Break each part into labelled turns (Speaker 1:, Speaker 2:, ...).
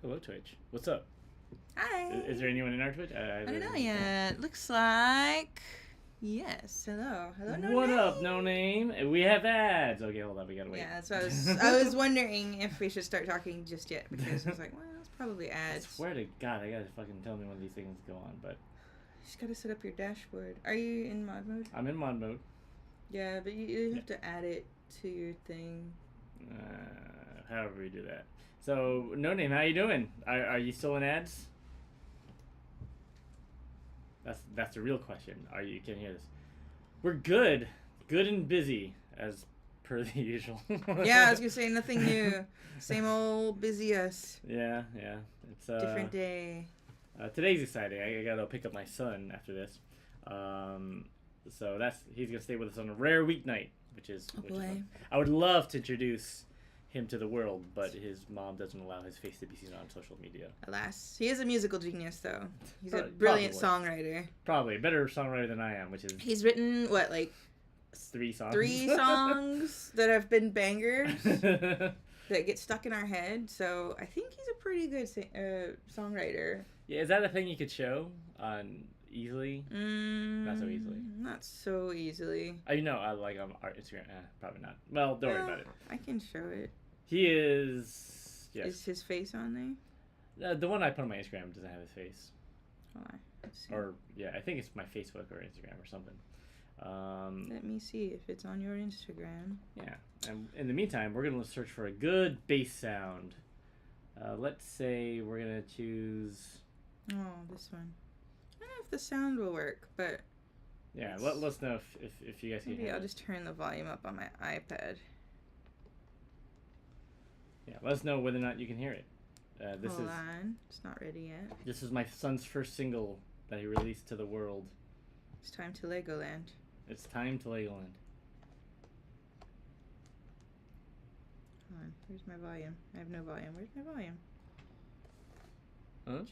Speaker 1: Hello, Twitch. What's up?
Speaker 2: Hi.
Speaker 1: Is there anyone in our Twitch?
Speaker 2: I don't know yet. Looks like yes. Hello. Hello. No
Speaker 1: what
Speaker 2: name.
Speaker 1: up, no name? We have ads. Okay, hold on. We gotta wait.
Speaker 2: Yeah, that's what I was wondering if we should start talking just yet because I was like, well, it's probably ads.
Speaker 1: I swear to God, I gotta fucking tell me when these things go on. But
Speaker 2: You just gotta set up your dashboard. Are you in mod mode?
Speaker 1: I'm in mod mode.
Speaker 2: Yeah, but you have to add it to your thing.
Speaker 1: However we do that. So, no name. How you doing? Are you still in ads? That's the real question. Are you? Can you hear this? We're good and busy as per the usual.
Speaker 2: Yeah, I was gonna say nothing new. Same old busy us.
Speaker 1: Yeah. It's
Speaker 2: Different day.
Speaker 1: Today's exciting. I gotta pick up my son after this. So he's gonna stay with us on a rare weeknight, which is fun. I would love to introduce him to the world, but his mom doesn't allow his face to be seen on social media.
Speaker 2: Alas, he is a musical genius, though. He's a brilliant songwriter.
Speaker 1: Probably a better songwriter than I am, which is
Speaker 2: he's written like
Speaker 1: 3 songs.
Speaker 2: 3 songs that have been bangers that get stuck in our head. So I think he's a pretty good songwriter.
Speaker 1: Yeah, is that a thing you could show on easily? Not so easily.
Speaker 2: Not so easily.
Speaker 1: You know, like on our Instagram. Probably not. Well, don't worry about it.
Speaker 2: I can show it.
Speaker 1: He is. Yes.
Speaker 2: Is his face on there?
Speaker 1: The one I put on my Instagram doesn't have his face.
Speaker 2: Hold on. Let's see.
Speaker 1: Or yeah, I think it's my Facebook or Instagram or something.
Speaker 2: Let me see if it's on your Instagram.
Speaker 1: Yeah, and in the meantime, we're gonna search for a good bass sound. Let's say we're gonna choose.
Speaker 2: Oh, this one. I don't know if the sound will work, but
Speaker 1: yeah, let us know if you guys can hear.
Speaker 2: Maybe I'll just turn the volume up on my iPad.
Speaker 1: Yeah, let us know whether or not you can hear it.
Speaker 2: Hold on, it's not ready yet.
Speaker 1: This is my son's first single that he released to the world.
Speaker 2: It's time to Legoland.
Speaker 1: It's time to Legoland.
Speaker 2: Hold on, where's my volume? I have no volume. Where's my volume?
Speaker 1: Huh?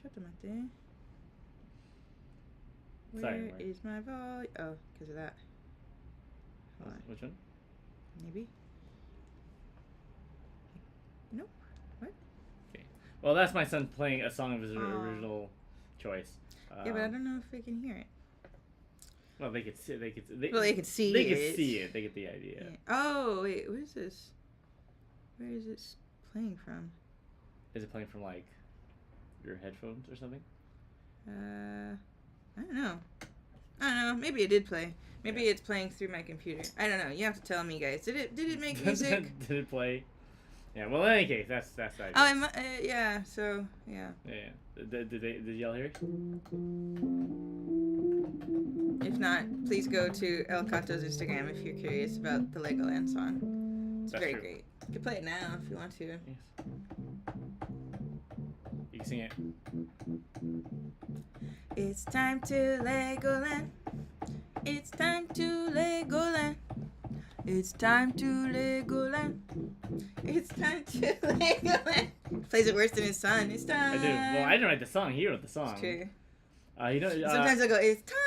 Speaker 2: Where is my volume? Oh, because of that. Hold on.
Speaker 1: Which one?
Speaker 2: Maybe. Nope. What?
Speaker 1: Okay. Well, that's my son playing a song of his original choice.
Speaker 2: Yeah, but I don't know if they can hear it.
Speaker 1: Well, they could see. They could see it. They could see it. They get the idea.
Speaker 2: Yeah. Oh wait, what is this? Where is it playing from?
Speaker 1: Is it playing from like your headphones or something?
Speaker 2: I don't know. Maybe it did play. Maybe it's playing through my computer. I don't know. You have to tell me, guys. Did it make music?
Speaker 1: Did it play? Yeah. Well, in any case, that's the idea.
Speaker 2: Oh, yeah. So yeah.
Speaker 1: Yeah. Did y'all hear it?
Speaker 2: If not, please go to El Cato's Instagram if you're curious about the Legoland song. It's very great. You can play it now if you want to.
Speaker 1: Yes. You can sing it.
Speaker 2: It's time to Legoland. It's time to Legoland. It's time to Legoland. It's time to Legoland. Plays it worse than his son. It's time.
Speaker 1: I do. Well, I didn't write the song. He wrote the song.
Speaker 2: It's true.
Speaker 1: Sometimes
Speaker 2: I go, it's time.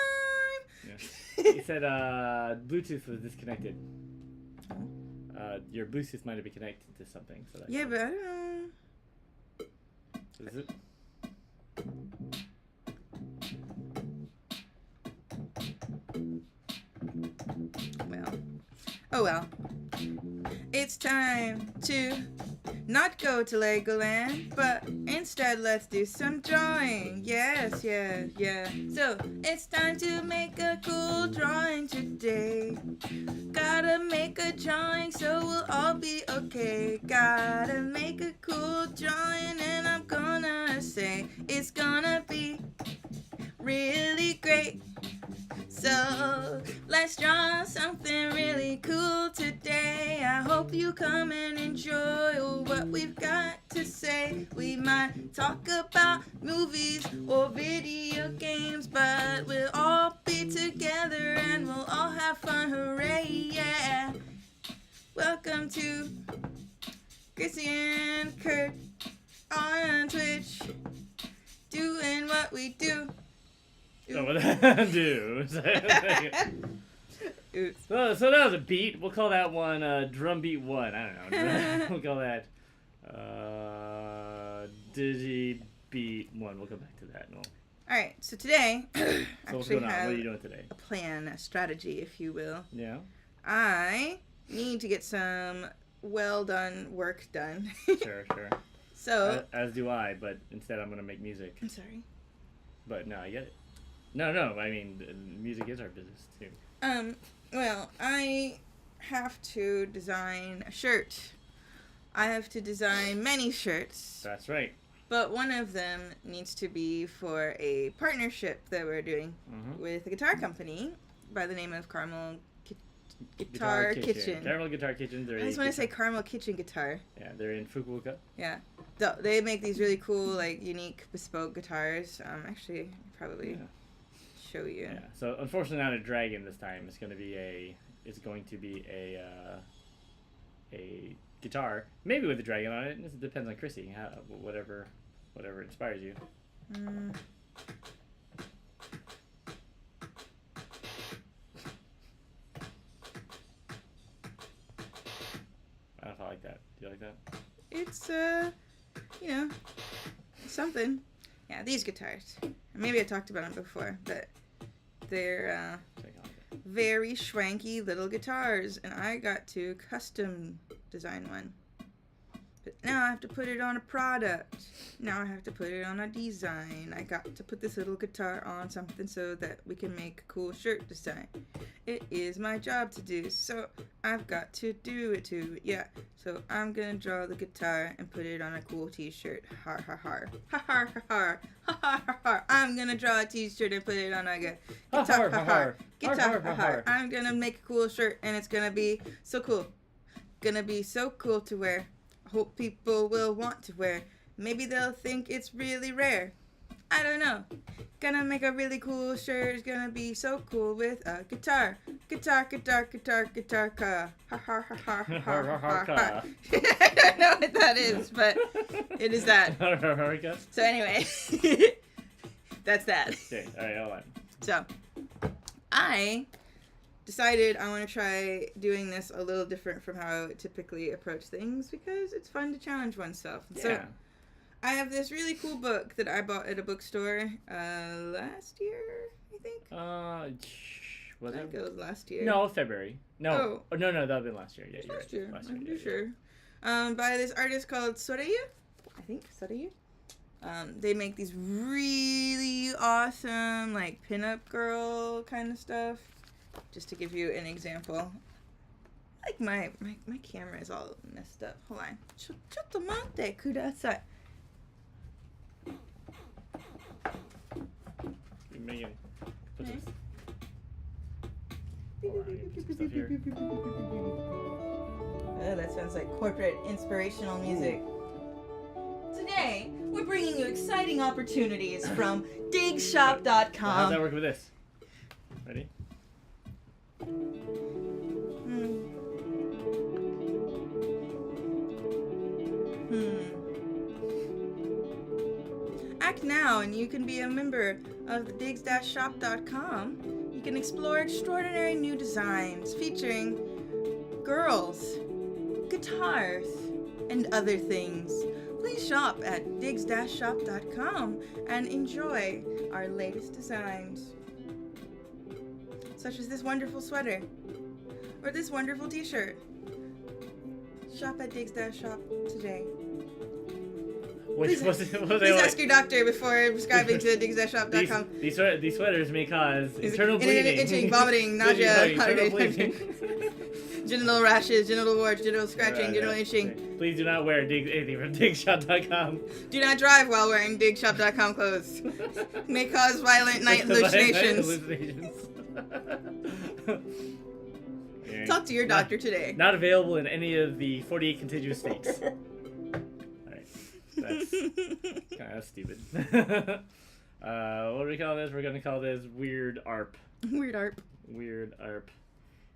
Speaker 1: Yeah. He said Bluetooth was disconnected. Your Bluetooth might have been connected to something. So
Speaker 2: yeah, but I don't know.
Speaker 1: Is it?
Speaker 2: Oh well. It's time to not go to Legoland, but instead let's do some drawing. Yes. So it's time to make a cool drawing today. Gotta make a drawing so we'll all be okay. Gotta make a cool drawing and I'm gonna say it's gonna be really great. So let's draw something really cool today. I hope you come and enjoy what we've got to say. We might talk about movies or video games, but we'll all be together and we'll all have fun. Hooray, yeah. Welcome to Gracie and Kurt on Twitch, doing what we do.
Speaker 1: Oh, what I do.
Speaker 2: Oops.
Speaker 1: So that was a beat. We'll call that one drum beat 1. I don't know. We'll call that DGB1. We'll come back to that. No.
Speaker 2: All right. So today,
Speaker 1: So what's
Speaker 2: actually
Speaker 1: going on?
Speaker 2: have
Speaker 1: What are you doing today?
Speaker 2: a plan, a strategy, if you will.
Speaker 1: Yeah.
Speaker 2: I need to get some well done work done.
Speaker 1: Sure.
Speaker 2: So.
Speaker 1: As do I, but instead I'm gonna make music.
Speaker 2: I'm sorry.
Speaker 1: But no, I get it. No. I mean, music is our business too.
Speaker 2: Well, I have to design a shirt. I have to design many shirts.
Speaker 1: That's right.
Speaker 2: But one of them needs to be for a partnership that we're doing with a guitar company by the name of Caramel Guitar Kitchen.
Speaker 1: Caramel Guitar Kitchen.
Speaker 2: I just want to say Caramel Kitchen Guitar.
Speaker 1: Yeah, they're in Fukuoka.
Speaker 2: Yeah. So they make these really cool, like, unique, bespoke guitars. Actually, probably show you.
Speaker 1: Yeah. So unfortunately, not a dragon this time. It's going to be a guitar, maybe with a dragon on it. It depends on Chrissy. Whatever inspires you.
Speaker 2: I
Speaker 1: I don't know if I like that. Do you like that?
Speaker 2: It's something. Yeah, these guitars. Maybe I talked about them before, but they're very schwanky little guitars, and I got to custom design one. But now I have to put it on a product. Now I have to put it on a design. I got to put this little guitar on something so that we can make a cool shirt design. It is my job to do, so I've got to do it too. Yeah, so I'm gonna draw the guitar and put it on a cool t-shirt. Har har har. Har har har har. Ha ha ha ha. I'm gonna draw a t-shirt and put it on a guitar. Ha ha. Guitar. Ha ha. I'm gonna make a cool shirt and it's gonna be so cool. Gonna be so cool to wear. Hope people will want to wear. Maybe they'll think it's really rare. I don't know. Gonna make a really cool shirt. It's gonna be so cool with a guitar. Guitar ka. Ha ha ha ha ha ha ha. I don't know what that is, but it is that. So anyway, that's that.
Speaker 1: Okay, alright, hold on.
Speaker 2: So, I decided I want to try doing this a little different from how I would typically approach things because it's fun to challenge oneself.
Speaker 1: Yeah.
Speaker 2: So, I have this really cool book that I bought at a bookstore last year, I think. I think it was last year.
Speaker 1: No, February. No. Oh, no, that would have been last year. Yeah, you're
Speaker 2: last
Speaker 1: right.
Speaker 2: year.
Speaker 1: Last year.
Speaker 2: I'm pretty sure. By this artist called Soreyu. I think Soreyu. They make these really awesome, like, pinup girl kind of stuff. Just to give you an example. Like, my camera is all messed up. Hold on. Chotto matte kudasai.
Speaker 1: Megan, put this.
Speaker 2: Oh, that sounds like corporate inspirational music. Today, we're bringing you exciting opportunities from digshop.com.
Speaker 1: How's that work with this? Ready? Act now and you can be a member of the digs-shop.com. You can explore extraordinary new designs featuring girls, guitars, and other things. Please shop at digs-shop.com and enjoy our latest designs, such as this wonderful sweater or this wonderful t-shirt. Shop at digs-shop today. Please ask your doctor before prescribing to digs-shop.com. These sweaters may cause internal bleeding.
Speaker 2: Itching, vomiting, nausea,
Speaker 1: bleeding.
Speaker 2: genital rashes, genital warts, genital scratching, genital itching.
Speaker 1: Please do not wear anything from digshop.com.
Speaker 2: Do not drive while wearing digshop.com clothes. May cause violent night hallucinations. Talk to your doctor today.
Speaker 1: Not available in any of the 48 contiguous states. That's kind of stupid. What do we call this? We're going to call this Weird ARP.
Speaker 2: Weird ARP.
Speaker 1: Weird ARP.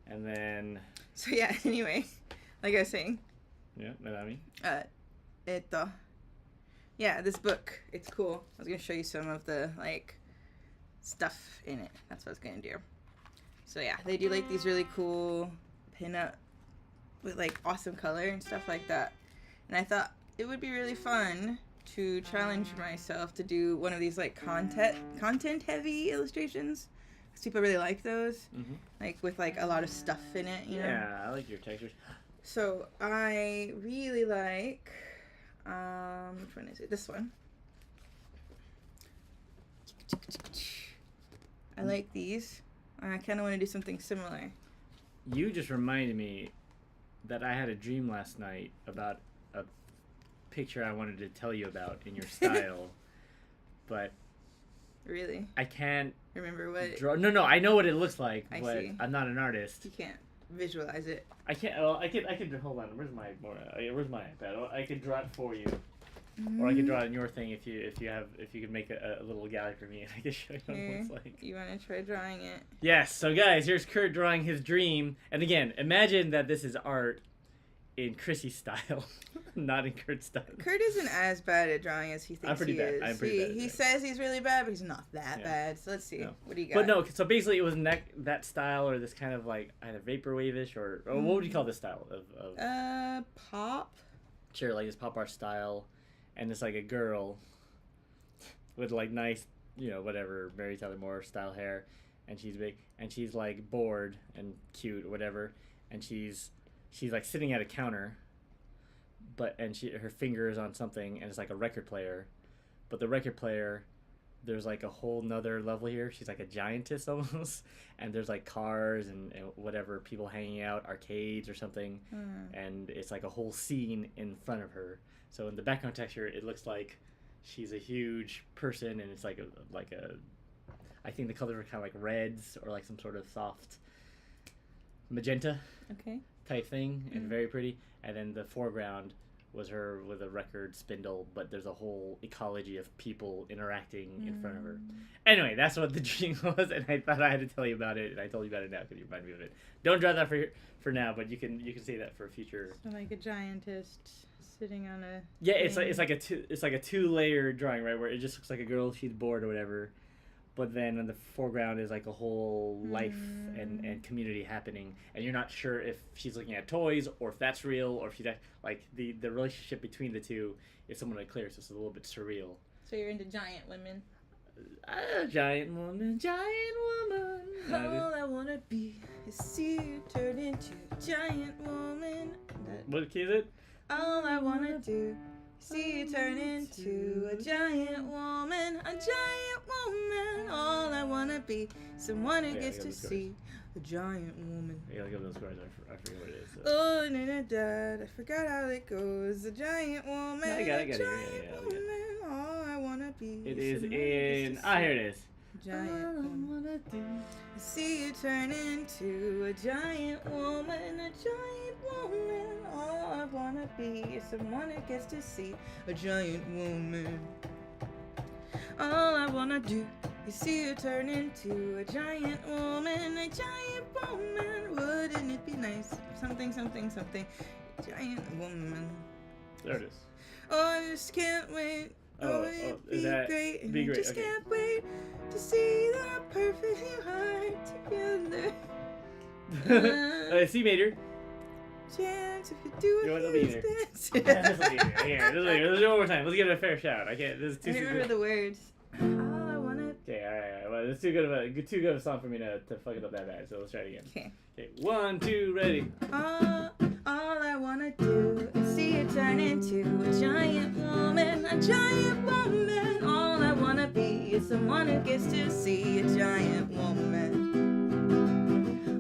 Speaker 1: And then...
Speaker 2: So yeah, anyway. Like I was saying.
Speaker 1: Yeah, Nanami.
Speaker 2: Yeah, this book. It's cool. I was going to show you some of the, like, stuff in it. That's what I was going to do. So yeah, they do, like, these really cool pinup with, like, awesome color and stuff like that. And I thought it would be really fun to challenge myself to do one of these like content heavy illustrations, because people really like those, like with like a lot of stuff in it, you know.
Speaker 1: Yeah, I like your textures.
Speaker 2: So I really like, which one is it? This one. I like these. I kind of want to do something similar.
Speaker 1: You just reminded me that I had a dream last night about a picture I wanted to tell you about in your style, but
Speaker 2: really,
Speaker 1: I can't
Speaker 2: remember what
Speaker 1: draw. No, I know what it looks like,
Speaker 2: I
Speaker 1: but
Speaker 2: see.
Speaker 1: I'm not an artist.
Speaker 2: You can't visualize it.
Speaker 1: I can't. Well, I could. Hold on. Where's my iPad? I could draw it for you, or I could draw it in your thing if you could make a little gallery for me and I could show you what it looks like.
Speaker 2: You want to try drawing it?
Speaker 1: Yes. So guys, here's Kurt drawing his dream, and again, imagine that this is art in Chrissy's style, not in Kurt's style.
Speaker 2: Kurt isn't as bad at drawing as he thinks
Speaker 1: I'm pretty
Speaker 2: he
Speaker 1: bad.
Speaker 2: is.
Speaker 1: I'm pretty bad.
Speaker 2: He says he's really bad, but he's not that bad. So let's see.
Speaker 1: No.
Speaker 2: What do you got?
Speaker 1: But no, so basically it was that style, or this kind of like either vaporwave-ish, or what would you call this style of
Speaker 2: pop.
Speaker 1: Sure, like this pop art style, and it's like a girl with like nice, whatever, Mary Tyler Moore style hair, and she's big, and she's like bored and cute or whatever, and she's like sitting at a counter, and her finger is on something, and it's like a record player, but the record player, there's like a whole nother level here. She's like a giantess almost, and there's like cars and whatever, people hanging out, arcades or something, and it's like a whole scene in front of her. So in the background texture, it looks like she's a huge person, and it's like a I think the colors are kind of like reds or like some sort of soft magenta.
Speaker 2: Okay.
Speaker 1: Type thing, and very pretty. And then the foreground was her with a record spindle, but there's a whole ecology of people interacting in front of her. Anyway, that's what the dream was, and I thought I had to tell you about it, and I told you about it now because you reminded me of it. Don't draw that for now, but you can say that for future.
Speaker 2: So like a giantess sitting on a.
Speaker 1: Yeah, it's like a 2-layer drawing, right, where it just looks like a girl, she's bored or whatever. But then in the foreground is like a whole life and community happening, and you're not sure if she's looking at toys or if that's real, or if she's like the relationship between the two is somewhat unclear, so it's a little bit surreal.
Speaker 2: So you're into giant women.
Speaker 1: Giant woman.
Speaker 2: All I wanna be is see you turn into a giant woman.
Speaker 1: What key is it?
Speaker 2: All I wanna do. See you turn into a giant woman, All I wanna be, someone who gets to see a giant woman.
Speaker 1: Yeah, I'll give those cards. I forget what it is. So.
Speaker 2: Oh, Dad, I forgot how it goes. A giant woman,
Speaker 1: I got it.
Speaker 2: woman. All I wanna be.
Speaker 1: It is in. Here it is.
Speaker 2: Giant woman. See you turn into a giant woman, All I wanna be is someone who gets to see a giant woman. All I wanna do is see you turn into a giant woman, Wouldn't it be nice? Something. Giant woman.
Speaker 1: There it is.
Speaker 2: Oh, I just can't wait. It'd be great. And I just can't wait to see the perfect you together.
Speaker 1: C major.
Speaker 2: Chance if you do it.
Speaker 1: This will be here. Let's do it one more time. Let's give it a fair shout. I can't. This is too.
Speaker 2: I remember the words. All I wanna.
Speaker 1: Okay, all right. Well, it's too good of a song for me to fuck it up that bad. So let's try it again.
Speaker 2: Okay.
Speaker 1: 1, 2, ready.
Speaker 2: All I wanna do is see you turn into a giant woman, All I wanna be is someone who gets to see a giant woman.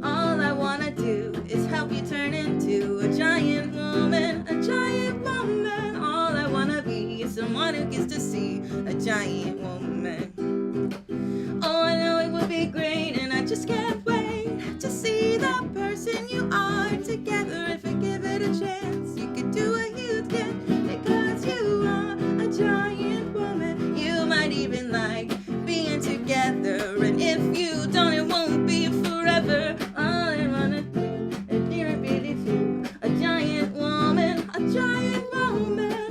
Speaker 2: All I wanna do is help you turn into a giant woman, All I wanna be is someone who gets to see a giant woman. Oh, I know it would be great, and I just can't wait to see the person you are together. If you give it a chance, you could do what you can, because you are a giant woman. You might even like being together, and if you don't, it won't be forever. All I wanna do is a giant woman,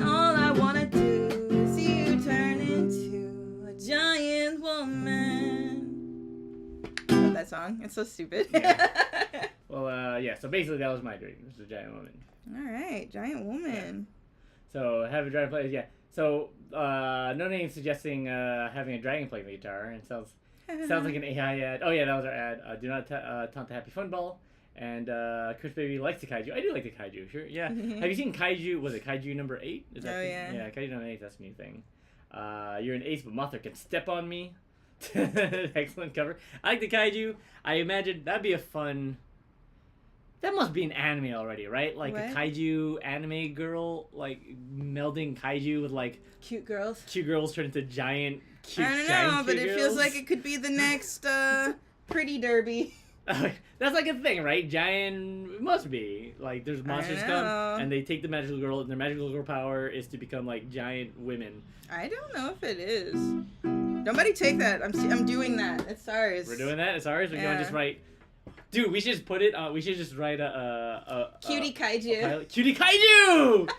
Speaker 2: All I wanna do is see you turn into a giant woman. I love that song. It's so stupid.
Speaker 1: Yeah. Well, yeah. So basically, that was my dream. It was a giant woman.
Speaker 2: All right, giant woman.
Speaker 1: Yeah. So have a giant place. Yeah. So, No Name suggesting having a dragon play the guitar, and sounds like an AI ad. Oh yeah, that was our ad. Do not taunt the Happy Fun Ball. And Chris Baby likes the kaiju. I do like the kaiju, sure. Yeah. Have you seen Kaiju? Was it Kaiju number 8? Is that
Speaker 2: yeah.
Speaker 1: Yeah, Kaiju number 8. That's a new thing. You're an ace, but Mothra can step on me. Excellent cover. I like the kaiju. I imagine that'd be a fun. That must be an anime already, right? Like
Speaker 2: what?
Speaker 1: A kaiju anime girl, like melding kaiju with like
Speaker 2: cute girls.
Speaker 1: Cute girls turn into giant, cute.
Speaker 2: I don't know, but it
Speaker 1: girls.
Speaker 2: feels like it could be the next Pretty Derby.
Speaker 1: That's like a thing, right? Giant, it must be like there's monsters come and they take the magical girl, and their magical girl power is to become like giant women.
Speaker 2: I don't know if it is. Nobody take that. I'm doing that. It's ours.
Speaker 1: We're doing that. It's ours. We're going to just write. Dude, we should just put it. We should just write a
Speaker 2: Cutie Kaiju.
Speaker 1: Cutie Kaiju.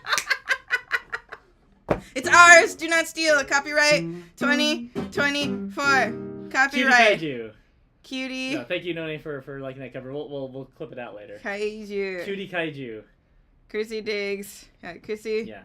Speaker 2: It's ours. Do not steal. Copyright 2024. Copyright.
Speaker 1: Cutie Kaiju.
Speaker 2: Cutie.
Speaker 1: No, thank you, Noni, for liking that cover. We'll clip it out later.
Speaker 2: Kaiju.
Speaker 1: Cutie Kaiju.
Speaker 2: Chrissy Diggs. Chrissy.
Speaker 1: Yeah.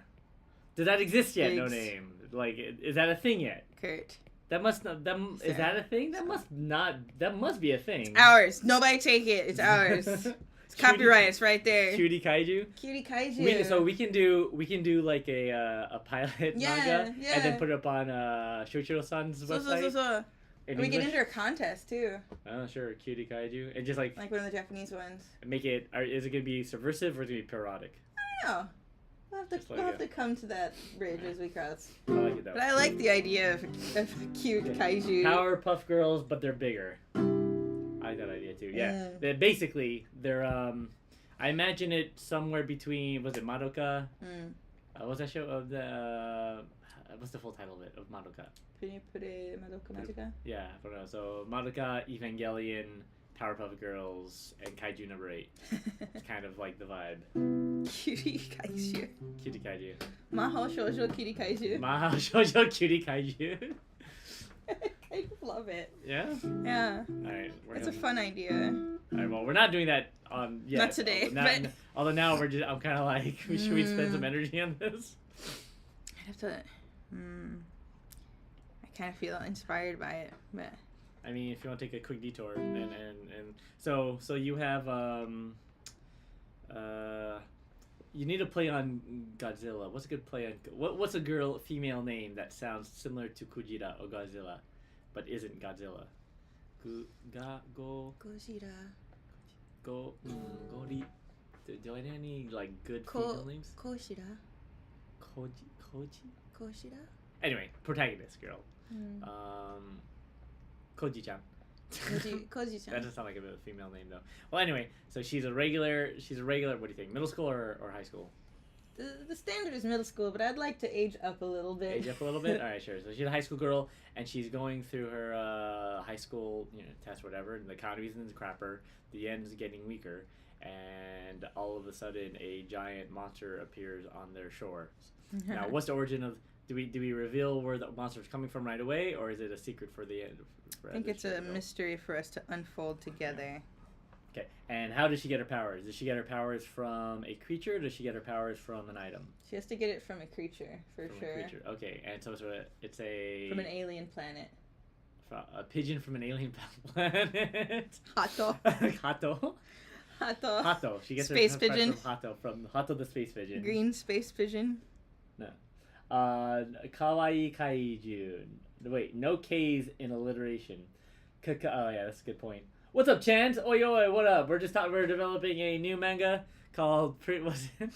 Speaker 1: Does that exist yet?
Speaker 2: Diggs.
Speaker 1: No Name. Like, is that a thing yet?
Speaker 2: Kurt.
Speaker 1: That must not. Is that a thing? That must not. That must be a thing.
Speaker 2: It's ours. Nobody take it. It's ours. It's copyright. It's right there.
Speaker 1: Cutie Kaiju.
Speaker 2: Cutie Kaiju.
Speaker 1: So we can do like a pilot manga and then put it up on Shoichiro-san's website.
Speaker 2: So. We get into a contest too.
Speaker 1: Oh sure, Cutie Kaiju, and just like
Speaker 2: one of the Japanese ones.
Speaker 1: Make it. Is it gonna be subversive or is it gonna be parodic?
Speaker 2: I don't know. We'll have to come to that bridge as we cross.
Speaker 1: I like it though.
Speaker 2: But I like the idea of cute kaiju.
Speaker 1: Powerpuff Girls, but they're bigger. I like that idea too. Yeah. They're I imagine it somewhere between. Was it Madoka? What's that show of the? What's the full title of it? Of Madoka?
Speaker 2: Madoka Magica?
Speaker 1: Yeah, I don't know. So Madoka, Evangelion, Powerpuff Girls, and Kaiju number 8. It's kind of like the vibe.
Speaker 2: Cutie Kaiju.
Speaker 1: Cutie Kaiju.
Speaker 2: Mahou Shoujo Cutie Kaiju.
Speaker 1: Mahou Shoujo Cutie Kaiju.
Speaker 2: I love it.
Speaker 1: Yeah?
Speaker 2: Yeah.
Speaker 1: Alright.
Speaker 2: It's a fun idea.
Speaker 1: Alright, well, we're not doing that yet.
Speaker 2: Not today.
Speaker 1: Although now I'm kind of like, should we spend some energy on this?
Speaker 2: I'd have to... I kind of feel inspired by it, but...
Speaker 1: I mean, if you want to take a quick detour, and so you have you need to play on Godzilla. What's a good play on what's a female name that sounds similar to Kujira or Godzilla, but isn't Godzilla?
Speaker 2: Gojira.
Speaker 1: Gori. Do I know any like good female names?
Speaker 2: Koshira. Koshira.
Speaker 1: Anyway, protagonist girl. Koji-chan.
Speaker 2: Koji-chan.
Speaker 1: That doesn't sound like a female name though. Well, anyway, so she's a regular. What do you think? Middle school or high school?
Speaker 2: The standard is middle school, but I'd like to age up a little bit.
Speaker 1: Age up a little bit. All right, sure. So she's a high school girl, and she's going through her high school test, whatever. And the economy's in the crapper. The end's getting weaker, and all of a sudden, a giant monster appears on their shores. Now, what's the origin of? Do we reveal where the monster's coming from right away, or is it a secret for the end?
Speaker 2: I think it's a mystery for us to unfold together.
Speaker 1: Okay, and how does she get her powers? Does she get her powers from a creature, or does she get her powers from an item?
Speaker 2: She has to get it from a creature, sure.
Speaker 1: A creature. Okay, and so it's a...
Speaker 2: From an alien planet.
Speaker 1: A pigeon from an alien planet.
Speaker 2: Hato.
Speaker 1: Hato.
Speaker 2: Hato.
Speaker 1: Hato. She gets
Speaker 2: space
Speaker 1: her
Speaker 2: pigeon.
Speaker 1: From Hato the space pigeon.
Speaker 2: Green space pigeon.
Speaker 1: No. Kawaii Kaiju. Wait, no K's in alliteration. Oh yeah, that's a good point. What's up, Chance? Oi, what up? We're developing a new manga called what's it?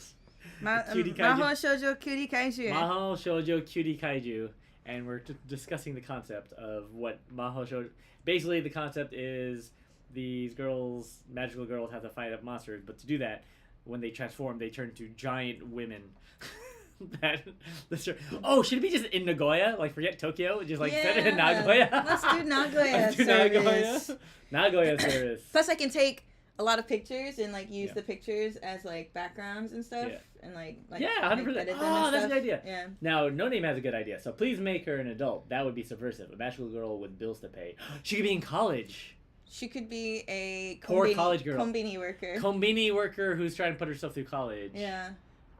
Speaker 1: Cutie Kaiju.
Speaker 2: Mahou Shoujo Cutie Kaiju.
Speaker 1: Mahou Shoujo Cutie Kaiju, and we're discussing the concept of what Mahou Shoujo. Basically, the concept is these magical girls, have to fight up monsters, but to do that, when they transform, they turn into giant women. Should it be just in Nagoya? Like, forget Tokyo, just like set it in Nagoya.
Speaker 2: Let's do Nagoya.
Speaker 1: Nagoya service.
Speaker 2: Plus, I can take a lot of pictures and like use the pictures as like backgrounds and stuff, and like
Speaker 1: 100%. Oh, that's a good idea.
Speaker 2: Yeah.
Speaker 1: Now, No Name has a good idea. So please make her an adult. That would be subversive. A magical girl with bills to pay. She could be in college.
Speaker 2: She could be a
Speaker 1: poor college girl.
Speaker 2: Kombini worker.
Speaker 1: Kombini worker who's trying to put herself through college.
Speaker 2: Yeah.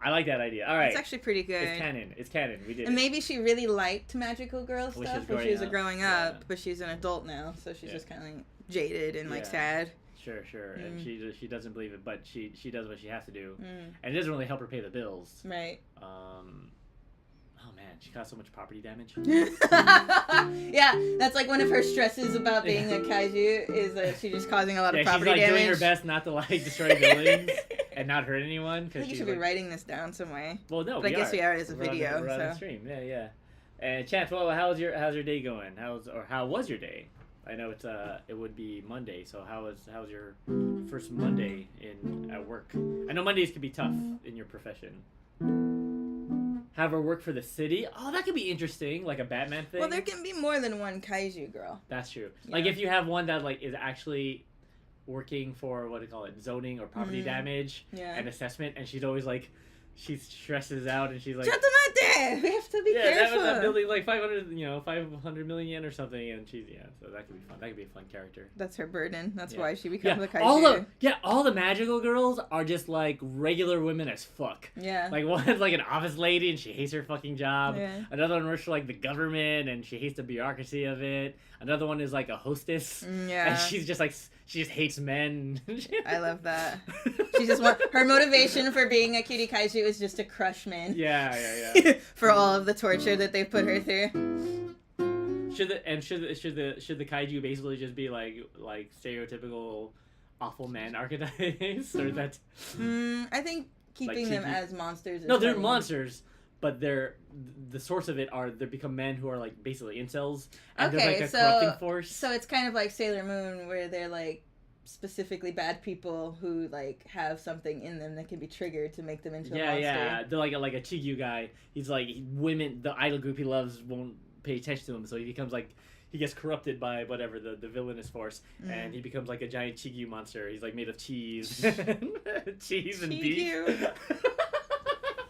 Speaker 1: I like that idea. All right.
Speaker 2: It's actually pretty good.
Speaker 1: It's canon. It's canon. We did
Speaker 2: And
Speaker 1: it.
Speaker 2: maybe she really liked magical girl stuff when she was growing up,
Speaker 1: yeah.
Speaker 2: but she's an adult now, so she's just kind of like jaded and like sad.
Speaker 1: Sure. And she doesn't believe it, but she does what she has to do, and it doesn't really help her pay the bills.
Speaker 2: Right.
Speaker 1: Oh man, she caused so much property damage.
Speaker 2: Yeah, that's like one of her stresses about being a kaiju is that she's just causing a lot of property
Speaker 1: damage. She's like
Speaker 2: damage.
Speaker 1: doing her best not to like destroy buildings and not hurt anyone.
Speaker 2: I think you should be writing this down some way.
Speaker 1: Well, no,
Speaker 2: but I guess we are as a video.
Speaker 1: We're on the stream. Yeah. And Chance, well, how's your day going? How was your day? I know it would be Monday, so how's your first Monday at work? I know Mondays can be tough in your profession. Have her work for the city? Oh, that could be interesting, like a Batman thing.
Speaker 2: Well, there can be more than one kaiju girl.
Speaker 1: That's true.
Speaker 2: Yeah.
Speaker 1: Like if you have one that like is actually working for what do you call it, zoning or property damage and assessment, and she's always like, she stresses out and she's like,
Speaker 2: Chatomate! We have to be careful.
Speaker 1: that building like 500 million yen or something, and she's so that could be fun. That could be a fun character.
Speaker 2: That's her burden. That's why she becomes a kaiju.
Speaker 1: All the magical girls are just like regular women as fuck.
Speaker 2: Yeah.
Speaker 1: Like one's like an office lady and she hates her fucking job.
Speaker 2: Yeah.
Speaker 1: Another one works for like the government and she hates the bureaucracy of it. Another one is like a hostess.
Speaker 2: Yeah.
Speaker 1: And she's just like, she just hates men.
Speaker 2: I love that. She just her motivation for being a cutie kaiju is just to crush men.
Speaker 1: Yeah.
Speaker 2: For all of the torture that they've put her through.
Speaker 1: Should the kaiju basically just be like stereotypical awful man archetypes, or that?
Speaker 2: I think keeping them as monsters.
Speaker 1: No, they're monsters, but the source of it they become men who are like basically incels, and they're like a corrupting force.
Speaker 2: So it's kind of like Sailor Moon, where they're like specifically bad people who like have something in them that can be triggered to make them into a monster.
Speaker 1: Yeah. They're like a Chigyu guy. He's like women. The idol group he loves won't pay attention to him, so he becomes like. He gets corrupted by whatever the villainous force, and he becomes like a giant Chigyu monster. He's like made of cheese, cheese and beef.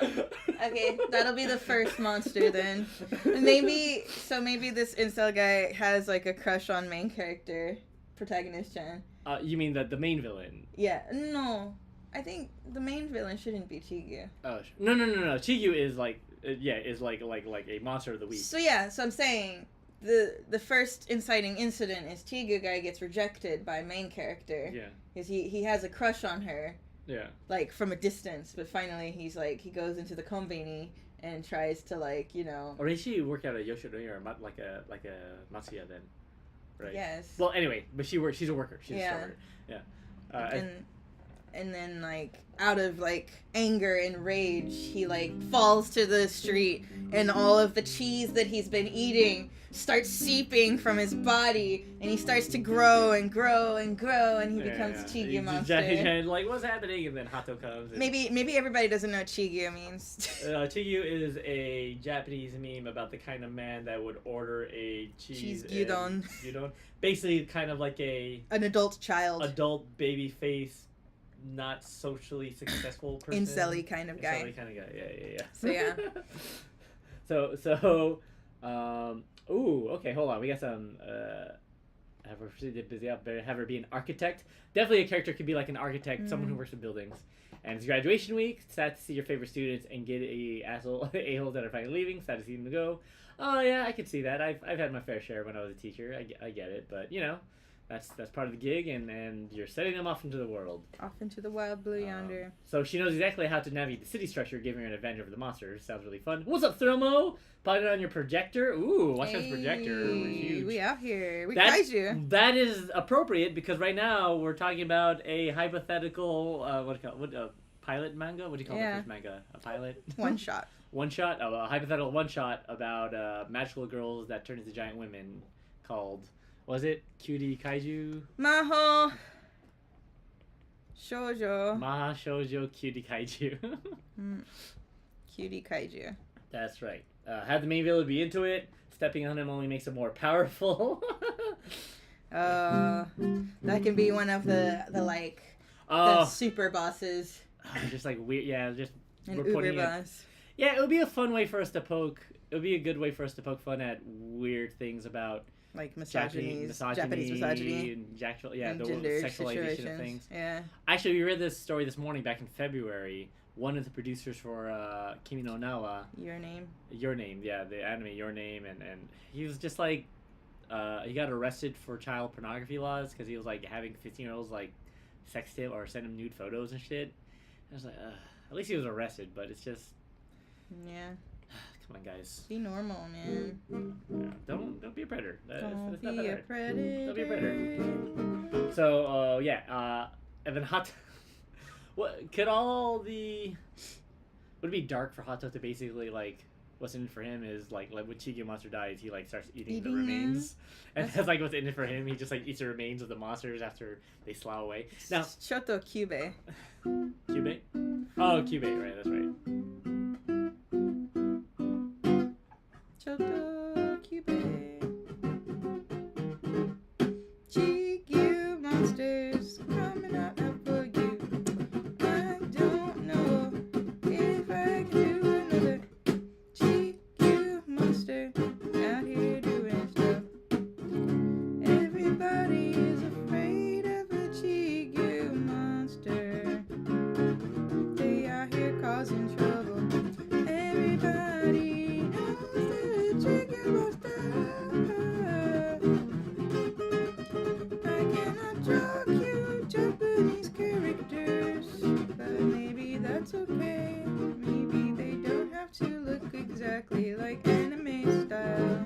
Speaker 2: Okay, that'll be the first monster then. Maybe this incel guy has like a crush on main character, protagonist Chan.
Speaker 1: You mean the main villain?
Speaker 2: Yeah, no. I think the main villain shouldn't be Chigyu.
Speaker 1: Oh no! Chigyu is like is like a monster of the week.
Speaker 2: So I'm saying. The first inciting incident is Chigyu guy gets rejected by main character.
Speaker 1: Yeah.
Speaker 2: Because he has a crush on her.
Speaker 1: Yeah. Like
Speaker 2: from a distance, but finally he's like he goes into the konbini and tries to
Speaker 1: Or did she work at a Yoshinoya or like a Matsuya then? Right.
Speaker 2: Yes.
Speaker 1: Well, anyway, but she's a worker. She's a worker. Yeah.
Speaker 2: And then like out of like anger and rage, he like falls to the street, and all of the cheese that he's been eating starts seeping from his body, and he starts to grow and grow and grow, and he becomes Chigyu monster.
Speaker 1: Like, what's happening? And then Hato comes. And...
Speaker 2: Maybe everybody doesn't know what Chigyu means.
Speaker 1: Chigyu is a Japanese meme about the kind of man that would order a cheese
Speaker 2: gyudon.
Speaker 1: Basically, kind of like an
Speaker 2: adult child.
Speaker 1: Adult baby face. Not socially successful person.
Speaker 2: Incel-y kind of guy.
Speaker 1: Incel-y kind of guy. Yeah.
Speaker 2: So yeah.
Speaker 1: Ooh, okay, hold on. We got some. Have her busy up there. Have her be an architect. Definitely a character could be like an architect, someone who works in buildings. And it's graduation week. Sad to see your favorite students and get a-holes that are finally leaving. Sad to see them go. Oh yeah, I could see that. I've had my fair share when I was a teacher. I get it, but that's part of the gig, and you're setting them off into the world.
Speaker 2: Off into the wild blue yonder.
Speaker 1: So she knows exactly how to navigate the city structure, giving her an advantage over the monsters. Sounds really fun. What's up, Thermo? Plug it on your projector. Ooh, watch out, projector. We're huge.
Speaker 2: We out here. We kaiju.
Speaker 1: That is appropriate because right now we're talking about a hypothetical pilot manga. What do you call the first manga? A pilot.
Speaker 2: One shot.
Speaker 1: One shot. Oh, a hypothetical one shot about magical girls that turn into giant women called. Was it Cutie Kaiju?
Speaker 2: Maho Shoujo.
Speaker 1: Maha Shoujo Cutie Kaiju.
Speaker 2: Cutie Kaiju.
Speaker 1: That's right. Have the main villain be into it. Stepping on him only makes him more powerful.
Speaker 2: That can be one of the super bosses.
Speaker 1: Just like weird, yeah. Just
Speaker 2: an uber boss.
Speaker 1: Yeah, it would be a fun way for us to poke. It would be a good way for us to poke fun at weird things about. Like Japanese misogyny, and
Speaker 2: and
Speaker 1: the
Speaker 2: gender
Speaker 1: sexualization of things.
Speaker 2: Yeah.
Speaker 1: Actually, we read this story this morning back in February one of the producers for Kimi no Na wa
Speaker 2: Your Name.
Speaker 1: Your Name, yeah, the anime Your Name, and he was just like, he got arrested for child pornography laws because he was like having 15-year-olds like sext him or send him nude photos and shit. I was like, at least he was arrested, but it's just,
Speaker 2: Yeah.
Speaker 1: come on, guys.
Speaker 2: Be normal, man.
Speaker 1: Yeah, don't be a predator.
Speaker 2: Don't
Speaker 1: not
Speaker 2: be a
Speaker 1: right.
Speaker 2: predator.
Speaker 1: Don't be a predator. So, and then what could all the would it be dark for Hato to basically like what's in it for him is like when Chigi monster dies, he like starts eating the remains, and that's like what's in it for him. He just like eats the remains of the monsters after they slough away. Now,
Speaker 2: Shoto Kyubey.
Speaker 1: Kyubey? Oh, Kyubey, right? That's right.
Speaker 2: Shoto Kyubey. Chigyu monsters coming out for you. I don't know if I can do another Chigyu monster out here doing stuff. Everybody is afraid of a Chigyu monster. They are here causing trouble. Everybody knows the Chigyu monster. I cannot draw cute Japanese characters, but maybe that's okay. Maybe they don't have to look exactly like anime style.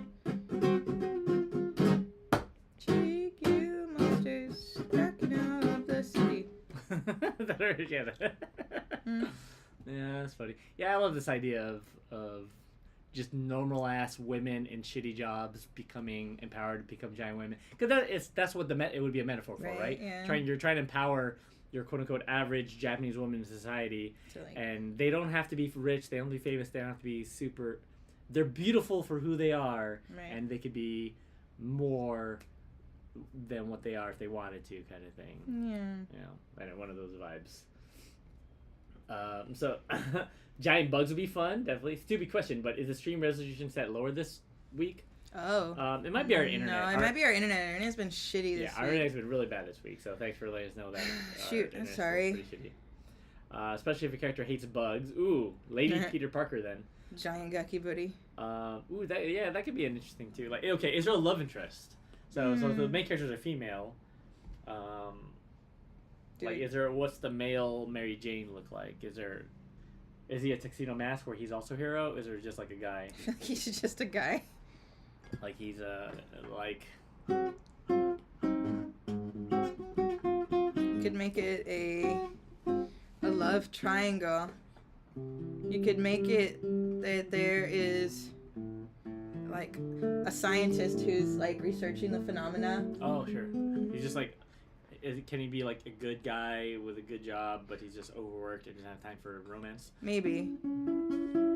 Speaker 2: Chigyu monsters cracking out the city.
Speaker 1: Yeah, that's funny. Yeah, I love this idea of just normal ass women in shitty jobs becoming empowered to become giant women, because that's what it would be a metaphor for, right?
Speaker 2: Yeah.
Speaker 1: You're trying to empower your quote unquote average Japanese woman in society,
Speaker 2: So, like,
Speaker 1: and they don't have to be rich, they don't have to be famous, they don't have to be super. They're beautiful for who they are,
Speaker 2: right.
Speaker 1: and they could be more than what they are if they wanted to, kind of thing.
Speaker 2: Yeah.
Speaker 1: You know, and one of those vibes. So, giant bugs would be fun, definitely. Stupid question, but is the stream resolution set lower this week?
Speaker 2: Oh.
Speaker 1: It might be our internet.
Speaker 2: No, it might be our internet. Our internet's been shitty this week.
Speaker 1: Our internet's been really bad this week, so thanks for letting us know that.
Speaker 2: Shoot, I'm sorry.
Speaker 1: Pretty shitty. Especially if your character hates bugs. Ooh, Lady Peter Parker then.
Speaker 2: Giant Gucky Booty.
Speaker 1: That could be an interesting too. Like, okay, is there a love interest? So if the main characters are female, what's the male Mary Jane look like? Is he a tuxedo mask where he's also a hero? Is there just like a guy?
Speaker 2: He's just a guy.
Speaker 1: Like he's
Speaker 2: You could make it a love triangle. You could make it that there is like a scientist who's like researching the phenomena.
Speaker 1: Oh, sure. He's just like, can he be like a good guy with a good job, but he's just overworked and doesn't have time for romance?
Speaker 2: Maybe.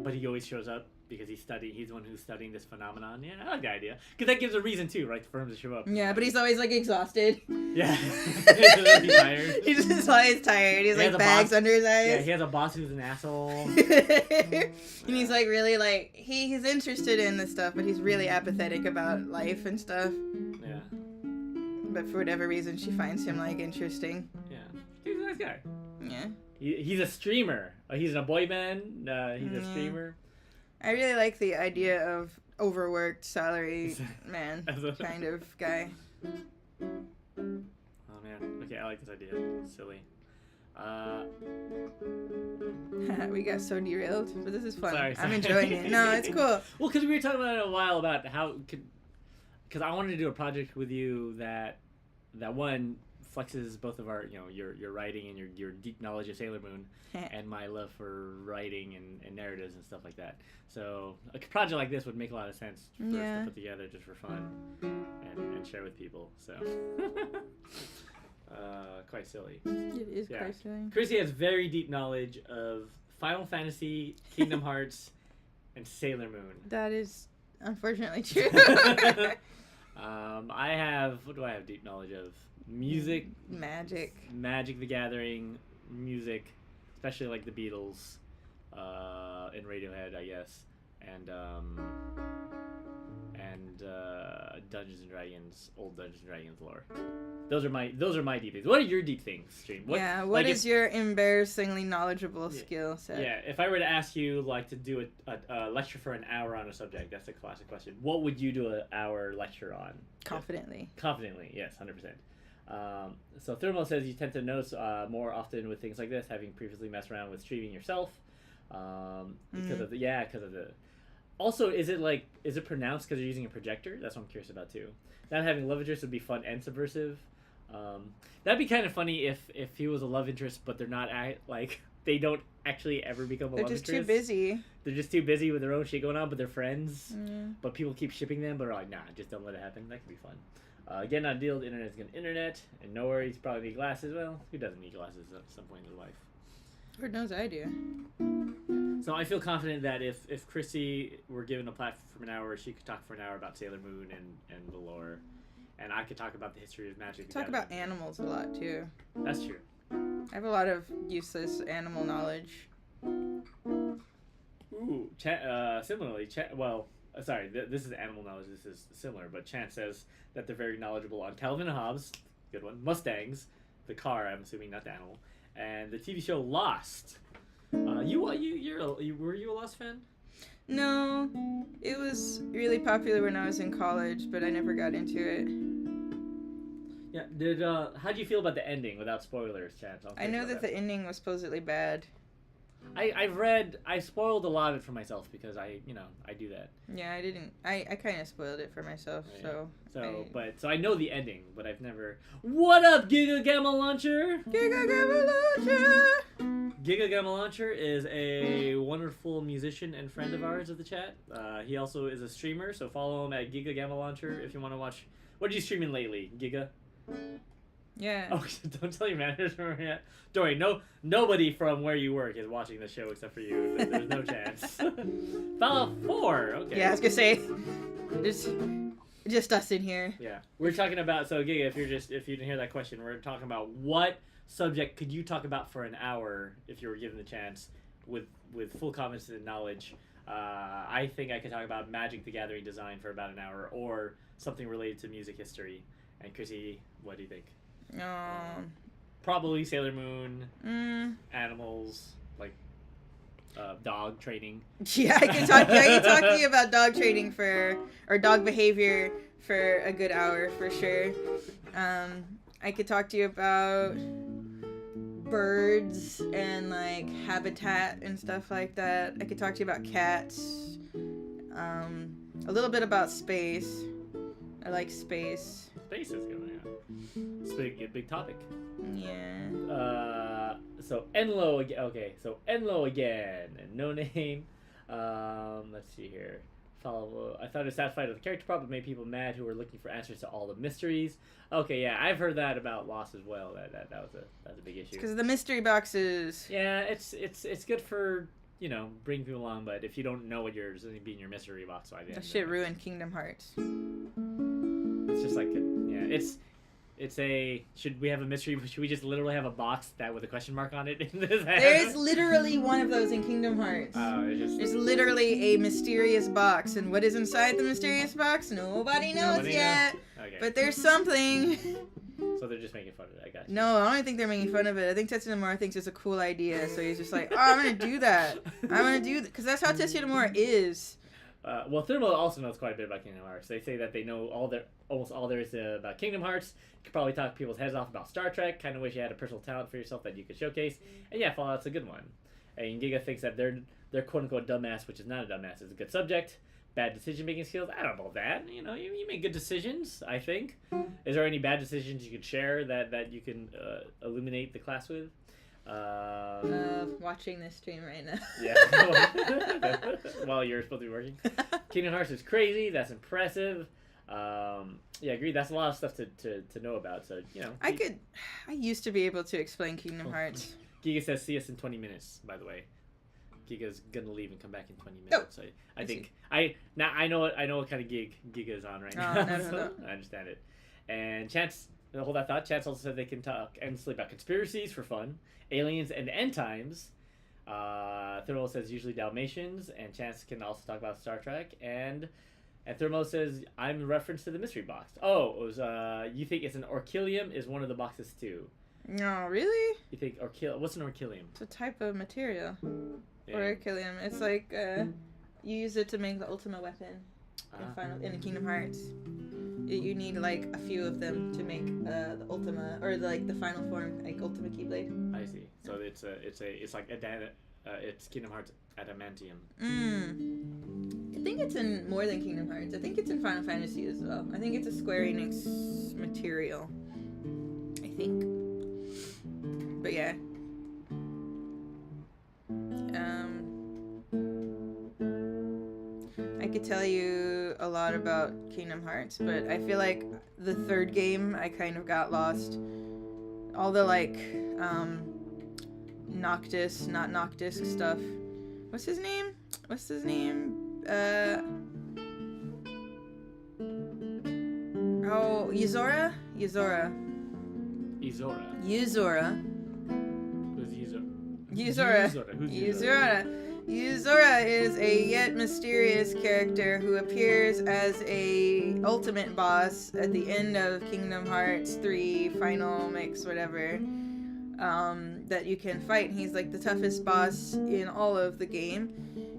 Speaker 1: But he always shows up because he's the one who's studying this phenomenon. Yeah, I like the idea. Because that gives a reason too, right, for him to show up.
Speaker 2: Yeah, but he's always like exhausted.
Speaker 1: Yeah. He's tired.
Speaker 2: He's always tired. He's like bags under his eyes.
Speaker 1: Yeah, he has a boss who's an asshole.
Speaker 2: And he's like really like, he's interested in this stuff, but he's really apathetic about life and stuff.
Speaker 1: Yeah.
Speaker 2: But for whatever reason, she finds him like interesting.
Speaker 1: Yeah. He's a nice guy.
Speaker 2: Yeah.
Speaker 1: He's a streamer. He's a boy band. He's a streamer.
Speaker 2: I really like the idea of overworked salary man kind of guy.
Speaker 1: Oh man. Okay, I like this idea. It's silly.
Speaker 2: We got so derailed, but this is fun.
Speaker 1: Sorry.
Speaker 2: I'm enjoying it. No, it's cool.
Speaker 1: Well, because we were talking about it a while about how because I wanted to do a project with you that one flexes both of our, your writing and your deep knowledge of Sailor Moon and my love for writing and narratives and stuff like that. So a project like this would make a lot of sense for us to put together just for fun and share with people. So quite silly.
Speaker 2: It is quite silly.
Speaker 1: Chrissy has very deep knowledge of Final Fantasy, Kingdom Hearts, and Sailor Moon.
Speaker 2: That is unfortunately true.
Speaker 1: What do I have deep knowledge of? Music.
Speaker 2: Magic
Speaker 1: the Gathering, music, especially like the Beatles, and Radiohead, I guess, and and Dungeons and Dragons, old Dungeons and Dragons lore. Those are my deep things. What are your deep things, Stream?
Speaker 2: What is your embarrassingly knowledgeable skill set?
Speaker 1: Yeah, if I were to ask you to do a lecture for an hour on a subject, that's a classic question. What would you do an hour lecture on?
Speaker 2: Confidently.
Speaker 1: Confidently, yes, 100%. So Thermal says you tend to notice more often with things like this, having previously messed around with streaming yourself. Because of the. Also, is it pronounced because you're using a projector? That's what I'm curious about too. Not having love interest would be fun and subversive. That'd be kind of funny if he was a love interest, but they're not they don't actually ever become a love interest.
Speaker 2: They're just too busy.
Speaker 1: They're just too busy with their own shit going on, but they're friends. But people keep shipping them, but are like, nah, just don't let it happen. That could be fun. Again, not a deal. The internet's gonna internet, and no worries. Probably need glasses. Well, who doesn't need glasses at some point in their life?
Speaker 2: Lord knows I do.
Speaker 1: So I feel confident that if Chrissy were given a platform for an hour, she could talk for an hour about Sailor Moon and the lore, and I could talk about the history of Magic.
Speaker 2: Talk about animals a lot too.
Speaker 1: That's true.
Speaker 2: I have a lot of useless animal knowledge.
Speaker 1: Ooh, similarly, sorry, this is animal knowledge. This is similar, but Chance says that they're very knowledgeable on Calvin and Hobbes, good one, Mustangs, the car, I'm assuming, not the animal, and the TV show Lost. Were you a Lost fan?
Speaker 2: No, it was really popular when I was in college, but I never got into it.
Speaker 1: Yeah, how do you feel about the ending without spoilers, Chance?
Speaker 2: I know that the ending was supposedly bad.
Speaker 1: I spoiled a lot of it for myself because I do that.
Speaker 2: Yeah, I didn't. I kind of spoiled it for myself,
Speaker 1: yeah. So I know the ending, but I've never. What up, Giga Gamma Launcher?
Speaker 2: Giga Gamma Launcher.
Speaker 1: Giga Gamma Launcher is a wonderful musician and friend of ours of the chat. He also is a streamer, so follow him at Giga Gamma Launcher if you want to watch. What are you streaming lately, Giga?
Speaker 2: Yeah.
Speaker 1: Oh, don't tell your managers from yet. Don't worry, nobody from where you work is watching the show except for you. There's no chance. Follow 4. Okay.
Speaker 2: Yeah, I was gonna say, just us in here.
Speaker 1: Yeah, we're talking about. So Giga, if you didn't hear that question, we're talking about what subject could you talk about for an hour if you were given the chance, with full confidence and knowledge. I think I could talk about Magic the Gathering design for about an hour, or something related to music history. And Chrissy, what do you think? Probably Sailor Moon, animals, like dog training.
Speaker 2: Yeah, I can talk to you about dog training or dog behavior for a good hour for sure. I could talk to you about birds and like habitat and stuff like that. I could talk to you about cats. A little bit about space. I like space.
Speaker 1: Space is good, yeah. It's a big topic.
Speaker 2: Yeah.
Speaker 1: So Enlo again. Okay, so Enlo again, and no name. Let's see here. I thought it was satisfied with the character prop, but made people mad who were looking for answers to all the mysteries. Okay, yeah, I've heard that about Lost as well. That was a big issue.
Speaker 2: Because of the mystery boxes.
Speaker 1: Yeah, it's good for bring people along, but if you don't know what yours is, be in your mystery box by the end.
Speaker 2: That shit ruined Kingdom Hearts.
Speaker 1: It's just like it's a. Should we have a mystery? Should we just literally have a box that with a question mark on it?
Speaker 2: There's literally one of those in Kingdom Hearts. There's literally a mysterious box, and what is inside the mysterious box? Nobody knows yet. Okay. But there's something.
Speaker 1: So they're just making fun of it, I guess.
Speaker 2: No, I don't think they're making fun of it. I think Tetsuya Nomura thinks it's a cool idea, so he's just like, oh, I'm gonna do that. Because that's how Tetsuya Nomura is.
Speaker 1: Well, Thermal also knows quite a bit about Kingdom Hearts. They say that they know almost all there is about Kingdom Hearts. You could probably talk people's heads off about Star Trek. Kind of wish you had a personal talent for yourself that you could showcase. And yeah, Fallout's a good one. And Giga thinks that they're quote unquote dumbass, which is not a dumbass. It's a good subject. Bad decision making skills. I don't know that. You make good decisions. I think. Is there any bad decisions you could share that you can illuminate the class with?
Speaker 2: Watching this stream right now.
Speaker 1: Yeah. While you're supposed to be working. Kingdom Hearts is crazy. That's impressive. Yeah, agreed. That's a lot of stuff to know about. So
Speaker 2: I used to be able to explain Kingdom Hearts.
Speaker 1: Giga says, "See us in 20 minutes." By the way, Giga's gonna leave and come back in 20 minutes. So I think I know what kind of gig Giga is on right now. No. I understand it. And Chance, hold that thought. Chance also said they can talk endlessly about conspiracies for fun, aliens, and end times. Thurl says usually Dalmatians, and Chance can also talk about Star Trek. And And Thermo says, I'm in reference to the mystery box. Oh, it was, you think it's an orchilium is one of the boxes too.
Speaker 2: No, really?
Speaker 1: You think what's an orchilium?
Speaker 2: It's a type of material.
Speaker 1: Yeah.
Speaker 2: Orchilium. It's like, you use it to make the ultimate weapon in Kingdom Hearts. You need like a few of them to make the ultima, or like the final form, like ultimate keyblade.
Speaker 1: I see. So it's like it's Kingdom Hearts adamantium.
Speaker 2: I think it's in more than Kingdom Hearts. I think it's in Final Fantasy as well. I think it's a Square Enix material. I think. But yeah. I could tell you a lot about Kingdom Hearts, but I feel like the third game I kind of got lost. All the like Noctis, not Noctis stuff. What's his name? Yuzora?
Speaker 1: Izora.
Speaker 2: Who's Yuzora?
Speaker 1: Who's
Speaker 2: Yuzora. Yuzora is a yet mysterious character who appears as a ultimate boss at the end of Kingdom Hearts 3 Final Mix, whatever, that you can fight. And he's like the toughest boss in all of the game.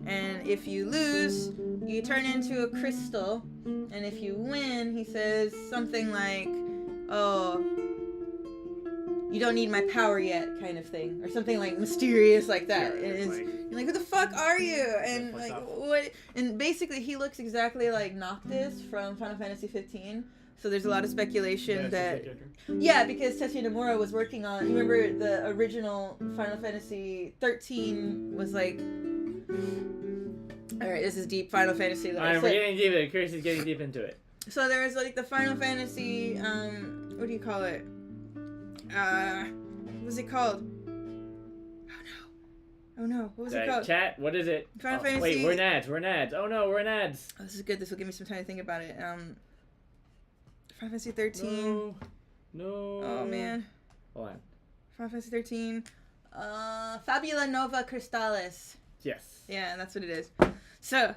Speaker 2: And if you lose, you turn into a crystal. And if you win, he says something like, oh, you don't need my power yet, kind of thing, or something like mysterious like that.
Speaker 1: Yeah,
Speaker 2: and
Speaker 1: like,
Speaker 2: you're like, who the fuck are you? And like, what? And basically, he looks exactly like Noctis from Final Fantasy 15. So there's a lot of speculation that, yeah, because Tetsuya Nomura was working on. You remember the original Final Fantasy 13 was like. All right, this is deep Final Fantasy.
Speaker 1: All right, we're getting deep into it. Chris is getting deep into it.
Speaker 2: So there was like the Final Fantasy. What do you call it? What was it called? Oh no, what was it called?
Speaker 1: Chat, what is it?
Speaker 2: Final Fantasy.
Speaker 1: Wait, we're in ads. Oh no, we're in ads.
Speaker 2: Oh, this is good. This will give me some time to think about it. Final Fantasy 13.
Speaker 1: No.
Speaker 2: Oh man.
Speaker 1: Hold on.
Speaker 2: Final Fantasy 13. Fabula Nova Crystallis.
Speaker 1: Yes.
Speaker 2: Yeah, that's what it is. So,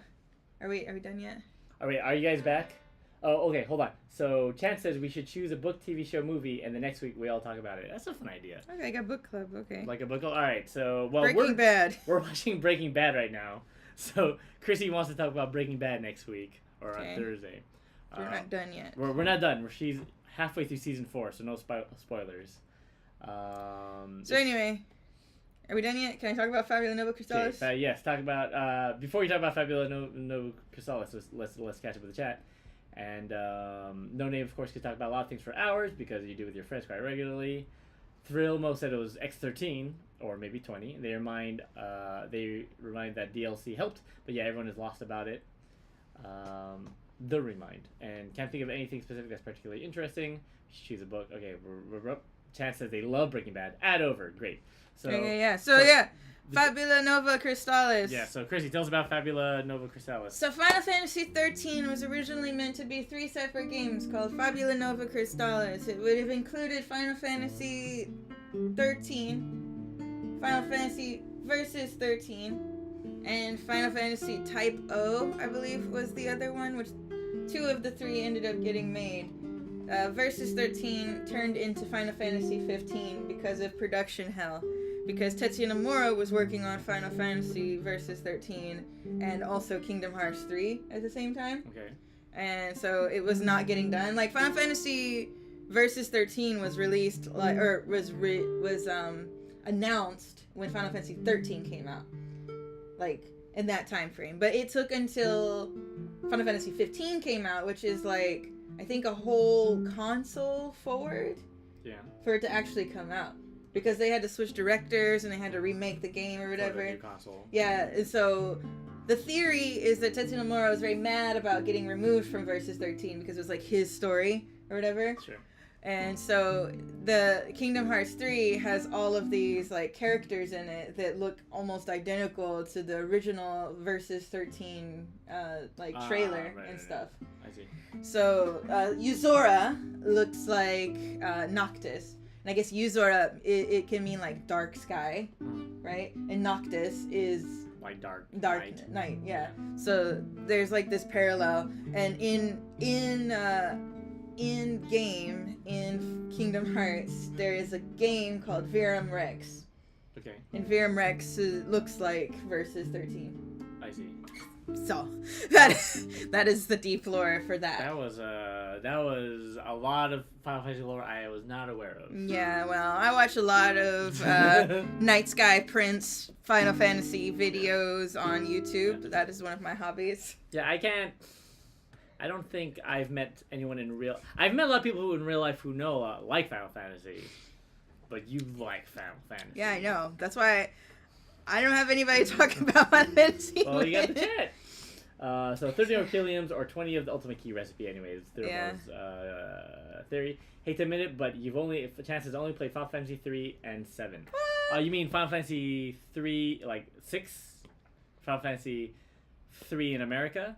Speaker 2: are we done yet?
Speaker 1: Are you guys back? Oh, okay, hold on. So, Chance says we should choose a book, TV show, movie, and the next week we all talk about it. That's a fun idea.
Speaker 2: Okay, I got book club. Okay.
Speaker 1: Like a book club? All right, so, well,
Speaker 2: Breaking Bad.
Speaker 1: We're watching Breaking Bad right now. So, Chrissy wants to talk about Breaking Bad next week, or on Thursday.
Speaker 2: We're not done yet.
Speaker 1: We're not done. She's halfway through season 4, so no spoilers.
Speaker 2: So, anyway. Are we done yet? Can I talk about Fabula Nova Crystallis?
Speaker 1: Okay, yes, talk about, before you talk about Fabula Nova Crystallis, let's catch up with the chat. And No Name, of course, could talk about a lot of things for hours because you do with your friends quite regularly. Thrillmo said it was X13, or maybe 20. They remind that DLC helped, but yeah, everyone is lost about it. The remind. And can't think of anything specific that's particularly interesting. You should choose a book. Okay, Chance says they love Breaking Bad. Add over. Great. So,
Speaker 2: Fabula Nova Crystallis.
Speaker 1: Yeah, so Chrissy, tell us about Fabula Nova Crystallis.
Speaker 2: So Final Fantasy 13 was originally meant to be 3 separate games called Fabula Nova Crystallis. It would have included Final Fantasy 13, Final Fantasy Versus 13, and Final Fantasy Type O, I believe was the other one, which 2 of the 3 ended up getting made. Versus 13 turned into Final Fantasy 15 because of production hell. Because Tetsuya Nomura was working on Final Fantasy Versus 13 and also Kingdom Hearts 3 at the same time.
Speaker 1: Okay.
Speaker 2: And so it was not getting done. Like Final Fantasy Versus 13 was released, was announced when Final Fantasy 13 came out. Like in that time frame. But it took until Final Fantasy 15 came out, which is like I think a whole console forward for it to actually come out. Because they had to switch directors and they had to remake the game or whatever.
Speaker 1: For the new console.
Speaker 2: Yeah, and so the theory is that Tetsuya Nomura was very mad about getting removed from Versus 13 because it was like his story or whatever.
Speaker 1: Sure.
Speaker 2: And so the Kingdom Hearts 3 has all of these like characters in it that look almost identical to the original Versus 13 trailer and stuff.
Speaker 1: I see.
Speaker 2: So Yuzora looks like Noctis. And I guess Yuzora, it can mean like dark sky, right? And Noctis is
Speaker 1: like Dark
Speaker 2: Knight, yeah. So there's like this parallel, and in game in Kingdom Hearts, there is a game called Verum Rex.
Speaker 1: Okay.
Speaker 2: And Verum Rex looks like Versus 13.
Speaker 1: I see.
Speaker 2: So that is the deep lore for that.
Speaker 1: That was a lot of Final Fantasy lore I was not aware of.
Speaker 2: Yeah, well, I watch a lot of Night Sky Prince Final Fantasy videos on YouTube. Yeah. That is one of my hobbies.
Speaker 1: Yeah, I don't think I've met anyone I've met a lot of people who in real life who know like Final Fantasy, but you like Final Fantasy.
Speaker 2: Yeah, I know. That's why I don't have anybody talk about Final Fantasy.
Speaker 1: Well, you got the chat. So 30 Orchiliums or 20 of the Ultimate Key recipe, anyways. There was theory. Hate to admit it, but you've only only played Final Fantasy 3 and 7. You mean Final Fantasy 3, like 6? Final Fantasy 3 in America?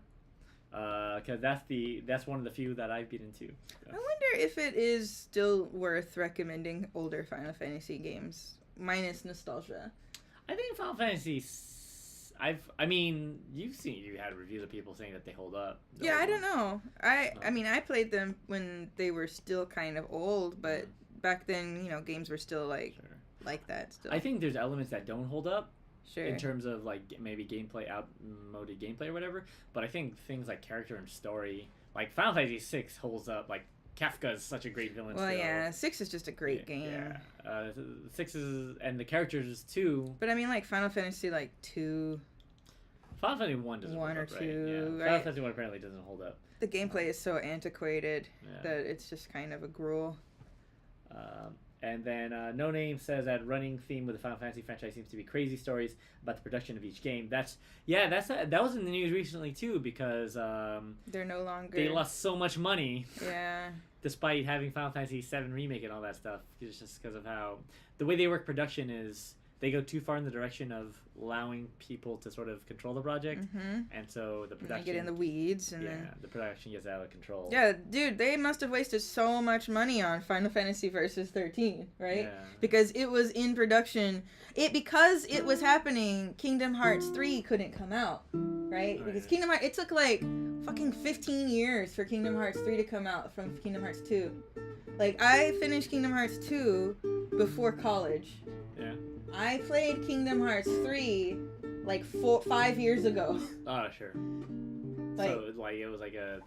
Speaker 1: Because that's one of the few that I've been into. So.
Speaker 2: I wonder if it is still worth recommending older Final Fantasy games, minus nostalgia.
Speaker 1: I think Final Fantasy. You had reviews of people saying that they hold up.
Speaker 2: Yeah, I don't know. I mean, I played them when they were still kind of old, but back then, games were still like that. Still,
Speaker 1: I think there's elements that don't hold up.
Speaker 2: Sure.
Speaker 1: In terms of like maybe outmoded gameplay or whatever, but I think things like character and story, like Final Fantasy 6 holds up. Like Kafka is such a great villain.
Speaker 2: Well,
Speaker 1: still.
Speaker 2: Yeah, 6 is just a great game.
Speaker 1: Yeah, 6 is, and the characters too.
Speaker 2: But I mean, like Final Fantasy 2.
Speaker 1: Final Fantasy 1 doesn't hold
Speaker 2: or
Speaker 1: up,
Speaker 2: 2,
Speaker 1: right? Yeah. Final Fantasy 1 apparently doesn't hold up.
Speaker 2: The gameplay is so antiquated that it's just kind of a gruel.
Speaker 1: And then No Name says that running theme with the Final Fantasy franchise seems to be crazy stories about the production of each game. That was in the news recently too, because
Speaker 2: they're no longer.
Speaker 1: They lost so much money.
Speaker 2: Yeah.
Speaker 1: Despite having Final Fantasy 7 remake and all that stuff, it's just because of how the way they work production is. They go too far in the direction of allowing people to sort of control the project, and so the production
Speaker 2: get in the weeds, and then
Speaker 1: the production gets out of control.
Speaker 2: Yeah, dude, they must have wasted so much money on Final Fantasy Versus 13, right?
Speaker 1: Yeah.
Speaker 2: Because it was in production. Because it was happening, Kingdom Hearts 3 couldn't come out, right? Because Kingdom Hearts, it took like fucking 15 years for Kingdom Hearts 3 to come out from Kingdom Hearts 2. Like, I finished Kingdom Hearts 2 before college.
Speaker 1: Yeah.
Speaker 2: I played Kingdom Hearts 3 like 5 years ago.
Speaker 1: Oh, sure.
Speaker 2: Like,
Speaker 1: so it was like a...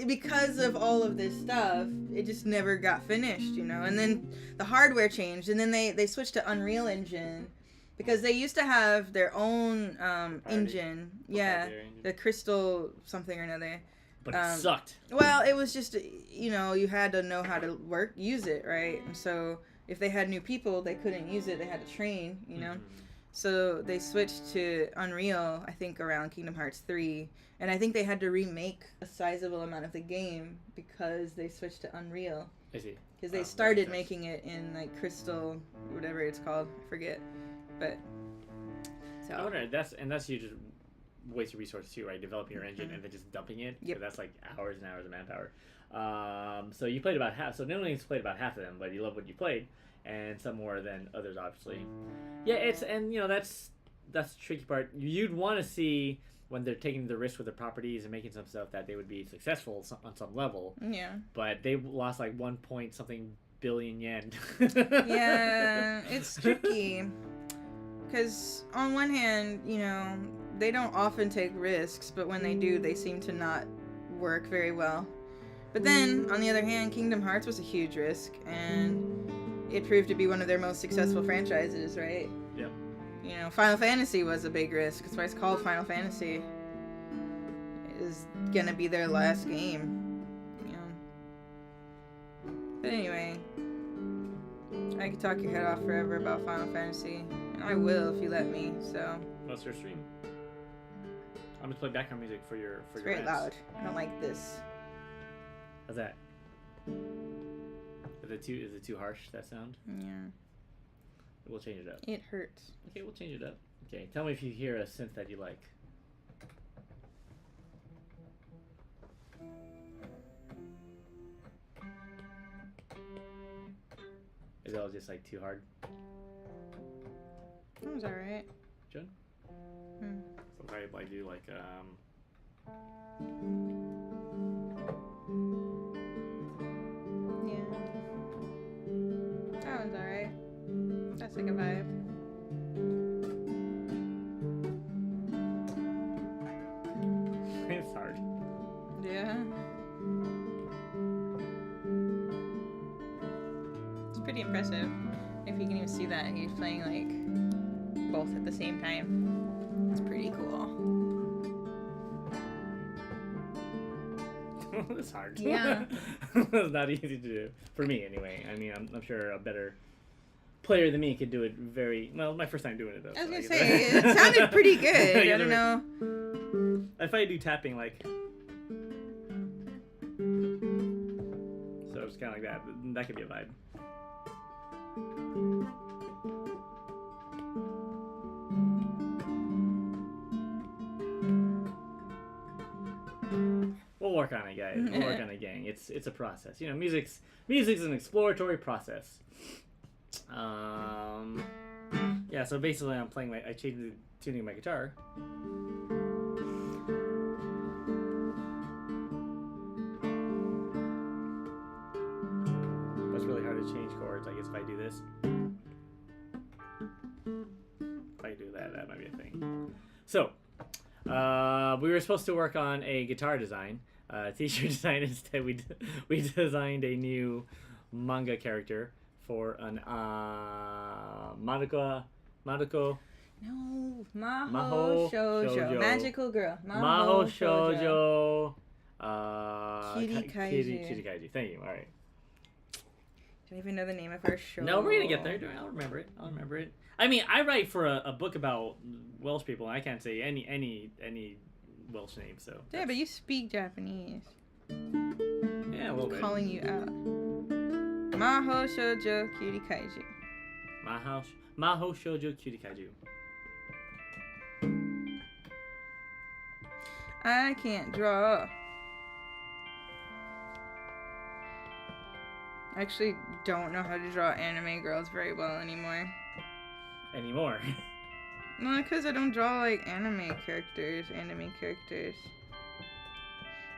Speaker 2: because of all of this stuff, it just never got finished, And then the hardware changed, and then they switched to Unreal Engine because they used to have their own engine. Yeah, the Crystal something or another.
Speaker 1: But it sucked.
Speaker 2: Well, it was just, you had to know how to use it, right? And so... if they had new people, they couldn't use it. They had to train, So they switched to Unreal, I think, around Kingdom Hearts 3. And I think they had to remake a sizable amount of the game because they switched to Unreal.
Speaker 1: I see.
Speaker 2: Because they started making it in, like, Crystal, whatever it's called. I forget. But, so.
Speaker 1: I wonder, that's you just waste of resources too, right? Developing your engine and then just dumping it.
Speaker 2: Yep.
Speaker 1: So that's like hours and hours of manpower. So you played about half. So not only played about half of them, but you love what you played, and some more than others, obviously. Yeah, that's the tricky part. You'd want to see when they're taking the risk with their properties and making some stuff that they would be successful on some level.
Speaker 2: Yeah.
Speaker 1: But they lost like 1 point something billion yen.
Speaker 2: Yeah, it's tricky. Because on one hand, they don't often take risks, but when they do, they seem to not work very well. But then, on the other hand, Kingdom Hearts was a huge risk, and it proved to be one of their most successful franchises, right?
Speaker 1: Yep.
Speaker 2: Final Fantasy was a big risk. That's why it's called Final Fantasy. It is gonna be their last game. But anyway, I could talk your head off forever about Final Fantasy. And I will if you let me, so.
Speaker 1: What's your stream? I'm gonna play background music for your
Speaker 2: It's very loud. I don't like this.
Speaker 1: How's that? Is it too harsh, that sound?
Speaker 2: Yeah.
Speaker 1: We'll change it up.
Speaker 2: It hurts.
Speaker 1: Okay, we'll change it up. Okay, tell me if you hear a synth that you like. Is it all just like too hard?
Speaker 2: That was alright.
Speaker 1: John? So if I do like
Speaker 2: Yeah. That one's alright. That's like a vibe.
Speaker 1: it's hard.
Speaker 2: Yeah. It's pretty impressive. If you can even see that he's playing like both at the same time. It's pretty cool.
Speaker 1: It's hard.
Speaker 2: Yeah.
Speaker 1: It's not easy to do. For me, anyway. I mean, I'm sure a better player than me could do it very... Well, my first time doing it, though.
Speaker 2: I was going to say, it sounded pretty good. I don't know.
Speaker 1: If I do tapping, like... So it's kind of like that. That could be a vibe. We'll work on it, guys. We'll work on it, gang. It's a process. You know, music's an exploratory process. Yeah. So basically, I'm playing I changed the tuning of my guitar. That's really hard to change chords. I guess if I do this, if I do that, that might be a thing. So, we were supposed to work on a guitar design. T-shirt design. Instead, we designed a new manga character for an Madoka.
Speaker 2: No,
Speaker 1: Maho Shoujo.
Speaker 2: Magical girl.
Speaker 1: Maho Shoujo.
Speaker 2: Cutie Kaiju.
Speaker 1: Cutie Kaiju. Thank you. All right.
Speaker 2: Don't even know the name of her show.
Speaker 1: No, we're gonna get there. I'll remember it. I mean, I write for a book about Welsh people, and I can't say any Welsh name. So
Speaker 2: yeah, but you speak Japanese.
Speaker 1: Yeah, a little bit.
Speaker 2: Calling you out. Maho Shoujo Cutie Kaiju.
Speaker 1: Maho Shoujo Cutie Kaiju.
Speaker 2: I can't draw. I actually don't know how to draw anime girls very well anymore. No, because I don't draw like anime characters. I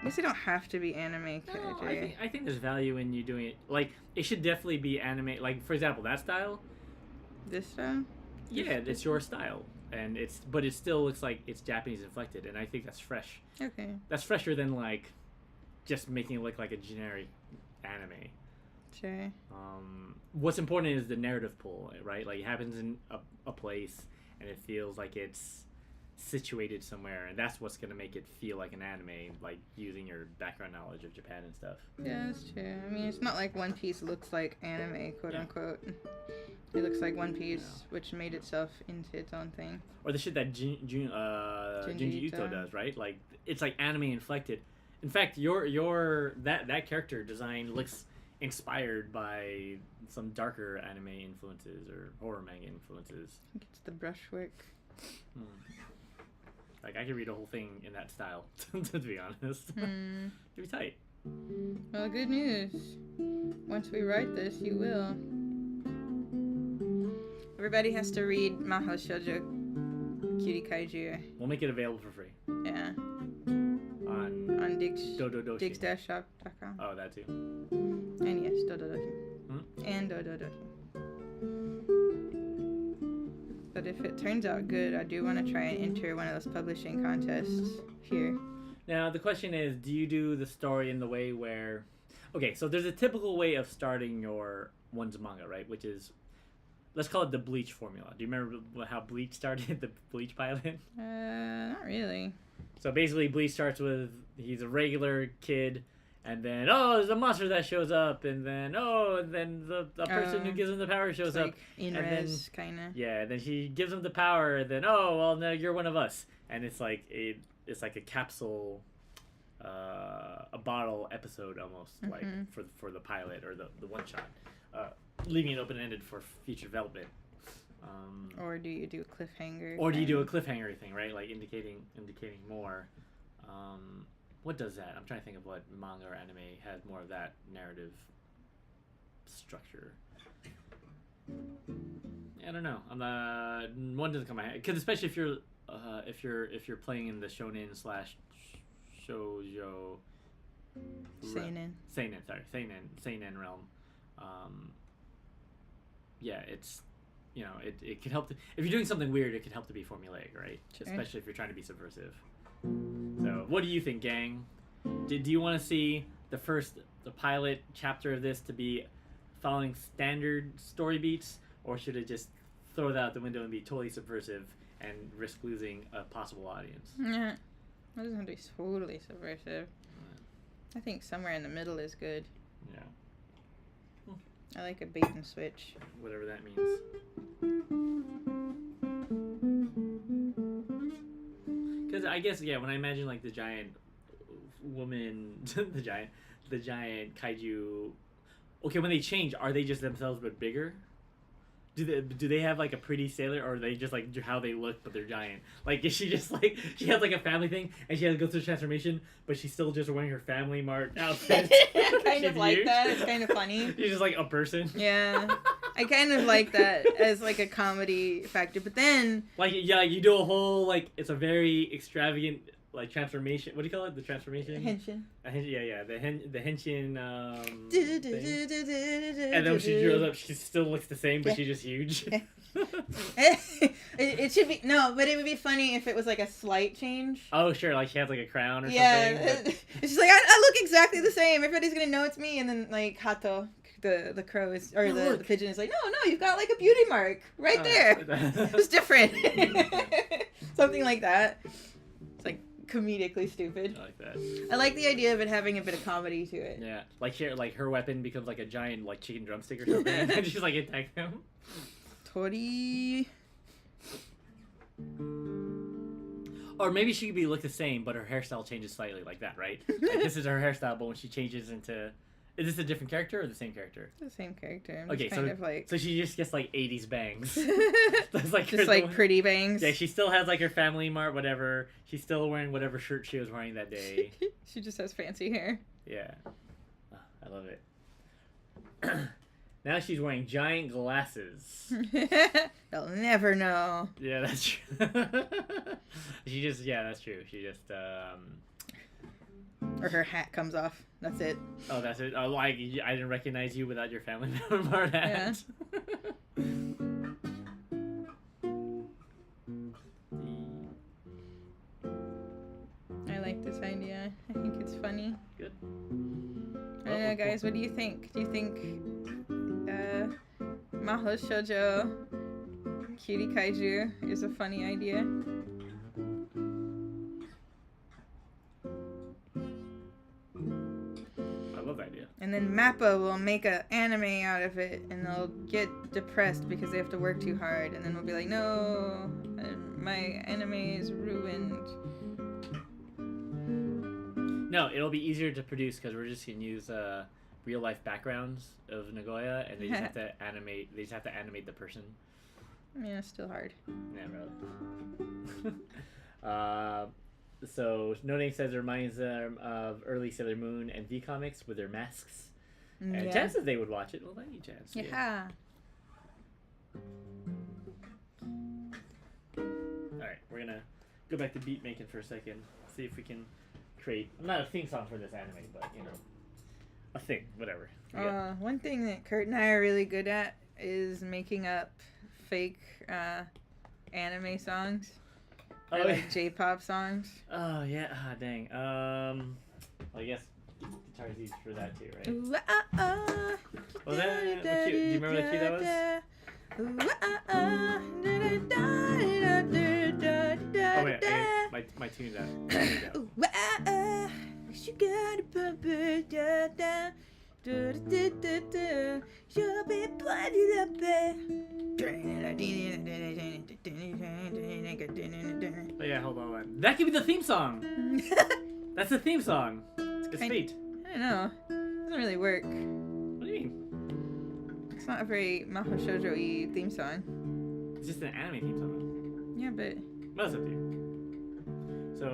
Speaker 2: guess they don't have to be anime characters.
Speaker 1: No, I think there's value in you doing it. Like, it should definitely be anime. Like, for example, that style.
Speaker 2: This style?
Speaker 1: Yeah, it's your style, but it still looks like it's Japanese inflected, and I think that's fresh.
Speaker 2: Okay.
Speaker 1: That's fresher than like just making it look like a generic anime.
Speaker 2: Sure.
Speaker 1: What's important is the narrative pull, right? Like, it happens in a place, and it feels like it's situated somewhere, and that's what's gonna make it feel like an anime, like using your background knowledge of Japan and stuff.
Speaker 2: Yeah, that's true. I mean, it's not like One Piece looks like anime, quote unquote. It looks like One Piece, which made itself into its own thing.
Speaker 1: Or the shit that Junji Ito does, right? Like, it's like anime inflected. In fact, your that character design looks inspired by some darker anime influences or horror manga influences.
Speaker 2: I think it's the brushwork.
Speaker 1: Like, I could read a whole thing in that style, to be honest. It'd be tight.
Speaker 2: Well, good news. Once we write this, you will. Everybody has to read Maho Shoujo Cutie Kaiju.
Speaker 1: We'll make it available for free.
Speaker 2: Yeah.
Speaker 1: On
Speaker 2: Digs-shop.com. Digs-shop.com.
Speaker 1: Oh, that too.
Speaker 2: And yes, Dododoki. And Dododoki. But if it turns out good, I do want to try and enter one of those publishing contests here.
Speaker 1: Now, the question is, do you do the story in the way where... Okay, so there's a typical way of starting your one's manga, right? Which is, let's call it the Bleach formula. Do you remember how Bleach started, the Bleach pilot?
Speaker 2: Not really.
Speaker 1: So basically, Bleach starts with, he's a regular kid, and then, oh, there's a monster that shows up, and then, the person who gives him the power shows up.
Speaker 2: In res, kind of.
Speaker 1: Yeah, and then she gives him the power, and then, oh, well, now you're one of us. And it's like a capsule, a bottle episode almost, like, for the pilot, or the one-shot, leaving it open-ended for future development.
Speaker 2: Or do you do a cliffhanger?
Speaker 1: Or do you do a cliffhanger thing, right? Like, indicating more. What does that? I'm trying to think of what manga or anime has more of that narrative structure. I don't know. One doesn't come to my head. Because especially if you're if you're playing in the shonen slash shoujo seinen realm, yeah, it's it could help if you're doing something weird, it could help to be formulaic, right?
Speaker 2: Sure.
Speaker 1: Especially if you're trying to be subversive. So what do you think, gang? Do you want to see the pilot chapter of this to be following standard story beats, or should it just throw that out the window and be totally subversive and risk losing a possible audience?
Speaker 2: Yeah, that doesn't have to be totally subversive. I think somewhere in the middle is good.
Speaker 1: Yeah.
Speaker 2: I like a bait and switch.
Speaker 1: Whatever that means. Because I guess, yeah, when I imagine like the giant woman, the giant kaiju. Okay, when they change, are they just themselves but bigger? Do they have like a pretty sailor, or are they just like how they look but they're giant? Like, is she just like she has like a family thing and she has to go through the transformation, but she's still just wearing her family mart outfit?
Speaker 2: Kind of like that. It's kind of funny.
Speaker 1: She's just like a person.
Speaker 2: Yeah, I kind of like that as like a comedy factor. But then,
Speaker 1: like, yeah, you do a whole like it's a very extravagant like transformation. What do you call it? The transformation?
Speaker 2: Henshin.
Speaker 1: Yeah. The henshin. And then when she grows up, she still looks the same, but she's just huge.
Speaker 2: It should be but it would be funny if it was like a slight change.
Speaker 1: Oh sure, like she has like a crown or something.
Speaker 2: Yeah, she's like I look exactly the same. Everybody's gonna know it's me. And then like Hato, the crow is the pigeon is like no, you've got like a beauty mark right there. It's different. Something like that. It's like comedically stupid.
Speaker 1: I like that.
Speaker 2: I like the idea of it having a bit of comedy to it.
Speaker 1: Yeah, like here, like her weapon becomes like a giant like chicken drumstick or something, and she's like attacking him.
Speaker 2: Tori.
Speaker 1: Or maybe she could be look the same, but her hairstyle changes slightly, like that, right? Like this is her hairstyle, but when she changes into, is this a different character or the same character?
Speaker 2: The same character.
Speaker 1: Okay, so she just gets like 80s bangs. That's like
Speaker 2: just like pretty bangs.
Speaker 1: Yeah, she still has like her family mart, whatever. She's still wearing whatever shirt she was wearing that day.
Speaker 2: She just has fancy hair.
Speaker 1: Yeah, oh, I love it. Now she's wearing giant glasses.
Speaker 2: They'll never know.
Speaker 1: Yeah, that's true. That's true. She just,
Speaker 2: Or her hat comes off. That's it.
Speaker 1: Oh, that's it? Oh, like, I didn't recognize you without your family member hat.
Speaker 2: Yeah. I like this idea. I think it's funny.
Speaker 1: Good.
Speaker 2: I don't know, guys. What do you think? Do you think Mahou Shoujo Cutie Kaiju is a funny idea?
Speaker 1: I love that idea.
Speaker 2: And then Mappa will make an anime out of it, and they'll get depressed because they have to work too hard, and then we'll be like, no, my anime is ruined.
Speaker 1: No, it'll be easier to produce because we're just gonna use real life backgrounds of Nagoya, and they just have to animate. They just have to animate the person.
Speaker 2: Yeah, it's still hard.
Speaker 1: Yeah, really. So None says it reminds them of early Sailor Moon and V comics with their masks. And chances they would watch it. Well, thank you, Chance.
Speaker 2: Yeah.
Speaker 1: All right, we're gonna go back to beat making for a second. See if we can create not a theme song for this anime, but a thing, whatever.
Speaker 2: One thing that Kurt and I are really good at is making up fake anime songs. Or like J-pop songs.
Speaker 1: Oh yeah, dang. Well, I guess guitar's used for that too, right? Well, do you remember what key that was? Oh wait, my tune's out.
Speaker 2: You gotta pump it down. You'll be blooded up there.
Speaker 1: Oh yeah, hold on. That could be the theme song. That's the theme song. It's Fate.
Speaker 2: I don't know. It doesn't really work.
Speaker 1: What do you mean?
Speaker 2: It's not a very Mahou Shoujo-y theme song.
Speaker 1: It's just an anime theme song.
Speaker 2: Yeah, but...
Speaker 1: Well, that's up to you. So,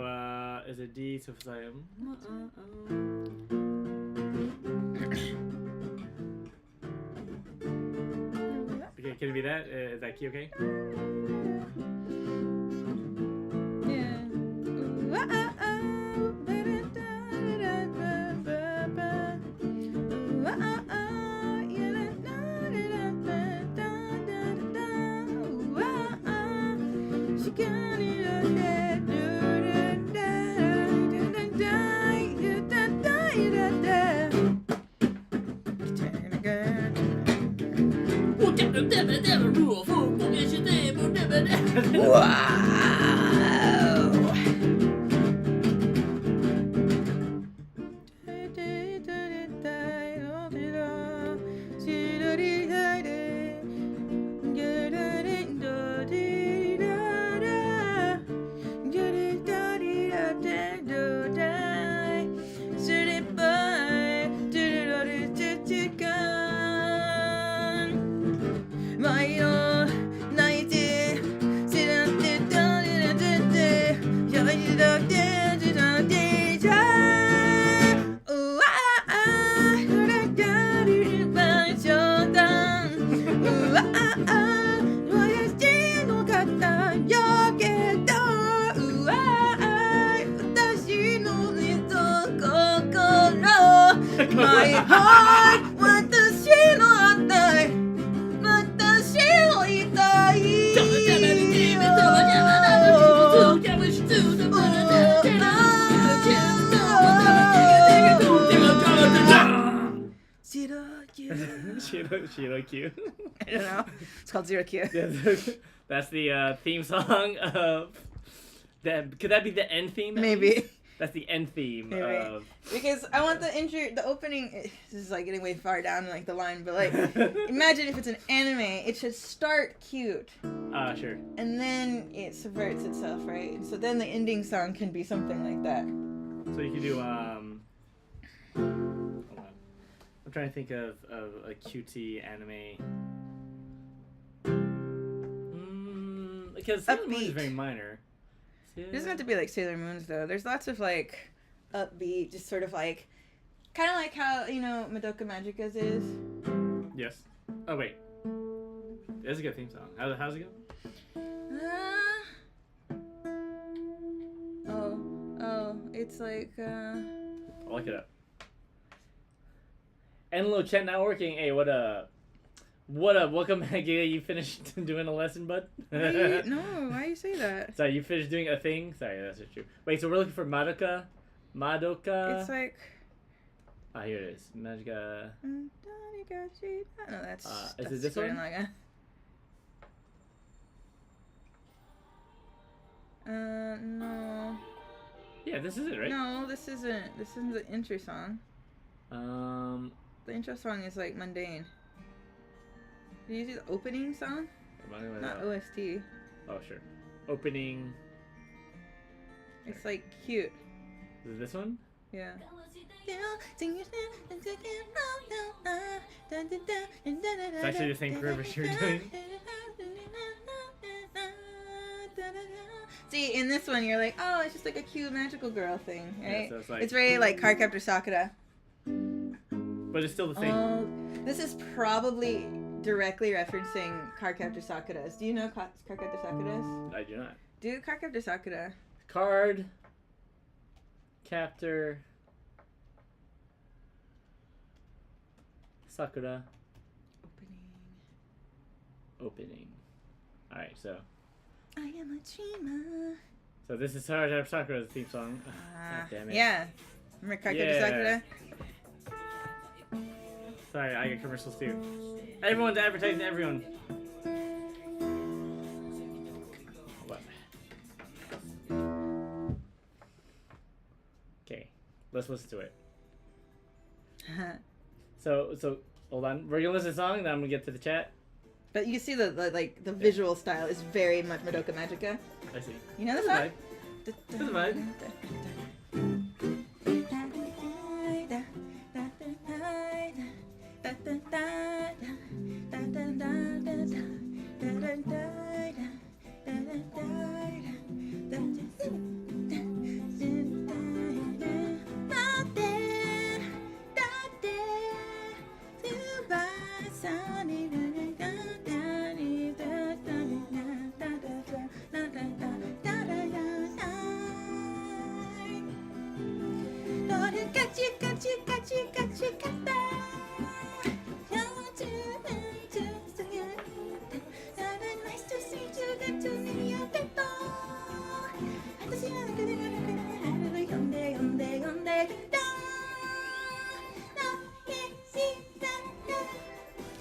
Speaker 1: is it D? So it's like... Okay, can it be that? Is that key okay?
Speaker 2: My heart, 私のあったい、私を痛い。
Speaker 1: Shiro Q.
Speaker 2: I don't know. It's called Zero Q.
Speaker 1: That's the theme song of. Could that be the end theme?
Speaker 2: Maybe.
Speaker 1: That's the end theme of.
Speaker 2: Because I want the opening. This is like getting way far down like the line, but like, imagine if it's an anime, it should start cute.
Speaker 1: Sure.
Speaker 2: And then it subverts itself, right? And so then the ending song can be something like that.
Speaker 1: So you could do Hold on. I'm trying to think of a cutie anime. Because Sailor Moon is very minor.
Speaker 2: It doesn't have to be like Sailor Moon's though. There's lots of like upbeat, just sort of like, kind of like how Madoka Magica's is.
Speaker 1: Yes. Oh wait, that's a good theme song. How's it go?
Speaker 2: It's like.
Speaker 1: I'll look it up. Enlo chat not working. Hey, what up? Welcome back. You finished doing a lesson, bud?
Speaker 2: No, why you say that?
Speaker 1: Sorry, you finished doing a thing? Sorry, that's not true. Wait, so we're looking for Madoka?
Speaker 2: It's like...
Speaker 1: here it is. Madoka...
Speaker 2: No, that's...
Speaker 1: is it this one?
Speaker 2: No.
Speaker 1: Yeah, this is it, right?
Speaker 2: No, this isn't. This isn't the intro song. The intro song is like mundane. Did you do the opening song? Not OST.
Speaker 1: Oh, sure. Opening.
Speaker 2: It's like cute.
Speaker 1: Is it this one?
Speaker 2: Yeah.
Speaker 1: It's actually the same curve as you're doing.
Speaker 2: See, in this one, you're like, oh, it's just like a cute magical girl thing, right?
Speaker 1: Yeah, so
Speaker 2: it's very like Cardcaptor Sakura.
Speaker 1: But it's still the same.
Speaker 2: This is probably directly referencing Cardcaptor Sakura's. Do you know Cardcaptor Sakura's?
Speaker 1: I do not.
Speaker 2: Do Cardcaptor Sakura.
Speaker 1: Card. Captor. Sakura. Opening. Alright, so.
Speaker 2: I am a dreamer.
Speaker 1: So this is Cardcaptor Sakura's theme song. God damn it.
Speaker 2: Yeah. Remember Cardcaptor Sakura?
Speaker 1: Sorry, I get commercials too. Everyone's advertising to everyone. What? Okay, let's listen to it. So hold on. We're gonna listen to the song, then I'm gonna get to the chat.
Speaker 2: But you can see the visual style is very much Madoka Magica.
Speaker 1: I see.
Speaker 2: You know the song?
Speaker 1: This is a vibe.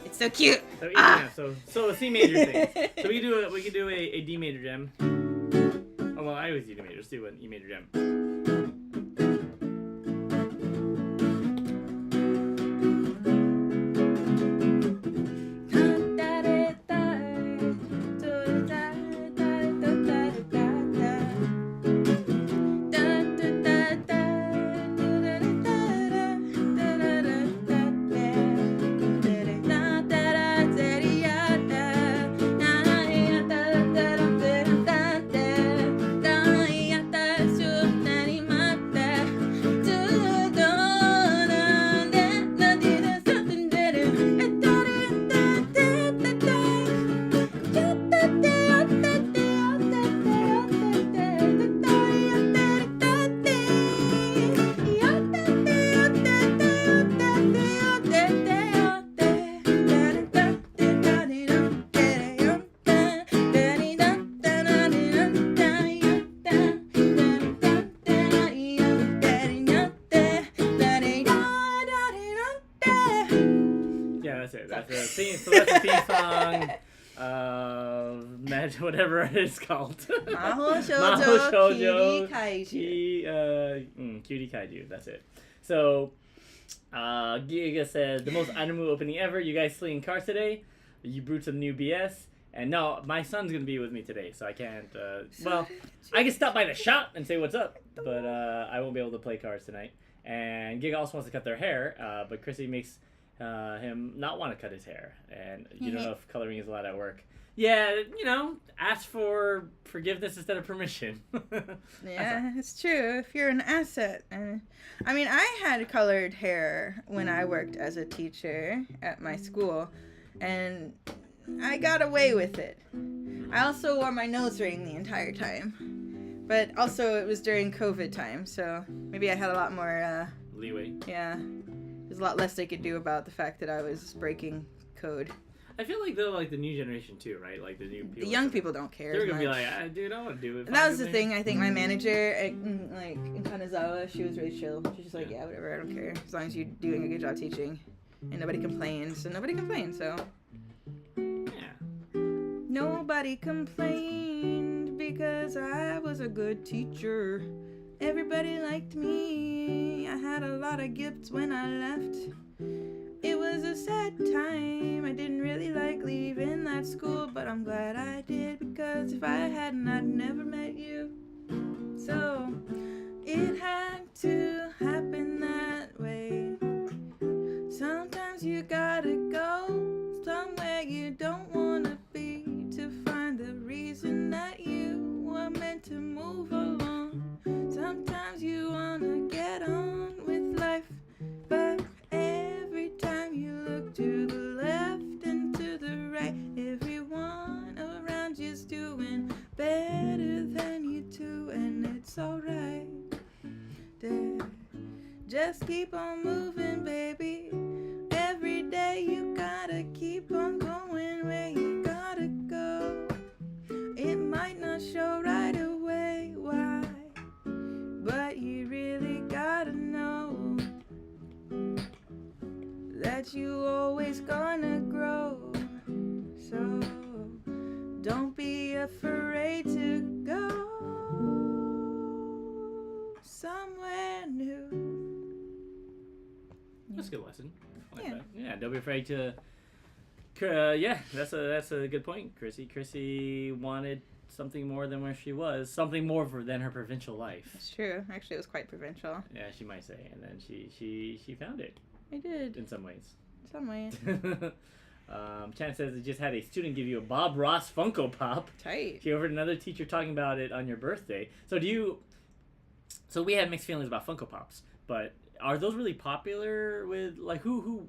Speaker 1: It's so cute. So yeah, so a C major thing. So we can do a D major gem. Oh well, I always do D major. Let's do an E major gem. So that's the theme song. Whatever it's called.
Speaker 2: Maho Shoujo
Speaker 1: Cutie Kaiju. That's it. So, Giga said the most Animu opening ever. You guys slinging cars today? You brewed some new BS. And no, my son's gonna be with me today, so I can't. Well, I can stop by the shop and say what's up, but I won't be able to play cars tonight. And Giga also wants to cut their hair, but Chrissy makes him not want to cut his hair, and you don't know if coloring is allowed at work. Yeah, ask for forgiveness instead of permission.
Speaker 2: Yeah, it's true. If you're an asset. I mean, I had colored hair when I worked as a teacher at my school, and I got away with it. I also wore my nose ring the entire time. But also, it was during COVID time, so maybe I had a lot more
Speaker 1: leeway.
Speaker 2: Yeah. There's a lot less they could do about the fact that I was breaking code.
Speaker 1: I feel like though, like the new generation too, right? Like the new people.
Speaker 2: The young people don't care.
Speaker 1: They're gonna be like, dude, I want to do it.
Speaker 2: And that was the thing. I think my manager, in Kanazawa, she was really chill. She's just like, yeah, whatever, I don't care, as long as you're doing a good job teaching, and nobody complains. So nobody complained. So
Speaker 1: yeah,
Speaker 2: nobody complained because I was a good teacher. Everybody liked me. I had a lot of gifts when I left. It was a sad time. I didn't really like leaving that school, but I'm glad I did, because if I hadn't, I'd never met you. So it had to happen that way. Sometimes you gotta go somewhere you don't wanna be to find the reason that you were meant to move along. Sometimes you wanna get on with life, but every time you look to the left and to the right, everyone around you's doing better than you do, and it's alright. Just keep on moving, baby. Every day you gotta keep on going where you gotta go. It might not show right away why, but you really gotta know that you always gonna grow. So don't be afraid to go somewhere new.
Speaker 1: That's a good lesson. I like that. Yeah, don't be afraid to. Yeah, that's a good point, Chrissy. Chrissy wanted something more than where she was, something more than her provincial life.
Speaker 2: It's true. Actually, it was quite provincial.
Speaker 1: Yeah, she might say, and then she found it.
Speaker 2: I did.
Speaker 1: In some ways.
Speaker 2: Some ways.
Speaker 1: Chan says it just had a student give you a Bob Ross Funko Pop.
Speaker 2: Tight.
Speaker 1: She overheard another teacher talking about it on your birthday. So we had mixed feelings about Funko Pops, but are those really popular with, like, who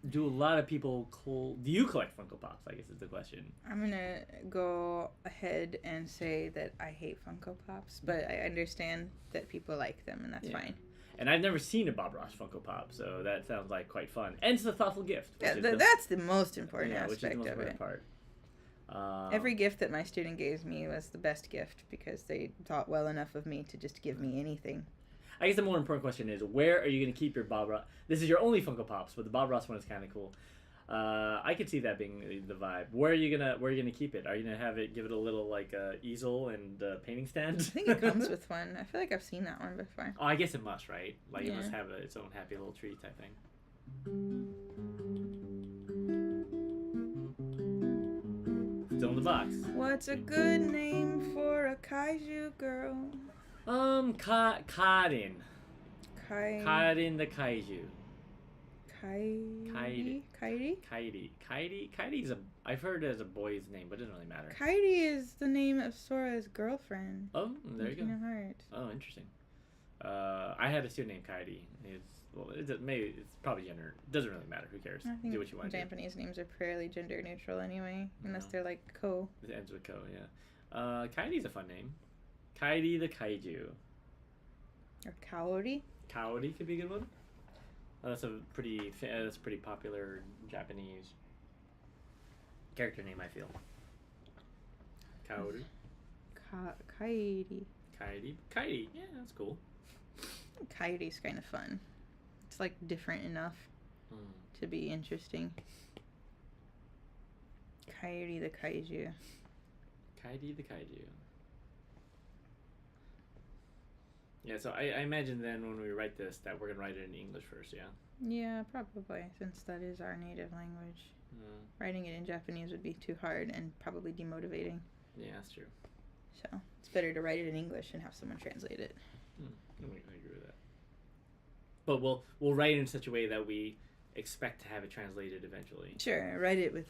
Speaker 1: do a lot of people do you collect Funko Pops, I guess is the question.
Speaker 2: I'm gonna go ahead and say that I hate Funko Pops, but I understand that people like them, and that's fine.
Speaker 1: And I've never seen a Bob Ross Funko Pop, so that sounds like quite fun. And it's a thoughtful gift.
Speaker 2: Yeah, that's the most important aspect
Speaker 1: which is the most
Speaker 2: of it.
Speaker 1: Part.
Speaker 2: Every gift that my student gave me was the best gift, because they thought well enough of me to just give me anything.
Speaker 1: I guess the more important question is, where are you going to keep your Bob Ross? This is your only Funko Pops, but the Bob Ross one is kind of cool. I could see that being the vibe. Where are you gonna keep it? Are you gonna give it a little like easel and painting stand?
Speaker 2: I think it comes with one. I feel like I've seen that one before.
Speaker 1: Oh, I guess it must, right? Like it
Speaker 2: Yeah.
Speaker 1: must have its own happy little tree type thing. Still in the box.
Speaker 2: What's a good name for a kaiju girl?
Speaker 1: Karin. Karin the kaiju.
Speaker 2: Kairi?
Speaker 1: Kaidi's I've heard it as a boy's name, but it doesn't really matter.
Speaker 2: Kairi is the name of Sora's girlfriend.
Speaker 1: Oh, there you go.
Speaker 2: Kingdom Hearts.
Speaker 1: Oh, interesting. I had a student named Kaidi. It's probably gender. It doesn't really matter. Who cares?
Speaker 2: I think
Speaker 1: Do what you want to do.
Speaker 2: Japanese names are fairly gender neutral anyway, unless they're like ko.
Speaker 1: It ends with ko, yeah. Kaidi's a fun name. Kaidi the kaiju.
Speaker 2: Or kaori.
Speaker 1: Kaori could be a good one. That's a pretty popular Japanese character name, I feel. Kaori.
Speaker 2: Kairi.
Speaker 1: Kaidi. Yeah, that's cool.
Speaker 2: Kairi's kind of fun. It's like different enough to be interesting. Kairi the kaiju.
Speaker 1: Kaidi the kaiju. Yeah, so I imagine then when we write this that we're going to write it in English first, yeah?
Speaker 2: Yeah, probably, since that is our native language. Writing it in Japanese would be too hard and probably demotivating.
Speaker 1: Yeah, that's true.
Speaker 2: So it's better to write it in English and have someone translate it.
Speaker 1: I agree with that. But we'll write it in such a way that we expect to have it translated eventually.
Speaker 2: Sure, write it with,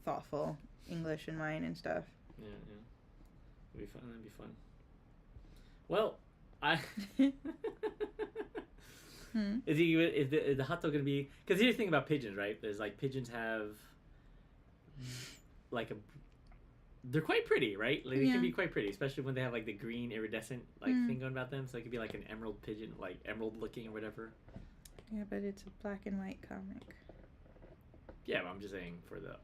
Speaker 2: thoughtful English in mind and stuff.
Speaker 1: Yeah. That'd be fun. Well, Is the hot dog gonna be? Because here's the thing about pigeons, right? There's like pigeons have like they're quite pretty, right? Like they can be quite pretty, especially when they have like the green iridescent thing going about them. So it could be like an emerald pigeon, like emerald looking or whatever.
Speaker 2: Yeah, but it's a black and white comic.
Speaker 1: Yeah, but I'm just saying for the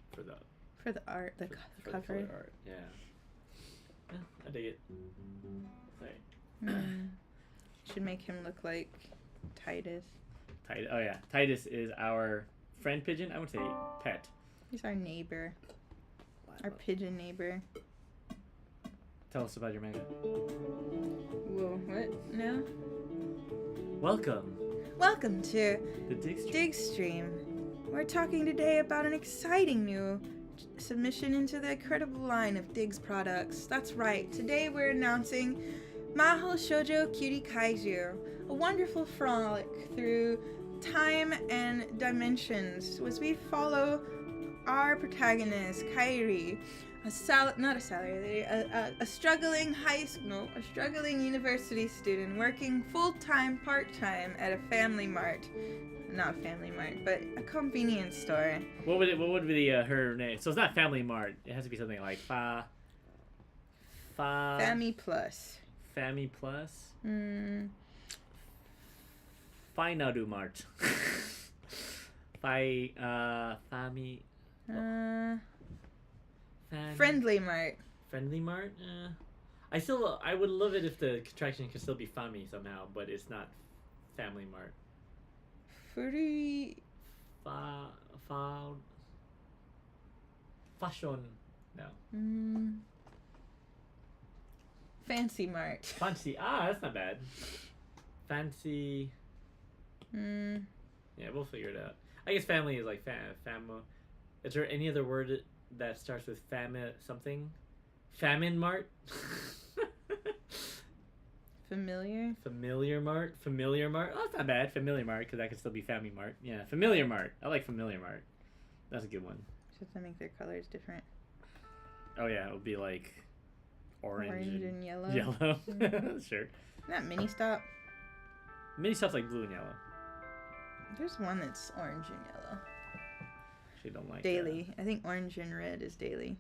Speaker 2: art, the cover.
Speaker 1: For the art, yeah. I dig it. Sorry.
Speaker 2: Should make him look like Titus.
Speaker 1: Oh yeah, Titus is our friend pigeon. I would say pet.
Speaker 2: He's our neighbor. Our pigeon neighbor.
Speaker 1: Tell us about your manga.
Speaker 2: Whoa, what? No? Welcome to
Speaker 1: the Dig
Speaker 2: Dig Stream. We're talking today about an exciting new submission into the incredible line of Dig's products. That's right. Today we're announcing Mahou Shoujo Cutie Kaiju, a wonderful frolic through time and dimensions as we follow our protagonist, Kairi, a struggling university student working full-time, part-time at a family mart. Not family mart, but a convenience store.
Speaker 1: What would be her name? So it's not Family Mart. It has to be something like
Speaker 2: Family Plus.
Speaker 1: Family Plus. Finaru Mart. Family.
Speaker 2: Friendly Mart.
Speaker 1: Friendly Mart. I would love it if the contraction could still be Fami somehow, but it's not Family Mart.
Speaker 2: Furry.
Speaker 1: Fashion. No.
Speaker 2: Fancy Mart.
Speaker 1: Fancy. That's not bad. Fancy. Yeah, we'll figure it out. I guess family is like famo. Is there any other word that starts with something? Famine Mart?
Speaker 2: Familiar?
Speaker 1: Familiar Mart? Familiar Mart? Oh, that's not bad. Familiar Mart, because that could still be Family Mart. Yeah, Familiar Mart. I like Familiar Mart. That's a good one.
Speaker 2: Just to make their colors different.
Speaker 1: Oh, yeah, it would be like orange
Speaker 2: and yellow.
Speaker 1: Yellow. Sure.
Speaker 2: Not Mini Stop.
Speaker 1: Mini Stop's like blue and yellow.
Speaker 2: There's one that's orange and yellow.
Speaker 1: Actually, don't like
Speaker 2: Daily. I think orange and red is daily.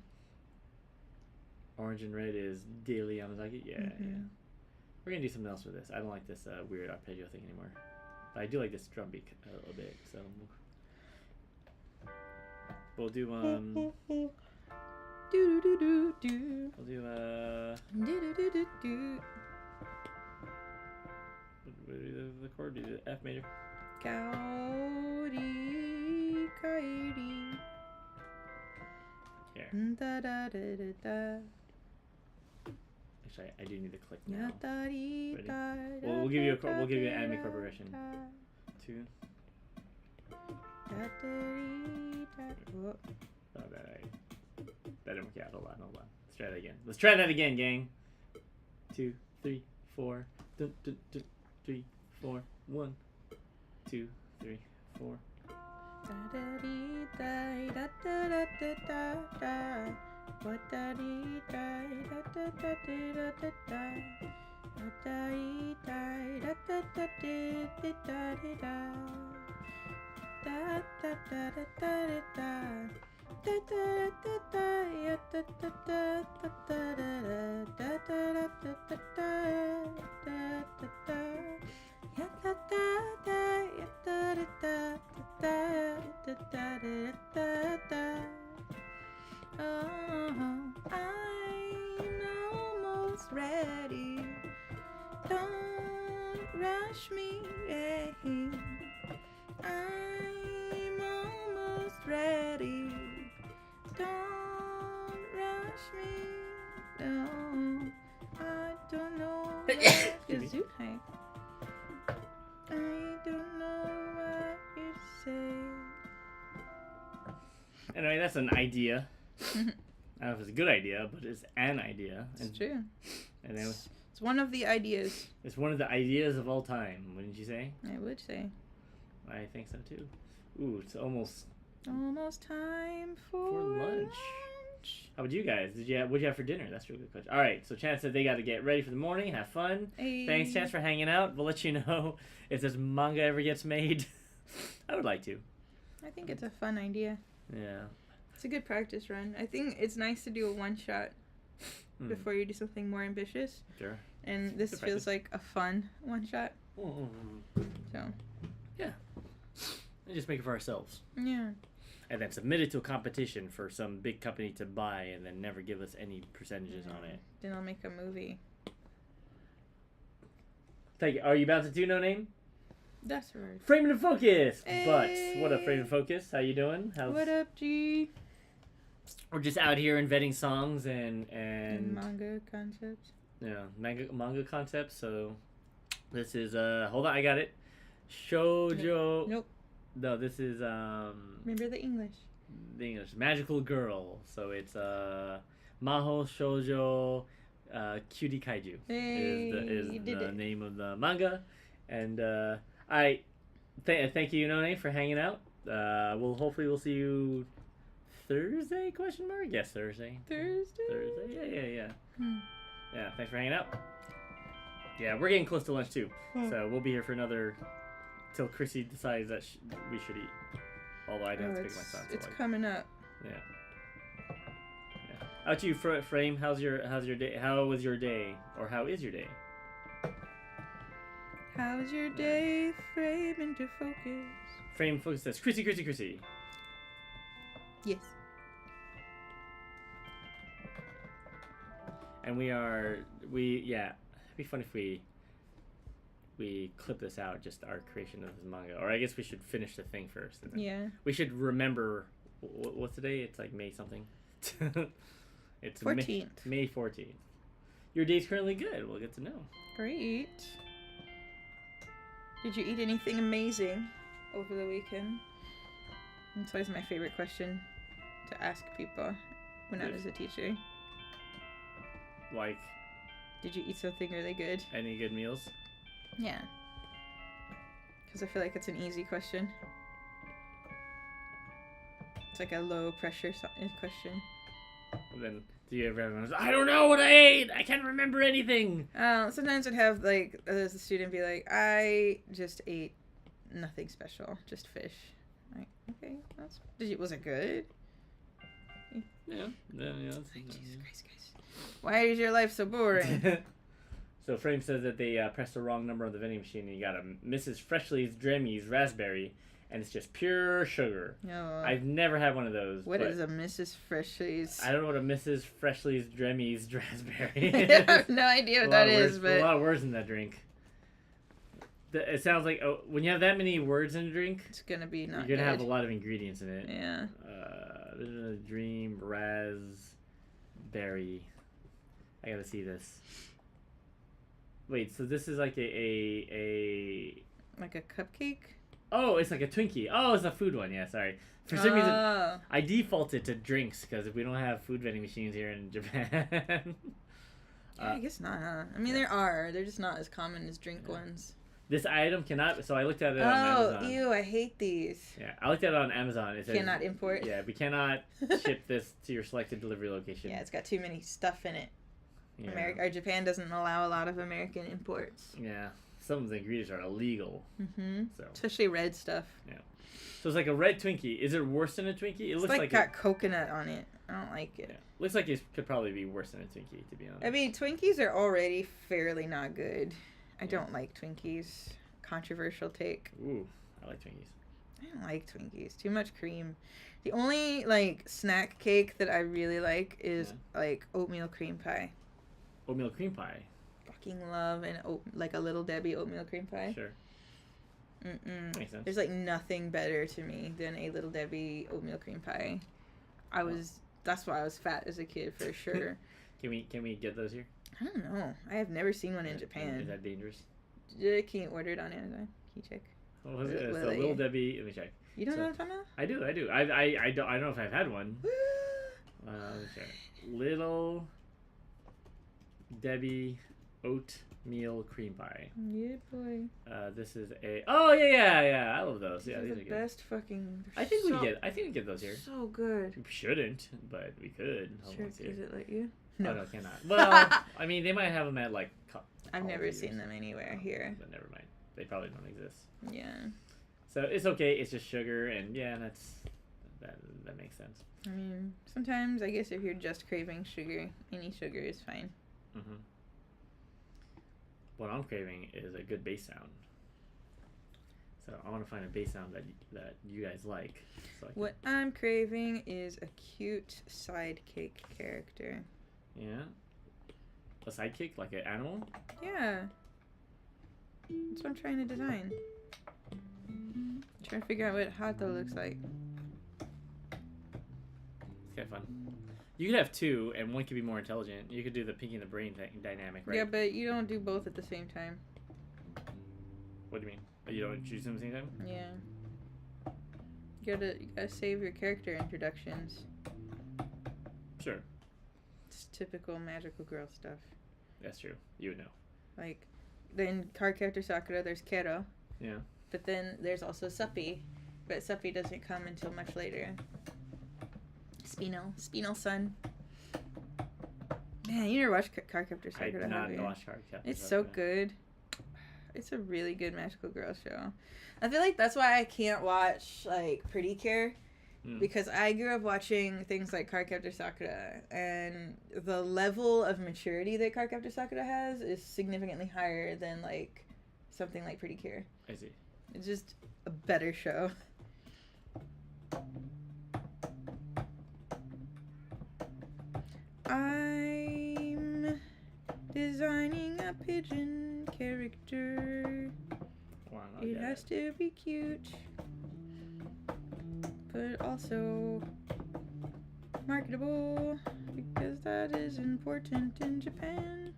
Speaker 1: Orange and red is daily Yamazaki? Yeah, yeah. We're going to do something else with this. I don't like this weird arpeggio thing anymore. But I do like this drum beat a little bit, so... We'll do,
Speaker 2: Do-do-do-do-do.
Speaker 1: We'll do,
Speaker 2: Do-do-do-do-do.
Speaker 1: What do the chord? Do the F major?
Speaker 2: Kaori, Kairi.
Speaker 1: Here.
Speaker 2: Da da da da da.
Speaker 1: Actually, I do need to click now.
Speaker 2: Ready?
Speaker 1: We'll give you an anime progression. 2.
Speaker 2: Whoop.
Speaker 1: Oh, that didn't work out. Hold on. Let's try that again. Let's try that again, gang. 2, 3, 4. 3, 4. 1, 2, 3, 4.
Speaker 2: Oh, I'm almost ready. Don't rush me. I'm almost ready. Don't rush me. No, I don't know what to say. I don't know what you say.
Speaker 1: Anyway, that's an idea. I don't know if it's a good idea, but it's an idea.
Speaker 2: It's true.
Speaker 1: And then
Speaker 2: It's one of the ideas.
Speaker 1: It's one of the ideas of all time, wouldn't you say?
Speaker 2: I would say.
Speaker 1: I think so too. Ooh, it's almost
Speaker 2: time for
Speaker 1: lunch. How about you guys? What'd you have for dinner? That's a really good question. All right, so Chance said they got to get ready for the morning, have fun.
Speaker 2: Hey.
Speaker 1: Thanks, Chance, for hanging out. We'll let you know if this manga ever gets made. I would like to.
Speaker 2: I think it's a fun idea.
Speaker 1: Yeah.
Speaker 2: It's a good practice run. I think it's nice to do a one-shot before you do something more ambitious.
Speaker 1: Sure.
Speaker 2: And this feels like a fun one-shot. So.
Speaker 1: Yeah. And just make it for ourselves.
Speaker 2: Yeah.
Speaker 1: And then submit it to a competition for some big company to buy and then never give us any percentages on it.
Speaker 2: Then I'll make a movie.
Speaker 1: Thank you. Are you about to do No Name?
Speaker 2: That's right.
Speaker 1: Frame and Focus!
Speaker 2: Hey.
Speaker 1: But, what up, Frame and Focus? How you doing?
Speaker 2: What up, G?
Speaker 1: We're just out here inventing songs and
Speaker 2: manga concepts.
Speaker 1: Yeah, manga concepts. So, this is, hold on, I got it. Shoujo.
Speaker 2: Nope.
Speaker 1: No, this is,
Speaker 2: Remember the English.
Speaker 1: The English. Magical Girl. So, it's, Maho Shoujo Cutie Kaiju.
Speaker 2: Hey,
Speaker 1: is the name of the manga. And, thank you, None, for hanging out. Hopefully we'll see you Thursday? Question mark? Yes, Thursday.
Speaker 2: Thursday.
Speaker 1: Yeah. Yeah. Thanks for hanging out. Yeah, we're getting close to lunch too, so we'll be here for another till Chrissy decides that we should eat. Although I didn't pick my son.
Speaker 2: It's coming up.
Speaker 1: Yeah. How about you, Frame? How's your day? How was your day, or how is your day?
Speaker 2: How's your day? Frame into focus.
Speaker 1: Frame focus says Chrissy.
Speaker 2: Yes.
Speaker 1: And it'd be fun if we clip this out, just our creation of this manga. Or I guess we should finish the thing first. And then
Speaker 2: Yeah.
Speaker 1: We should remember, what's today? It's like May something. It's
Speaker 2: 14th.
Speaker 1: May 14th. Your day's currently good. We'll get to know.
Speaker 2: Great. Did you eat anything amazing over the weekend? It's always my favorite question to ask people when I was a teacher.
Speaker 1: Like,
Speaker 2: did you eat something really good?
Speaker 1: any good meals?
Speaker 2: Yeah. Because I feel like it's an easy question. It's like a low pressure question.
Speaker 1: Then do you ever have I don't know what I ate. I can't remember anything.
Speaker 2: Sometimes I'd have like as a student be like, I just ate nothing special, just fish. Like, okay, was it good?
Speaker 1: Yeah.
Speaker 2: Jesus Christ, guys. Why is your life so boring?
Speaker 1: So Frame says that they pressed the wrong number on the vending machine and you got a Mrs. Freshly's Dremmy's raspberry, and it's just pure sugar.
Speaker 2: No.
Speaker 1: I've never had one of those.
Speaker 2: What is a Mrs. Freshly's?
Speaker 1: I don't know what a Mrs. Freshly's Dremmy's raspberry
Speaker 2: I have no idea what that is, but
Speaker 1: a lot of words in that drink. It sounds like when you have that many words in a drink,
Speaker 2: it's gonna be not
Speaker 1: you're gonna
Speaker 2: good.
Speaker 1: have a lot of ingredients in it.
Speaker 2: Yeah.
Speaker 1: Dream raspberry. I gotta see this. Wait, so this is like a
Speaker 2: like a cupcake?
Speaker 1: Oh, it's like a Twinkie. Oh, it's a food one. Yeah, sorry. For some reason, I defaulted to drinks because we don't have food vending machines here in Japan.
Speaker 2: I guess not, huh? I mean, there are. They're just not as common as drink ones.
Speaker 1: This item cannot... So I looked at it on Amazon.
Speaker 2: Oh, ew, I hate these.
Speaker 1: Yeah, I looked at it on Amazon. It says,
Speaker 2: cannot import?
Speaker 1: Yeah, we cannot ship this to your selected delivery location.
Speaker 2: Yeah, it's got too many stuff in it.
Speaker 1: Yeah.
Speaker 2: Or Japan doesn't allow a lot of American imports.
Speaker 1: Yeah, some of the ingredients are illegal.
Speaker 2: Mm-hmm.
Speaker 1: So.
Speaker 2: Especially red stuff.
Speaker 1: Yeah. So it's like a red Twinkie. Is it worse than a Twinkie? It looks like
Speaker 2: got coconut on it. I don't like it.
Speaker 1: Yeah. Looks like it could probably be worse than a Twinkie, to be honest.
Speaker 2: I mean, Twinkies are already fairly not good. I don't like Twinkies. Controversial take.
Speaker 1: Ooh, I like Twinkies.
Speaker 2: I don't like Twinkies. Too much cream. The only, like, snack cake that I really like is, like, oatmeal cream pie.
Speaker 1: Oatmeal cream pie?
Speaker 2: Fucking love like a Little Debbie oatmeal cream pie.
Speaker 1: Sure. Makes sense.
Speaker 2: There's like nothing better to me than a Little Debbie oatmeal cream pie. That's why I was fat as a kid for sure.
Speaker 1: Can we get those here?
Speaker 2: I don't know. I have never seen one in Japan.
Speaker 1: Is that dangerous?
Speaker 2: Can you order it on Amazon? Can you check?
Speaker 1: What was it? It's a Little Debbie. Let me check.
Speaker 2: You don't know what I'm talking about?
Speaker 1: I do. I don't know if I've had one. Let me check. Little Debbie oatmeal cream pie.
Speaker 2: Yeah, boy.
Speaker 1: This is a. Oh yeah. I love those. Yeah,
Speaker 2: these are
Speaker 1: the
Speaker 2: the best fucking.
Speaker 1: I think we get those here.
Speaker 2: So good.
Speaker 1: We shouldn't, but we could.
Speaker 2: Sure. Does it let you?
Speaker 1: No. Oh, no, cannot. Well, I mean, they might have them at like.
Speaker 2: I've never seen them anywhere here.
Speaker 1: But never mind. They probably don't exist.
Speaker 2: Yeah.
Speaker 1: So it's okay. It's just sugar, and yeah, that makes sense.
Speaker 2: I mean, sometimes I guess if you're just craving sugar, any sugar is fine.
Speaker 1: Mm-hmm. What I'm craving is a good bass sound. So I want to find a bass sound that you guys like. So
Speaker 2: what I'm craving is a cute sidekick character.
Speaker 1: Yeah. A sidekick, like an animal? Yeah.
Speaker 2: That's what I'm trying to design. I'm trying to figure out what Hato looks like.
Speaker 1: It's kind of fun. You could have two, and one could be more intelligent. You could do the Pinky and the Brain dynamic, right?
Speaker 2: Yeah, but you don't do both at the same time.
Speaker 1: What do you mean? You don't choose them at the same time?
Speaker 2: Yeah. You gotta save your character introductions.
Speaker 1: Sure.
Speaker 2: It's typical magical girl stuff.
Speaker 1: That's true. You would know.
Speaker 2: Like, in card character Sakura, there's Kero.
Speaker 1: Yeah.
Speaker 2: But then there's also Suppi. But Suppi doesn't come until much later. Spinal Sun. Man, you never watched Card Captor Sakura,
Speaker 1: I did not watch Card Captor
Speaker 2: It's so good. It's a really good magical girl show. I feel like that's why I can't watch, like, Pretty Cure. Because I grew up watching things like Cardcaptor Sakura, and the level of maturity that Cardcaptor Sakura has is significantly higher than, like, something like Pretty Cure.
Speaker 1: I see.
Speaker 2: It's just a better show. I'm designing a pigeon character.
Speaker 1: Wow,
Speaker 2: it has to be cute. But also marketable, because that is important in Japan.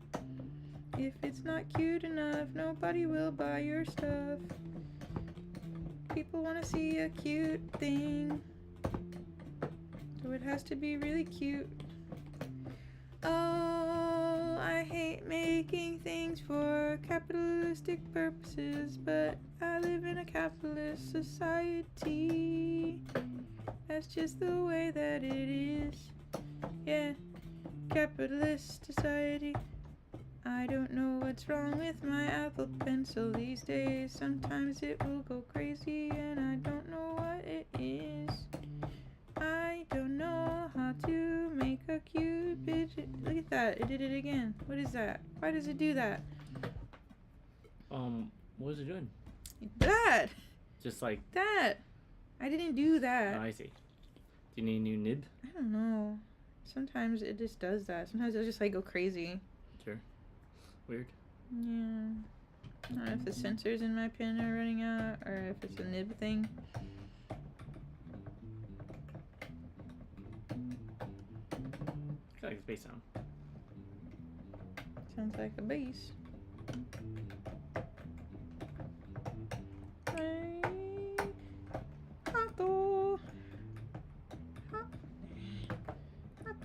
Speaker 2: If it's not cute enough, nobody will buy your stuff. People want to see a cute thing, so it has to be really cute. Oh, I hate making things for capitalistic purposes, but I live in a capitalist society. That's just the way that it is. Yeah, capitalist society. I don't know what's wrong with my Apple Pencil these days. Sometimes it will go crazy and I don't know what it is. I don't know how to make a cute pigeon. Look at that. It did it again. What is that? Why does it do that?
Speaker 1: What is it doing?
Speaker 2: That!
Speaker 1: Just like...
Speaker 2: That! I didn't do that.
Speaker 1: Oh, I see. Do you need a new nib?
Speaker 2: I don't know. Sometimes it just does that. Sometimes it'll just like go crazy.
Speaker 1: Sure. Weird.
Speaker 2: Yeah. I don't know if the sensors in my pen are running out or if it's a nib thing.
Speaker 1: kind of like this bass sound.
Speaker 2: Sounds like a bass.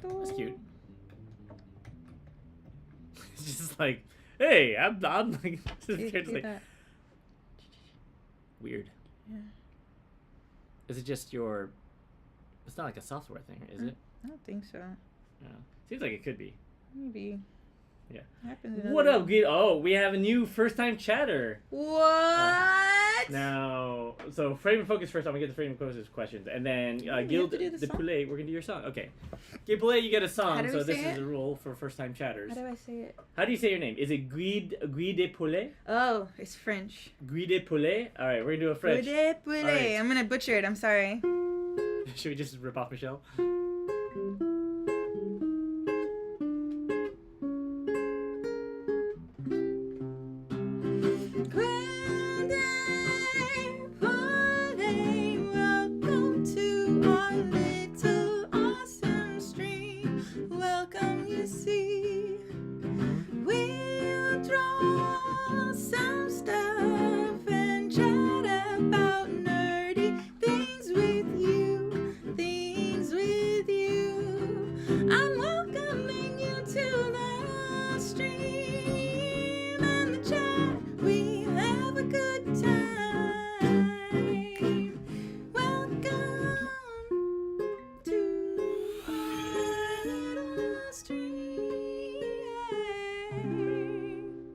Speaker 1: That's cute. It's just like, hey, I'm like, just like weird.
Speaker 2: Yeah.
Speaker 1: Is it just your? It's not like a software thing, is it?
Speaker 2: I don't think so.
Speaker 1: No. Seems like it could be.
Speaker 2: Maybe.
Speaker 1: Yeah.
Speaker 2: What
Speaker 1: up, Guido? Oh, we have a new first-time chatter.
Speaker 2: What?
Speaker 1: Now, so frame and focus first. I'm gonna get the frame and focus questions, and then Gil de Poulet, we're gonna do your song. Okay, Gil Poulet, you get a song. So this is the rule for first-time chatters.
Speaker 2: How do I say it?
Speaker 1: How do you say your name? Is it Guy de Poulet?
Speaker 2: Oh, it's French.
Speaker 1: Guy de Poulet. All right, we're gonna do a French.
Speaker 2: Guy de Poulet. Right. I'm gonna butcher it. I'm sorry.
Speaker 1: Should we just rip off Michelle?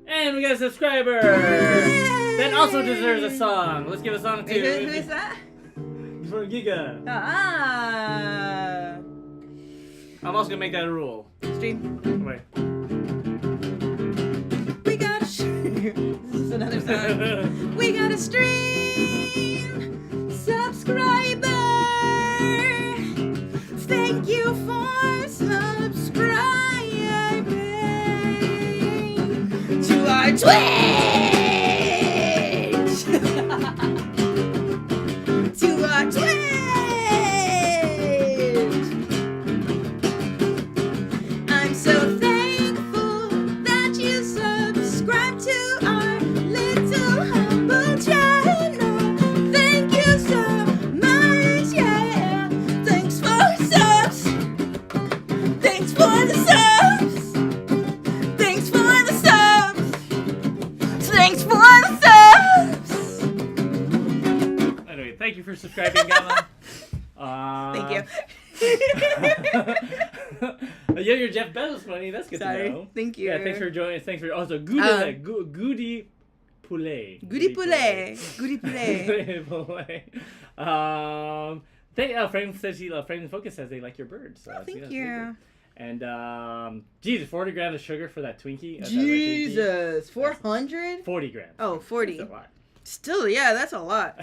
Speaker 1: And we got a subscriber that also deserves a song. Let's give a song to.
Speaker 2: Who is that?
Speaker 1: For Giga.
Speaker 2: Ah.
Speaker 1: I'm also gonna make that a rule.
Speaker 2: Stream.
Speaker 1: Wait.
Speaker 2: We gotta stream. This is another song. We gotta stream. Subscriber. Thank you for subscribing to our Twitch. To our Twitch. I'm so thankful that you subscribe to our little humble channel. Thank you so much, yeah. Thanks for subs. Thanks for the subs. Thanks for the subs. Thanks for the subs.
Speaker 1: Anyway, thank you for subscribing, Gamma.
Speaker 2: Thank you.
Speaker 1: Yeah, your Jeff Bezos money. That's good
Speaker 2: Sorry.
Speaker 1: to know.
Speaker 2: Thank you.
Speaker 1: Yeah, thanks for joining. Thanks for also Goody Poulet.
Speaker 2: Goody Poulet. Goody Poulet.
Speaker 1: Poulet. Frame says Frame and Focus says they like your bird. So
Speaker 2: Thank you.
Speaker 1: And Jesus, 40 grams of sugar for that Twinkie.
Speaker 2: Jesus, 400?
Speaker 1: 40 grams.
Speaker 2: Oh, 40.
Speaker 1: That's a lot.
Speaker 2: Still, yeah, that's a lot.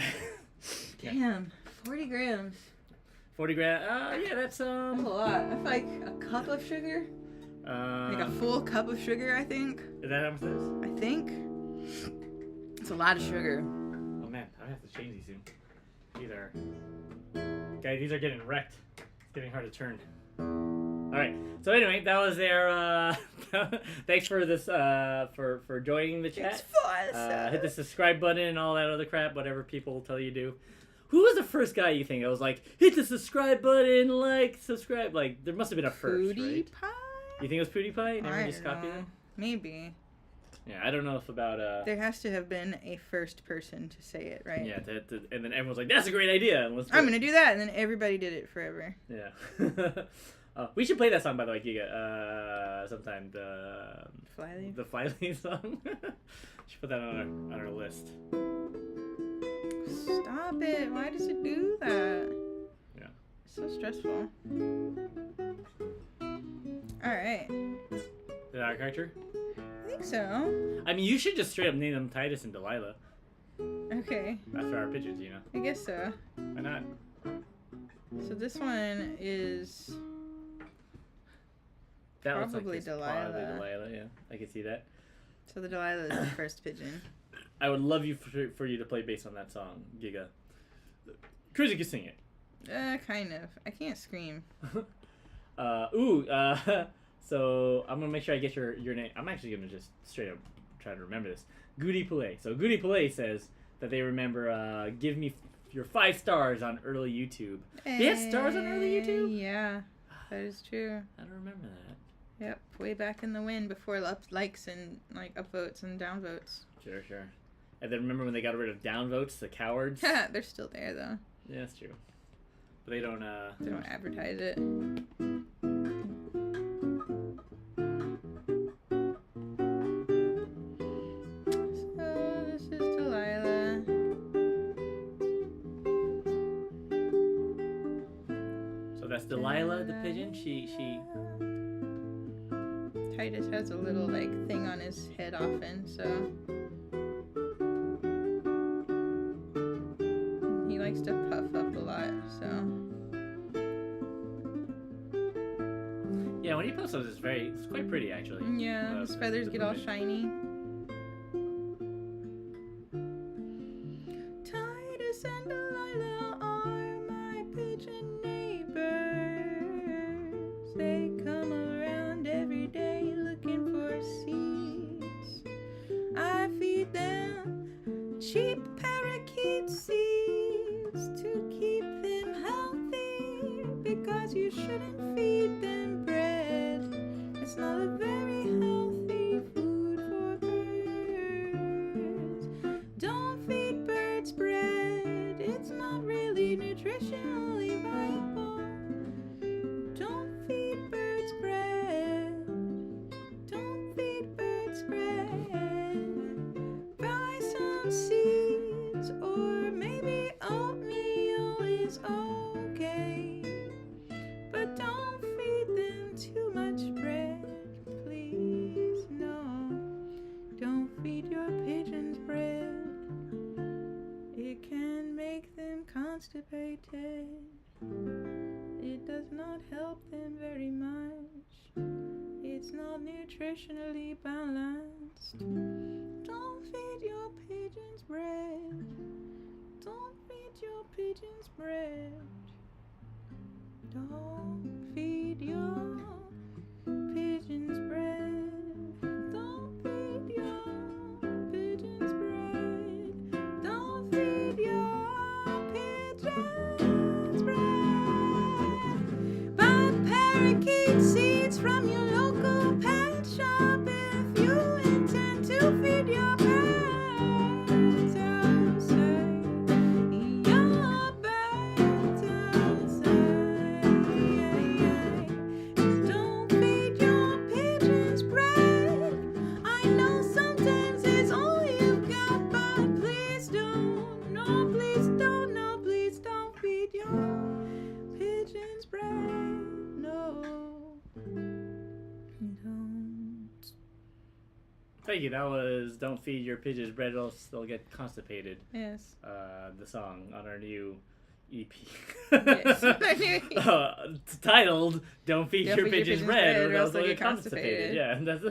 Speaker 2: Damn, 40 grams.
Speaker 1: 40 grams. Yeah, that's
Speaker 2: That's a lot. That's like a cup of sugar. Like a full cup of sugar, I think.
Speaker 1: Is that how much it is?
Speaker 2: I think. It's a lot of sugar.
Speaker 1: Oh man, I have to change these soon. Guys, these are getting wrecked. It's getting hard to turn. Alright, so anyway, that was their, thanks for this, for joining the chat. Hit the subscribe button and all that other crap, whatever people tell you to do. Who was the first guy you think that was like, hit the subscribe button, subscribe? Like, there must have been a first, right?
Speaker 2: PewDiePie?
Speaker 1: You think it was PewDiePie? Never just copied
Speaker 2: know.
Speaker 1: him?
Speaker 2: Maybe.
Speaker 1: Yeah, I don't know if about,
Speaker 2: There has to have been a first person to say it, right?
Speaker 1: Yeah, and then everyone's like, that's a great idea. And
Speaker 2: I'm gonna do that, and then everybody did it forever.
Speaker 1: Yeah. We should play that song, by the way, Giga, sometime. The Flyleaf song. Should put that on our list.
Speaker 2: Stop it! Why does it do that?
Speaker 1: Yeah.
Speaker 2: It's so stressful. Alright.
Speaker 1: Is that our character?
Speaker 2: I think so.
Speaker 1: I mean, you should just straight up name them Titus and Delilah.
Speaker 2: Okay.
Speaker 1: After our pigeons, you know.
Speaker 2: I guess so.
Speaker 1: Why not?
Speaker 2: So this one is...
Speaker 1: That
Speaker 2: probably
Speaker 1: looks like
Speaker 2: Delilah.
Speaker 1: Probably Delilah, yeah. I can see that.
Speaker 2: So the Delilah is the first pigeon.
Speaker 1: I would love for you to play bass on that song, Giga. Cruzy can sing it.
Speaker 2: Kind of. I can't scream.
Speaker 1: So I'm gonna make sure I get your name. I'm actually gonna just straight up try to remember this. Goody Poulet. So Goody Poulet says that they remember. Give me your 5 stars on early YouTube. They had stars on early YouTube.
Speaker 2: Yeah, that is true.
Speaker 1: I don't remember that.
Speaker 2: Yep, way back in the wind before likes and like upvotes and downvotes.
Speaker 1: Sure. And then remember when they got rid of downvotes, the cowards?
Speaker 2: They're still there though.
Speaker 1: Yeah, that's true. But they don't
Speaker 2: advertise it. So this is Delilah.
Speaker 1: So that's Delilah the pigeon. She
Speaker 2: Titus has a little like thing on his head often, so he likes to puff up a lot, so
Speaker 1: yeah, when he posts those, it's quite pretty actually.
Speaker 2: Yeah, his feathers get all shiny. Titus and Delilah are my pigeon neighbors. They come around every day looking for seeds. I feed them cheap parakeet seeds to keep them healthy, because you shouldn't feed them bread. It's not a very healthy food for birds. Don't feed birds bread. It's not really nutritionally viable. Don't feed birds bread. Don't feed birds bread. Buy some seeds, or maybe oatmeal is okay. But don't feed them too much bread, please. No, don't feed your pigeons bread. It can make them constipated. It does not help them very much. It's not nutritionally balanced. Don't feed your pigeons bread. Don't feed your pigeons bread. Don't feed your pigeons bread. Don't feed your pigeons bread. Don't feed your pigeons bread. Buy parakeet seeds from your local pet shop if you intend to feed your birds outside. Your birds outside. Don't feed your pigeons bread. I know sometimes it's all you've got, but please don't. No, please don't. No, please don't feed your pigeons bread. No, don't.
Speaker 1: Thank you. That was "Don't Feed Your Pigeons Bread, else they'll get constipated."
Speaker 2: Yes.
Speaker 1: The song on our new EP.
Speaker 2: Yes.
Speaker 1: Titled "Don't Feed Your Pigeons Bread, or else they'll get constipated." Yeah, that's.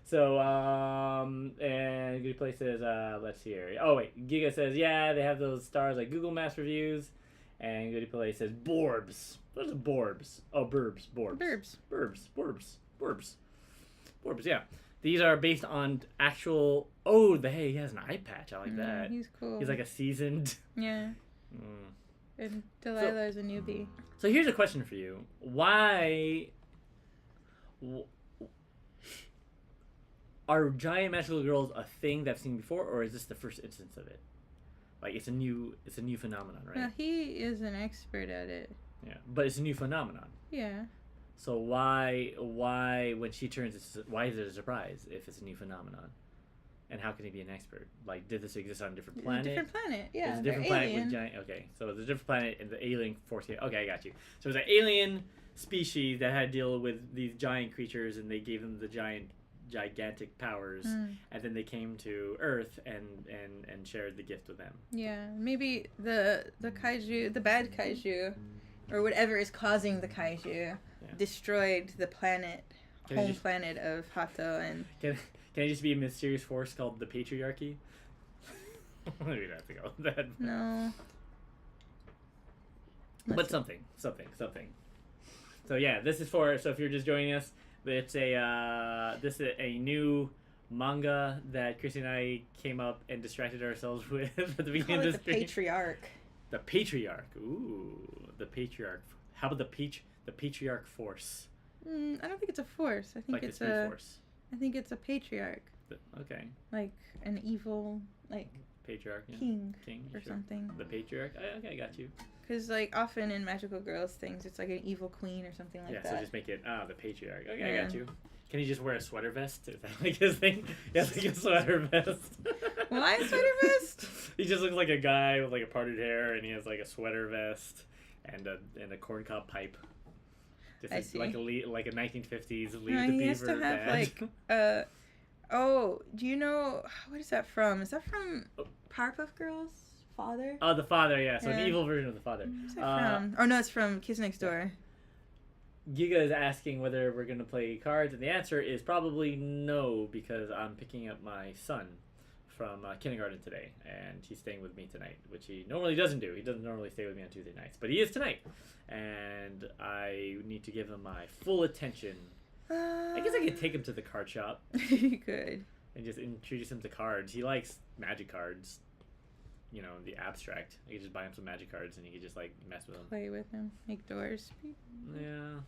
Speaker 1: So and Good Place says, let's see here. Oh wait, Giga says, yeah, they have those stars like Google Maps reviews, and Goody Play says Borbs. What is Borbs? Oh, Burbs. Borbs. Borbs. Yeah. These are based on actual. Oh, he has an eye patch. I like that.
Speaker 2: He's cool.
Speaker 1: He's like a seasoned.
Speaker 2: Yeah. And Delilah is a newbie.
Speaker 1: So here's a question for you. Why are giant magical girls a thing that I've seen before, or is this the first instance of it? Like it's a new phenomenon, right?
Speaker 2: Well, he is an expert at it.
Speaker 1: Yeah, but it's a new phenomenon.
Speaker 2: Yeah.
Speaker 1: So why when she turns, why is it a surprise if it's a new phenomenon? And how can he be an expert? Like, did this exist on a different planet?
Speaker 2: It's a different planet, yeah.
Speaker 1: It's a different planet with giant. Okay, so it's a different planet, and the alien force. Okay, I got you. So it's an alien species that had to deal with these giant creatures, and they gave them the gigantic powers, and then they came to Earth and shared the gift with them.
Speaker 2: Yeah, maybe the kaiju, the bad kaiju, or whatever is causing the kaiju, destroyed the planet, planet of Hato, and.
Speaker 1: Can it just be a mysterious force called the patriarchy? Maybe not to go with that.
Speaker 2: No.
Speaker 1: But something. So yeah, this is for. So if you're just joining us, it's this is a new manga that Chrissy and I came up and distracted ourselves with at the beginning of this
Speaker 2: the Patriarch.
Speaker 1: The Patriarch. Ooh, the Patriarch. How about the Patriarch Force?
Speaker 2: I don't think it's a force. I think
Speaker 1: Like
Speaker 2: it's
Speaker 1: the Speed
Speaker 2: a.
Speaker 1: Force.
Speaker 2: I think it's a patriarch.
Speaker 1: Okay.
Speaker 2: Like an evil, like
Speaker 1: Patriarch. Yeah.
Speaker 2: king or
Speaker 1: sure.
Speaker 2: something.
Speaker 1: The Patriarch. Okay, I got you.
Speaker 2: Because like often in magical girls things, it's like an evil queen or something like that.
Speaker 1: Yeah, so just make it the Patriarch. Okay,
Speaker 2: Yeah.
Speaker 1: I got you. Can he just wear a sweater vest? Is that like his thing? He has like a sweater vest.
Speaker 2: Why a sweater vest?
Speaker 1: He just looks like a guy with like a parted hair, and he has like a sweater vest and a corncob pipe. Just
Speaker 2: I see.
Speaker 1: like a 1950s Leave
Speaker 2: No,
Speaker 1: the
Speaker 2: he
Speaker 1: Beaver
Speaker 2: has to have
Speaker 1: badge.
Speaker 2: like oh, do you know what is that from? Is that from Powerpuff Girls' father?
Speaker 1: Oh, the father, yeah. So
Speaker 2: Yeah.
Speaker 1: an evil version of the father.
Speaker 2: Where's that from? Oh no, it's from Kids Next Door.
Speaker 1: Giga is asking whether we're going to play cards, and the answer is probably no, because I'm picking up my son from kindergarten today, and he's staying with me tonight, which he normally doesn't do. He doesn't normally stay with me on Tuesday nights, but he is tonight, and I need to give him my full attention. I guess I could take him to the card shop
Speaker 2: You could.
Speaker 1: and just introduce him to cards. He likes magic cards, you know, the abstract. I could just buy him some magic cards, and he could just like mess with them.
Speaker 2: Play with him. Make doors.
Speaker 1: Yeah.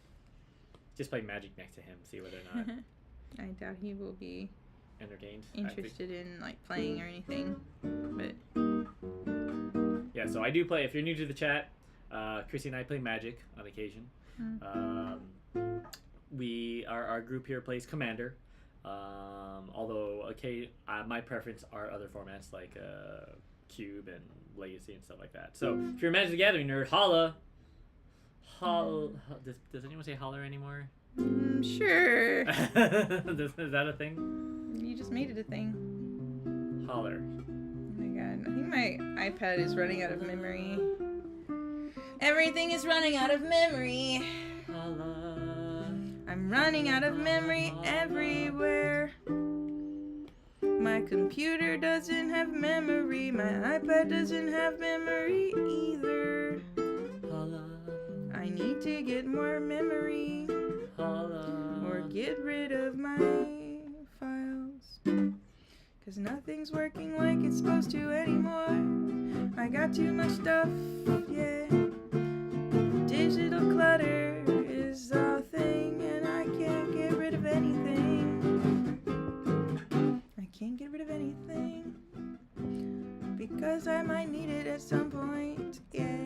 Speaker 1: Just play Magic next to him, see whether or not
Speaker 2: I doubt he will be
Speaker 1: entertained.
Speaker 2: interested in like playing or anything. But
Speaker 1: Yeah, so I do play. If you're new to the chat, Chrissy and I play Magic on occasion. Our group here plays Commander. Although my preference are other formats like Cube and Legacy and stuff like that. So if you're a Magic the Gathering nerd, holla. Does anyone say holler anymore?
Speaker 2: Sure.
Speaker 1: Is that a thing?
Speaker 2: You just made it a thing.
Speaker 1: Holler.
Speaker 2: Oh my god. I think my iPad is running out of memory. Everything is running out of memory.
Speaker 1: Holla.
Speaker 2: I'm running out of memory everywhere. My computer doesn't have memory. My iPad doesn't have memory either.
Speaker 1: Holla.
Speaker 2: I need to get more memory.
Speaker 1: Holla.
Speaker 2: Or get rid of my files. Cause nothing's working like it's supposed to anymore. I got too much stuff, yeah. Digital clutter is a thing, and I can't get rid of anything. I can't get rid of anything. Because I might need it at some point, yeah.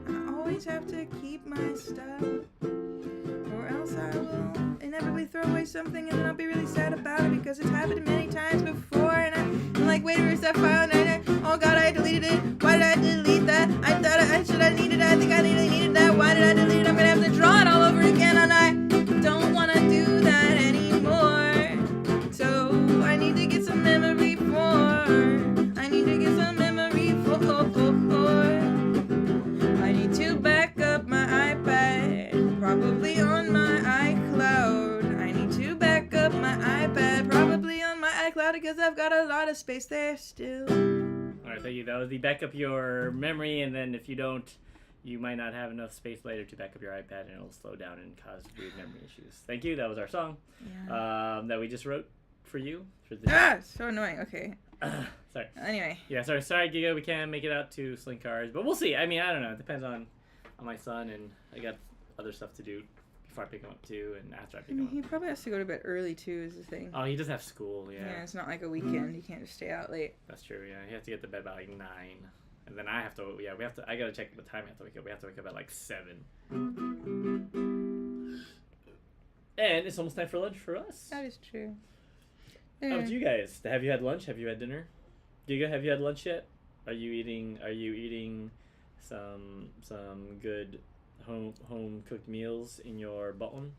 Speaker 2: I always have to keep my stuff, or else I will inevitably throw away something, and then I'll be really sad about it because it's happened many times before. And I'm like, wait, where's that file? And oh god, I deleted it. Why did I delete that? I thought I should have needed it. I think I really needed that. Why did I delete it? I'm gonna have to draw it all over again, and I don't want to do that anymore. So I need to get some memory for. I need to get some memory for. I need to back up my iPad, probably on my iCloud. I need to back up my iPad, probably on my iCloud, because I've got a lot of space there still.
Speaker 1: Alright, thank you. That was the back up your memory, and then if you don't, you might not have enough space later to back up your iPad, and it'll slow down and cause weird memory issues. Thank you. That was our song that we just wrote for you.
Speaker 2: So annoying. Okay.
Speaker 1: Sorry.
Speaker 2: Anyway.
Speaker 1: Yeah, sorry, Giga. We can't make it out to Sling Cars, but we'll see. I mean, I don't know. It depends on my son, and I got other stuff to do before I pick him up too, and after I pick him up.
Speaker 2: He probably has to go to bed early too, is the thing.
Speaker 1: Oh, he does have school. Yeah.
Speaker 2: Yeah, it's not like a weekend. You can't just stay out late.
Speaker 1: That's true. Yeah, he has to get to bed by like 9, and then I have to. Yeah, we have to. I gotta check what time we have to wake up. We have to wake up at like 7. And it's almost time for lunch for us.
Speaker 2: That is true.
Speaker 1: How about you guys? Have you had lunch? Have you had dinner? Giga, have you had lunch yet? Are you eating some good home cooked meals in your baon?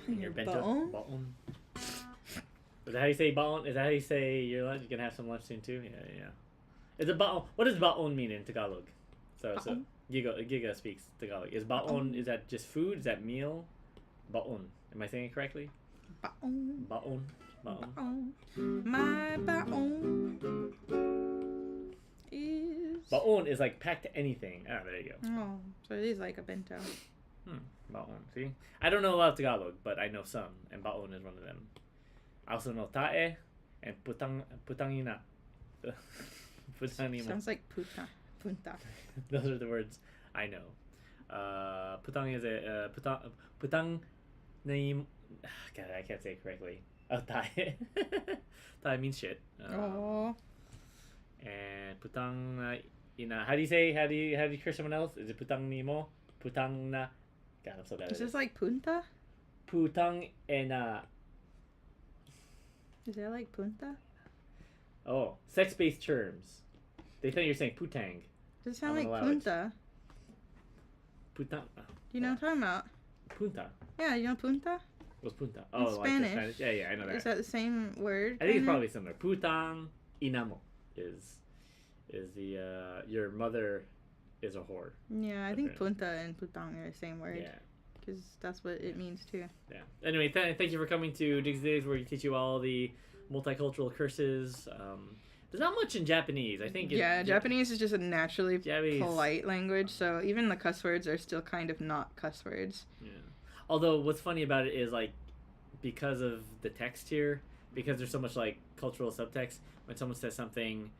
Speaker 1: In your bento? Baon? Is that how you say baon? Is that how you say your lunch? You can have some lunch soon too? Yeah. Is it baon? What does baon mean in Tagalog? So Giga speaks Tagalog. Is baon, is that just food? Is that meal? Baon. Am I saying it correctly?
Speaker 2: Baon.
Speaker 1: Baon.
Speaker 2: Baon. My baon is...
Speaker 1: Baon is like packed anything. Ah, there you go.
Speaker 2: Oh, so it is like a bento.
Speaker 1: Baon. See? I don't know a lot of Tagalog, but I know some, and baon is one of them. I also know tae and putangina. Putangimo.
Speaker 2: Sounds like puta. Punta.
Speaker 1: Those are the words I know. Putang is a putang naim. God, I can't say it correctly. Oh, tae. Tae means shit.
Speaker 2: Oh.
Speaker 1: And putang ina. How do you curse someone else? Is it putang nimo? Putang na. God, I'm so bad at
Speaker 2: Is
Speaker 1: it.
Speaker 2: this like punta?
Speaker 1: Putang ena.
Speaker 2: Is that like punta?
Speaker 1: Oh, sex-based terms. They think you're saying putang.
Speaker 2: Does it sound
Speaker 1: I'm
Speaker 2: like
Speaker 1: gonna allow it.
Speaker 2: punta?
Speaker 1: Putang.
Speaker 2: Do you know what I'm talking about?
Speaker 1: Punta.
Speaker 2: Yeah, you know punta?
Speaker 1: What's punta? Oh, like the
Speaker 2: Spanish.
Speaker 1: Spanish. Yeah, I know that.
Speaker 2: Is that the same word?
Speaker 1: I think it's
Speaker 2: kinda?
Speaker 1: probably similar. Putang inamo is the your mother is a whore.
Speaker 2: Yeah, I think
Speaker 1: Apparently.
Speaker 2: punta and putang are the same word.
Speaker 1: Yeah.
Speaker 2: Because that's what it means too.
Speaker 1: Yeah. Anyway, thank you for coming to Diggs Days, where we teach you all the multicultural curses. There's not much in Japanese. I think.
Speaker 2: Japanese is just a naturally
Speaker 1: Japanese.
Speaker 2: polite language, so even the cuss words are still kind of not cuss words.
Speaker 1: Yeah. Although what's funny about it is like because of the text here, because there's so much like cultural subtext. When someone says something,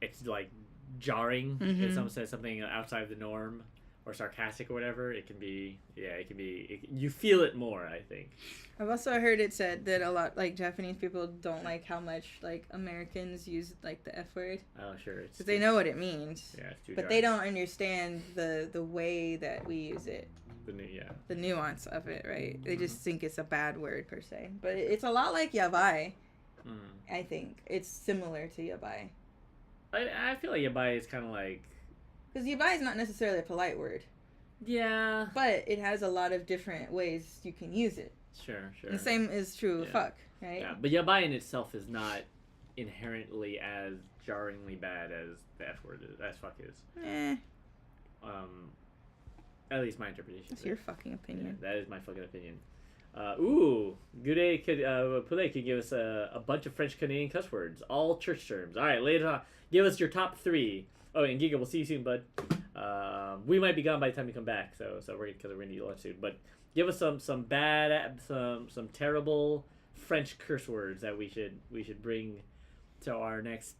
Speaker 1: it's like jarring.
Speaker 2: Mhm.
Speaker 1: If someone says something outside of the norm or sarcastic or whatever, it can be. You feel it more, I think.
Speaker 2: I've also heard it said that a lot, like, Japanese people don't like how much, like, Americans use, like, the F word.
Speaker 1: Oh, sure.
Speaker 2: Because they know what it means.
Speaker 1: Yeah, it's too
Speaker 2: But they don't understand the way that we use it. The nuance of it, right? They just think it's a bad word, per se. But it's a lot like yabai, I think. It's similar to yabai.
Speaker 1: I feel like yabai is kind of like...
Speaker 2: Because yabai is not necessarily a polite word.
Speaker 1: Yeah.
Speaker 2: But it has a lot of different ways you can use it.
Speaker 1: Sure.
Speaker 2: And the same is true of
Speaker 1: Yeah.
Speaker 2: fuck, right?
Speaker 1: Yeah, but yabai in itself is not inherently as jarringly bad as the F word is, as fuck is. At least my interpretation.
Speaker 2: That's
Speaker 1: of it.
Speaker 2: your fucking opinion.
Speaker 1: Yeah, that is my fucking opinion. Gure could give us a bunch of French Canadian cuss words, all church terms. All right, later on, give us your top 3. Oh, and Giga, we'll see you soon, bud. We might be gone by the time you come back, so we're gonna eat lunch soon. But give us some terrible French curse words that we should bring to our next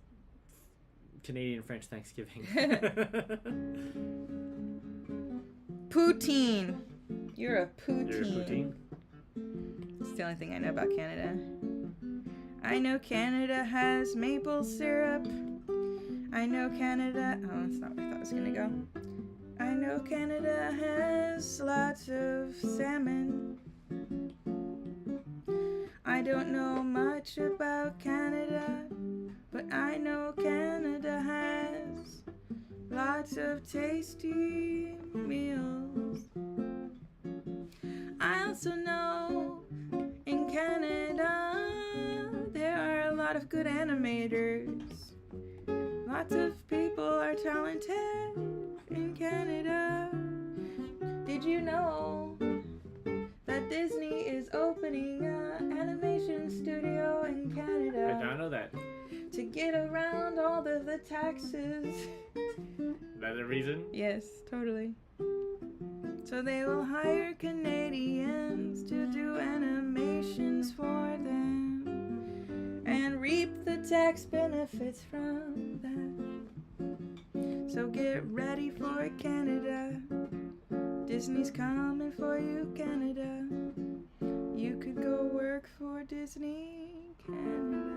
Speaker 1: Canadian French Thanksgiving.
Speaker 2: Poutine. You're a poutine.
Speaker 1: You're a poutine?
Speaker 2: It's the only thing I know about Canada. I know Canada has maple syrup. I know Canada... Oh, that's not where I thought it was gonna go. I know Canada has lots of salmon. I don't know much about Canada, but I know Canada has lots of tasty meals. I also know in Canada there are a lot of good animators. Lots of people are talented in Canada. Did you know that Disney is opening an animation studio in Canada?
Speaker 1: I don't know that.
Speaker 2: To get around all of the taxes.
Speaker 1: Is that a reason?
Speaker 2: Yes, totally. So they will hire Canadians to do animations for them and reap the tax benefits from that. So get ready for Canada. Disney's coming for you, Canada. You could go work for Disney, Canada.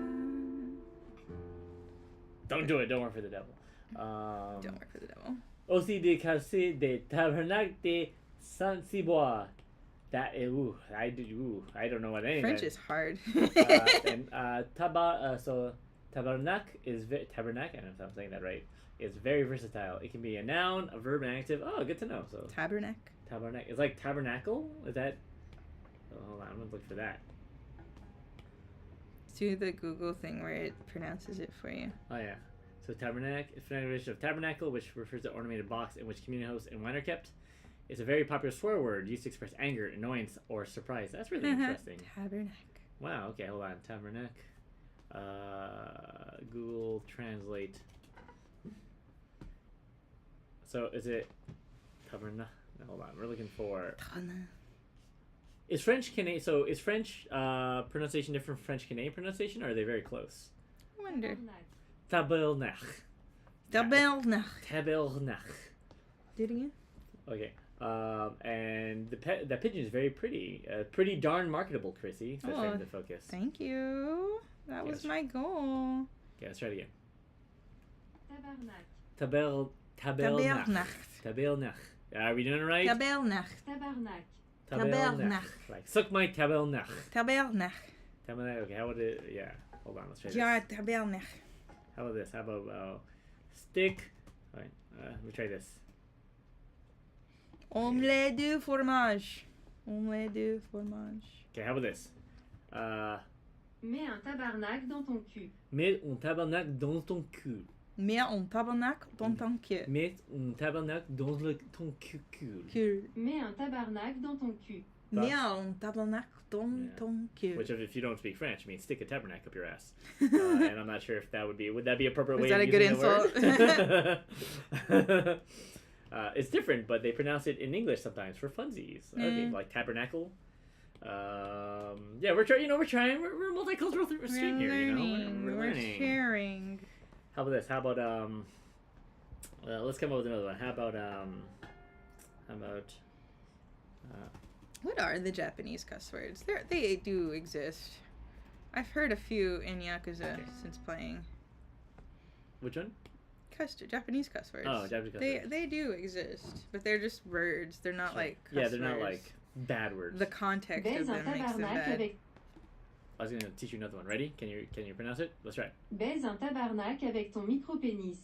Speaker 1: Don't do it. Don't work for the devil.
Speaker 2: Don't work for the devil.
Speaker 1: Aussi de casser des tabernacle de Saint-Cyboire. That I don't know what any
Speaker 2: French
Speaker 1: of that
Speaker 2: is hard.
Speaker 1: and tabernacle is tabernacle. I don't know if I'm saying that right. It's very versatile. It can be a noun, a verb, and an adjective. Oh, good to know. So
Speaker 2: Tabernacle.
Speaker 1: tabernacle. It's like tabernacle. Is that? Oh, hold on. I'm gonna look for that.
Speaker 2: Do the Google thing where it pronounces it for you.
Speaker 1: Oh yeah. So tabernacle is an abbreviation of tabernacle, which refers to ornamented box in which community hosts and wine are kept. It's a very popular swear word used to express anger, annoyance, or surprise. That's really interesting.
Speaker 2: Tabernacle.
Speaker 1: Wow. Okay. Hold on. Tabernacle. Google Translate. So is it Hold on. We're looking for. Is French Canadian? So is French pronunciation different from French Canadian pronunciation, or are they very close?
Speaker 2: I wonder.
Speaker 1: Tabernacle.
Speaker 2: Tabernacle.
Speaker 1: Tabernacle.
Speaker 2: Do it again.
Speaker 1: Okay. And the pigeon is very pretty. Pretty darn marketable, Chrissy. Says Fame to Focus.
Speaker 2: Thank you. That was my goal.
Speaker 1: Okay, let's try it again.
Speaker 3: Tabernacle.
Speaker 1: Tabernacle. Are we doing it right?
Speaker 2: Tabernacle.
Speaker 3: Tabernacle.
Speaker 2: Tabernacle.
Speaker 1: Like, suck my tabernacle.
Speaker 2: Tabernacle.
Speaker 1: Tabernacle. Okay, how about it? Yeah. Hold on, let's try this.
Speaker 2: Yeah, tabernacle.
Speaker 1: How about this? How about stick? All right, let me try this.
Speaker 2: Omelette de fromage. Omelette de fromage.
Speaker 1: Okay, how about this?
Speaker 3: Mets un tabarnak dans ton cul.
Speaker 1: Mets un tabernacle dans ton cul.
Speaker 2: Mets un tabernacle dans ton cul.
Speaker 1: Mets un tabernacle dans ton cul.
Speaker 3: Mets un tabarnak dans ton cul.
Speaker 2: Mets un tabernacle dans ton cul.
Speaker 1: Which, if you don't speak French, means stick a tabernacle up your ass. And I'm not sure if that would that be appropriate way of using the word? It's different, but they pronounce it in English sometimes for funsies. Okay, like tabernacle. Yeah, we're trying. We're trying. We're a multicultural stream here. We're learning.
Speaker 2: We're sharing.
Speaker 1: How about this? How about let's come up with another one. How about
Speaker 2: what are the Japanese cuss words? They do exist. I've heard a few in Yakuza since playing.
Speaker 1: Which one?
Speaker 2: Japanese cuss words.
Speaker 1: Oh, Japanese cuss words.
Speaker 2: They do exist, but they're just words. They're not like cuss
Speaker 1: yeah, they're
Speaker 2: words.
Speaker 1: not like bad words.
Speaker 2: The context of them makes them bad.
Speaker 1: I was gonna teach you another one. Ready? Can you pronounce it? Let's try.
Speaker 3: Baise un tabarnak avec ton micro-pénis.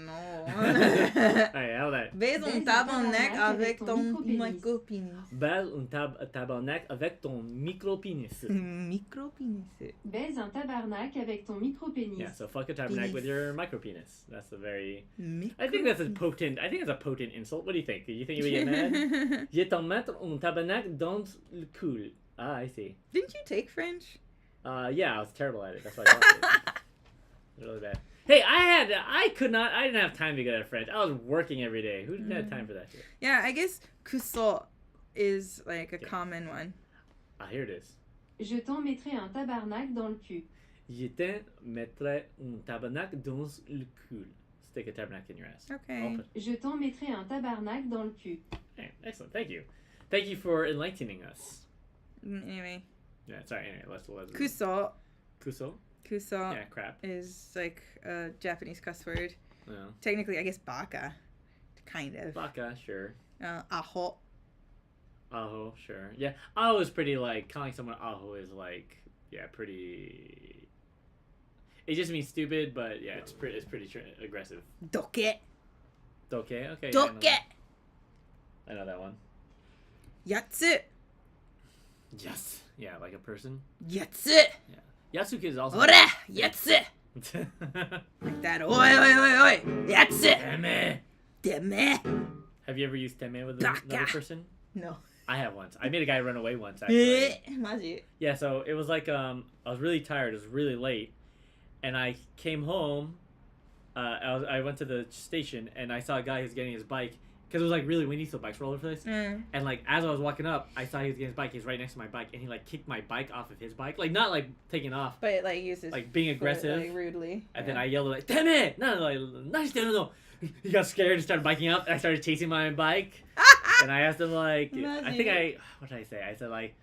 Speaker 2: No.
Speaker 1: Alright, how that?
Speaker 2: Baise un tabarnak avec ton micro-pénis.
Speaker 1: Baise un tabarnak avec ton micro-pénis.
Speaker 2: Micro-pénis.
Speaker 3: Baise un tabarnak avec ton micro-pénis.
Speaker 1: Yeah, so fuck a tabernacle with your micro-penis. That's a very...
Speaker 2: Micro-
Speaker 1: I think that's a potent insult. What do you think? Do you think you would get mad? Je t'en mettre un tabarnak dans le cul. Ah, I see.
Speaker 2: Didn't you take French?
Speaker 1: Yeah, I was terrible at it. That's why I dropped it. Really bad. Hey, I didn't have time to get at French. I was working every day. Who had time for that shit?
Speaker 2: Yeah, I guess couteau is like a common one.
Speaker 1: Ah, here it is.
Speaker 3: Je t'en mettrai un tabarnak dans le cul.
Speaker 1: Je te mettrai un tabarnak dans le cul. Stick a tabarnak in your ass.
Speaker 2: Okay.
Speaker 3: Je t'en mettrai un tabarnak dans le cul.
Speaker 1: Hey, excellent. Thank you. Thank you for enlightening us.
Speaker 2: Anyway.
Speaker 1: Yeah, sorry. Anyway, let's
Speaker 2: Kuso.
Speaker 1: Kuso?
Speaker 2: Kuso
Speaker 1: Yeah, crap.
Speaker 2: is like a Japanese cuss word.
Speaker 1: No.
Speaker 2: Technically, I guess baka. Kind of.
Speaker 1: Baka, sure.
Speaker 2: Aho.
Speaker 1: Aho, sure. Yeah, aho is pretty, like, calling someone aho is, like, yeah, pretty... It just means stupid, but, yeah, it's pretty aggressive.
Speaker 2: Doke.
Speaker 1: Doke? Okay.
Speaker 2: Doke.
Speaker 1: I know that one.
Speaker 2: Yatsu.
Speaker 1: Yes. Yeah, like a person.
Speaker 2: Yatsu.
Speaker 1: Yeah. Yatsuki is also...
Speaker 2: Ora! Yatsu! Like that. Oi, oi, oi, oi! Yatsu!
Speaker 1: Teme!
Speaker 2: Deme!
Speaker 1: Have you ever used teme with another person?
Speaker 2: No.
Speaker 1: I have once. I made a guy run away once, actually.
Speaker 2: Maji.
Speaker 1: Yeah, so it was like, I was really tired. It was really late. And I came home. I went to the station, and I saw a guy who's getting his bike. Because it was, like, really windy, so bikes were all over the place. And, like, as I was walking up, I saw he was getting his bike. He was right next to my bike. And he, like, kicked my bike off of his bike. Like, not, like, taking off.
Speaker 2: But it, like, uses...
Speaker 1: Like, being aggressive.
Speaker 2: Like, rudely.
Speaker 1: And then I yelled, like, Teme! No, like, no. He got scared and started biking up. And I started chasing my bike. And I asked him, like... What did I say? I said, like...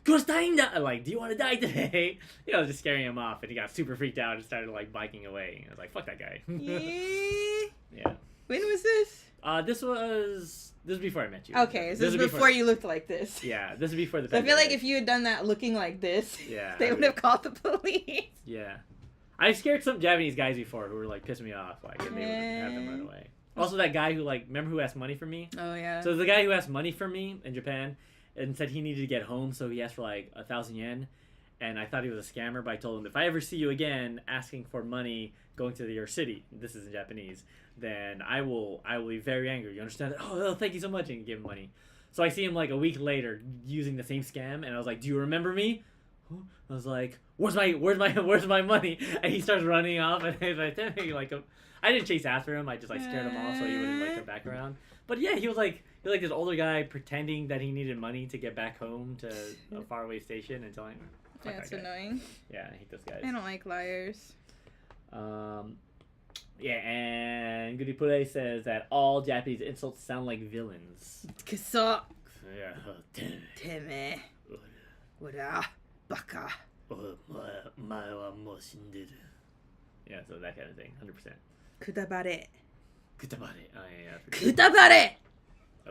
Speaker 1: Like, do you want to die today? You know, just scaring him off. And he got super freaked out and started, like, biking away. I was like, fuck that guy. Yeah.
Speaker 2: When was this?
Speaker 1: This was before I met you.
Speaker 2: Okay, so this is before you looked like this.
Speaker 1: Yeah, this is before the
Speaker 2: So I feel like if you had done that looking like this, they would have called the police.
Speaker 1: Yeah. I scared some Japanese guys before who were, like, pissing me off, like, and they would have them run away. Also, that guy who, like, remember who asked money from me?
Speaker 2: Oh, yeah.
Speaker 1: So the guy who asked money from me in Japan and said he needed to get home, so he asked for, like, 1,000 yen. And I thought he was a scammer, but I told him, if I ever see you again asking for money going to your city, this is in Japanese, then I will be very angry. You understand that? Oh, thank you so much, and give him money. So I see him like a week later using the same scam, and I was like, do you remember me? I was like, where's my money? And he starts running off, and he's like, I didn't chase after him. I just like scared him off so he wouldn't like come back around. But yeah, he was like this older guy pretending that he needed money to get back home to a faraway station and telling.
Speaker 2: Yeah, it's annoying.
Speaker 1: Yeah, I hate those guys.
Speaker 2: I don't like liars.
Speaker 1: Yeah, and Goody Pule says that all Japanese insults sound like villains.
Speaker 2: Kuso.
Speaker 1: Yeah.
Speaker 2: Teme. Ura. Baka.
Speaker 1: Yeah, so that kind of thing, 100%.
Speaker 2: Kudabare.
Speaker 1: Kutabare. Oh yeah.
Speaker 2: Kudabare.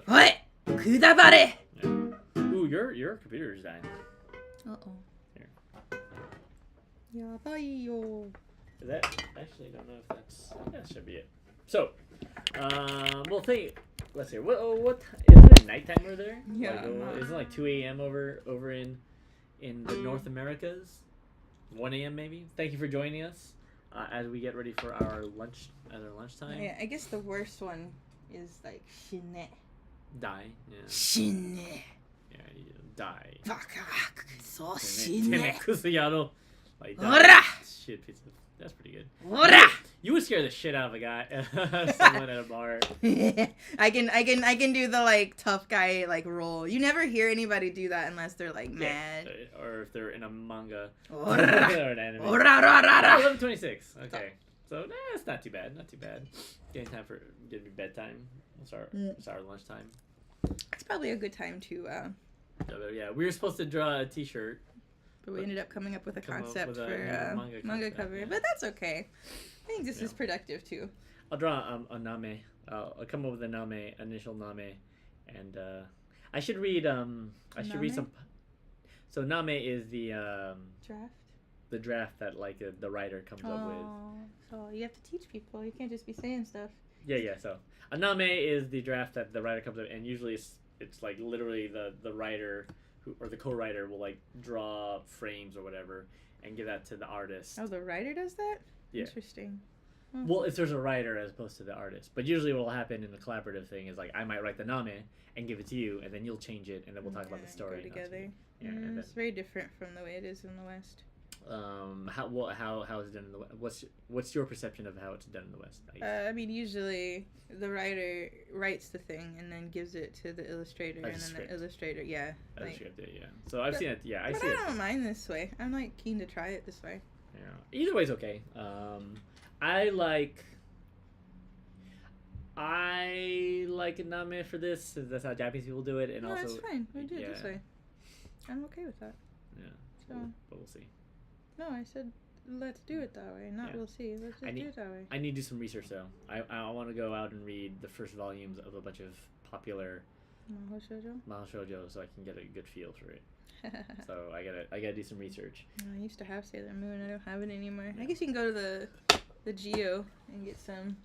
Speaker 2: What? Kudabare.
Speaker 1: Yeah. Ooh, your computer is dying.
Speaker 2: Uh-oh.
Speaker 1: Here.
Speaker 2: Yabai-yo.
Speaker 1: Is that? Actually, I don't know if that's. That should be it. So, well, let's see. What is it? Nighttime over there?
Speaker 2: Yeah.
Speaker 1: Like, is it like 2 a.m. over in the North Americas? 1 a.m. maybe. Thank you for joining us as we get ready for our lunchtime.
Speaker 2: Yeah, I guess the worst one is like shine.
Speaker 1: Die. Yeah.
Speaker 2: Shine.
Speaker 1: Yeah. You die.
Speaker 2: Baka. So
Speaker 1: Teme
Speaker 2: shine.
Speaker 1: kusuyaro. Like die.
Speaker 2: Ora.
Speaker 1: Shit pizza. That's pretty good.
Speaker 2: Ora.
Speaker 1: You would scare the shit out of a guy, someone at a bar.
Speaker 2: I can do the like tough guy like role. You never hear anybody do that unless they're like mad.
Speaker 1: Or if they're in a manga
Speaker 2: Ora.
Speaker 1: or an anime.
Speaker 2: Ora, ra, ra, ra.
Speaker 1: 11:26. Okay, so it's not too bad. Not too bad. Getting time for getting me bedtime. It's our lunchtime.
Speaker 2: It's probably a good time to.
Speaker 1: So, yeah, we were supposed to draw a T-shirt.
Speaker 2: But we ended up coming up with a
Speaker 1: Come up
Speaker 2: concept
Speaker 1: with a
Speaker 2: for
Speaker 1: manga
Speaker 2: manga
Speaker 1: concept,
Speaker 2: cover.
Speaker 1: yeah.
Speaker 2: But that's okay. I think this is productive too.
Speaker 1: I'll draw a name. I'll come up with a name, initial name, and I should read. I should read some. So name is the
Speaker 2: Draft.
Speaker 1: the draft that like the writer comes up with.
Speaker 2: So you have to teach people. You can't just be saying stuff.
Speaker 1: Yeah. So a name is the draft that the writer comes up, and usually it's like literally the writer or the co-writer will like draw frames or whatever and give that to the artist.
Speaker 2: Oh, the writer does that?
Speaker 1: Yeah.
Speaker 2: Interesting.
Speaker 1: Well, if there's a writer as opposed to the artist. But usually what will happen in the collaborative thing is like I might write the name and give it to you, and then you'll change it, and then we'll talk about the story.
Speaker 2: Go together.
Speaker 1: Yeah, and
Speaker 2: it's very different from the way it is in the West.
Speaker 1: How is it done in the West? What's your perception of how it's done in the West?
Speaker 2: I mean, usually the writer writes the thing and then gives it to the illustrator, and then the illustrator, yeah.
Speaker 1: So I've seen it. Yeah, I see
Speaker 2: it.
Speaker 1: it.
Speaker 2: I don't mind this way. I'm like keen to try it this way.
Speaker 1: Yeah. Either way's okay. I like a name for this. That's how Japanese people do it, and
Speaker 2: no,
Speaker 1: also
Speaker 2: that's fine. We do it this way. I'm okay with that.
Speaker 1: Yeah.
Speaker 2: So.
Speaker 1: But we'll see.
Speaker 2: No, I said let's do it that way. Not we'll see. Let's just do it that way.
Speaker 1: I need to do some research though. I want to go out and read the first volumes of a bunch of popular Mahou Shoujo so I can get a good feel for it. So I gotta do some research.
Speaker 2: I used to have Sailor Moon. I don't have it anymore. I guess you can go to the Geo and get some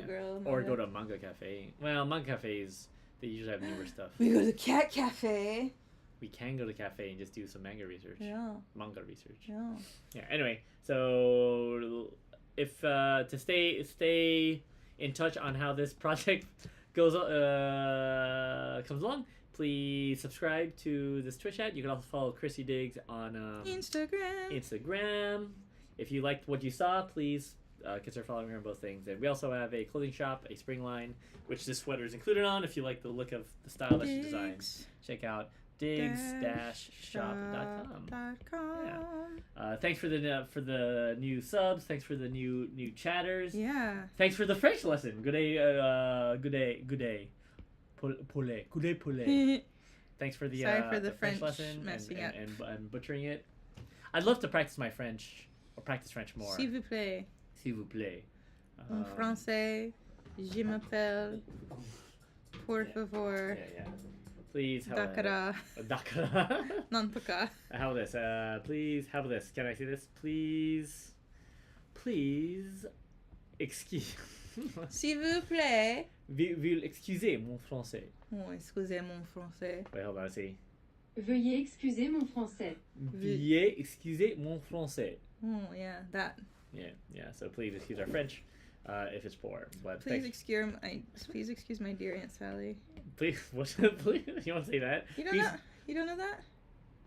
Speaker 2: Girl.
Speaker 1: Or go to Manga Cafe. Well, Manga Cafes, they usually have newer stuff.
Speaker 2: We go to Cat Cafe.
Speaker 1: We can go to the cafe and just do some manga research.
Speaker 2: Yeah.
Speaker 1: Manga research.
Speaker 2: Yeah.
Speaker 1: Yeah. Anyway, so if to stay in touch on how this project comes along, please subscribe to this Twitch chat. You can also follow Chrissy Diggs on Instagram. If you liked what you saw, please consider following her on both things. And we also have a clothing shop, a spring line, which this sweater is included on. If you like the look of the style that she designs, check out diggs-shop.com. Yeah. Thanks for the new subs. Thanks for the new chatters.
Speaker 2: Yeah.
Speaker 1: Thanks for the French lesson. Good day. Poulet. Thanks for the
Speaker 2: Sorry for the
Speaker 1: French lesson
Speaker 2: messing up.
Speaker 1: and butchering it. I'd love to practice my French or practice French more.
Speaker 2: S'il vous plaît.
Speaker 1: S'il vous plaît.
Speaker 2: En français, je m'appelle. Por favor.
Speaker 1: Yeah. Please, how
Speaker 2: Dakara.
Speaker 1: Dakara.
Speaker 2: Nantoka.
Speaker 1: How about this? Please, how about this? Can I see this? Please, excuse.
Speaker 2: S'il vous plaît.
Speaker 1: Veuillez excuser mon français.
Speaker 2: Oh, excusez mon français.
Speaker 1: Wait, hold on, let's see.
Speaker 3: Veuillez excuser mon français.
Speaker 1: Veuillez excuser mon français.
Speaker 2: Oh, yeah, that.
Speaker 1: Yeah. So please excuse our French, if it's poor. But
Speaker 2: please excuse my dear Aunt Sally.
Speaker 1: Please, please, you want to say that?
Speaker 2: You don't know that?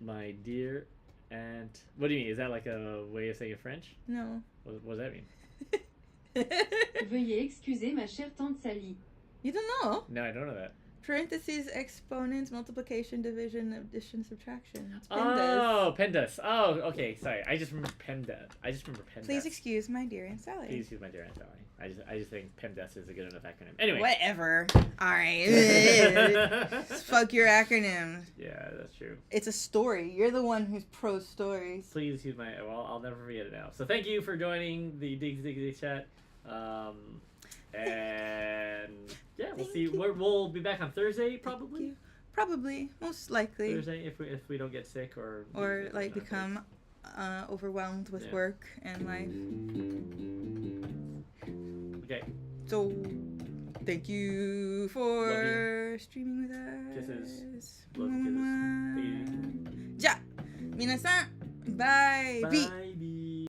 Speaker 1: My dear aunt. What do you mean? Is that like a way of saying it French?
Speaker 2: No.
Speaker 1: What does that mean?
Speaker 3: Veuillez excuser ma chère tante Sally.
Speaker 2: You don't know?
Speaker 1: No, I don't know that.
Speaker 2: Parentheses, exponents, multiplication, division, addition, subtraction. It's
Speaker 1: Oh, PEMDAS. Oh, okay. Sorry, I just remember PEMDAS.
Speaker 2: Please excuse my dear Aunt Sally.
Speaker 1: Please excuse my dear Aunt Sally. I just think PEMDAS is a good enough acronym. Anyway.
Speaker 2: Whatever. All right. Fuck your acronym.
Speaker 1: Yeah, that's true.
Speaker 2: It's a story. You're the one who's pro stories.
Speaker 1: Please use my. Well, I'll never forget it now. So thank you for joining the Dig chat. And yeah, we'll see. We'll be back on Thursday probably.
Speaker 2: Probably, most likely.
Speaker 1: Thursday if we don't get sick or
Speaker 2: like become overwhelmed with work and life.
Speaker 1: Okay.
Speaker 2: So, thank you for streaming with us.
Speaker 1: Kisses. Love kisses.
Speaker 2: Ja, minasan, bye.
Speaker 1: Bye.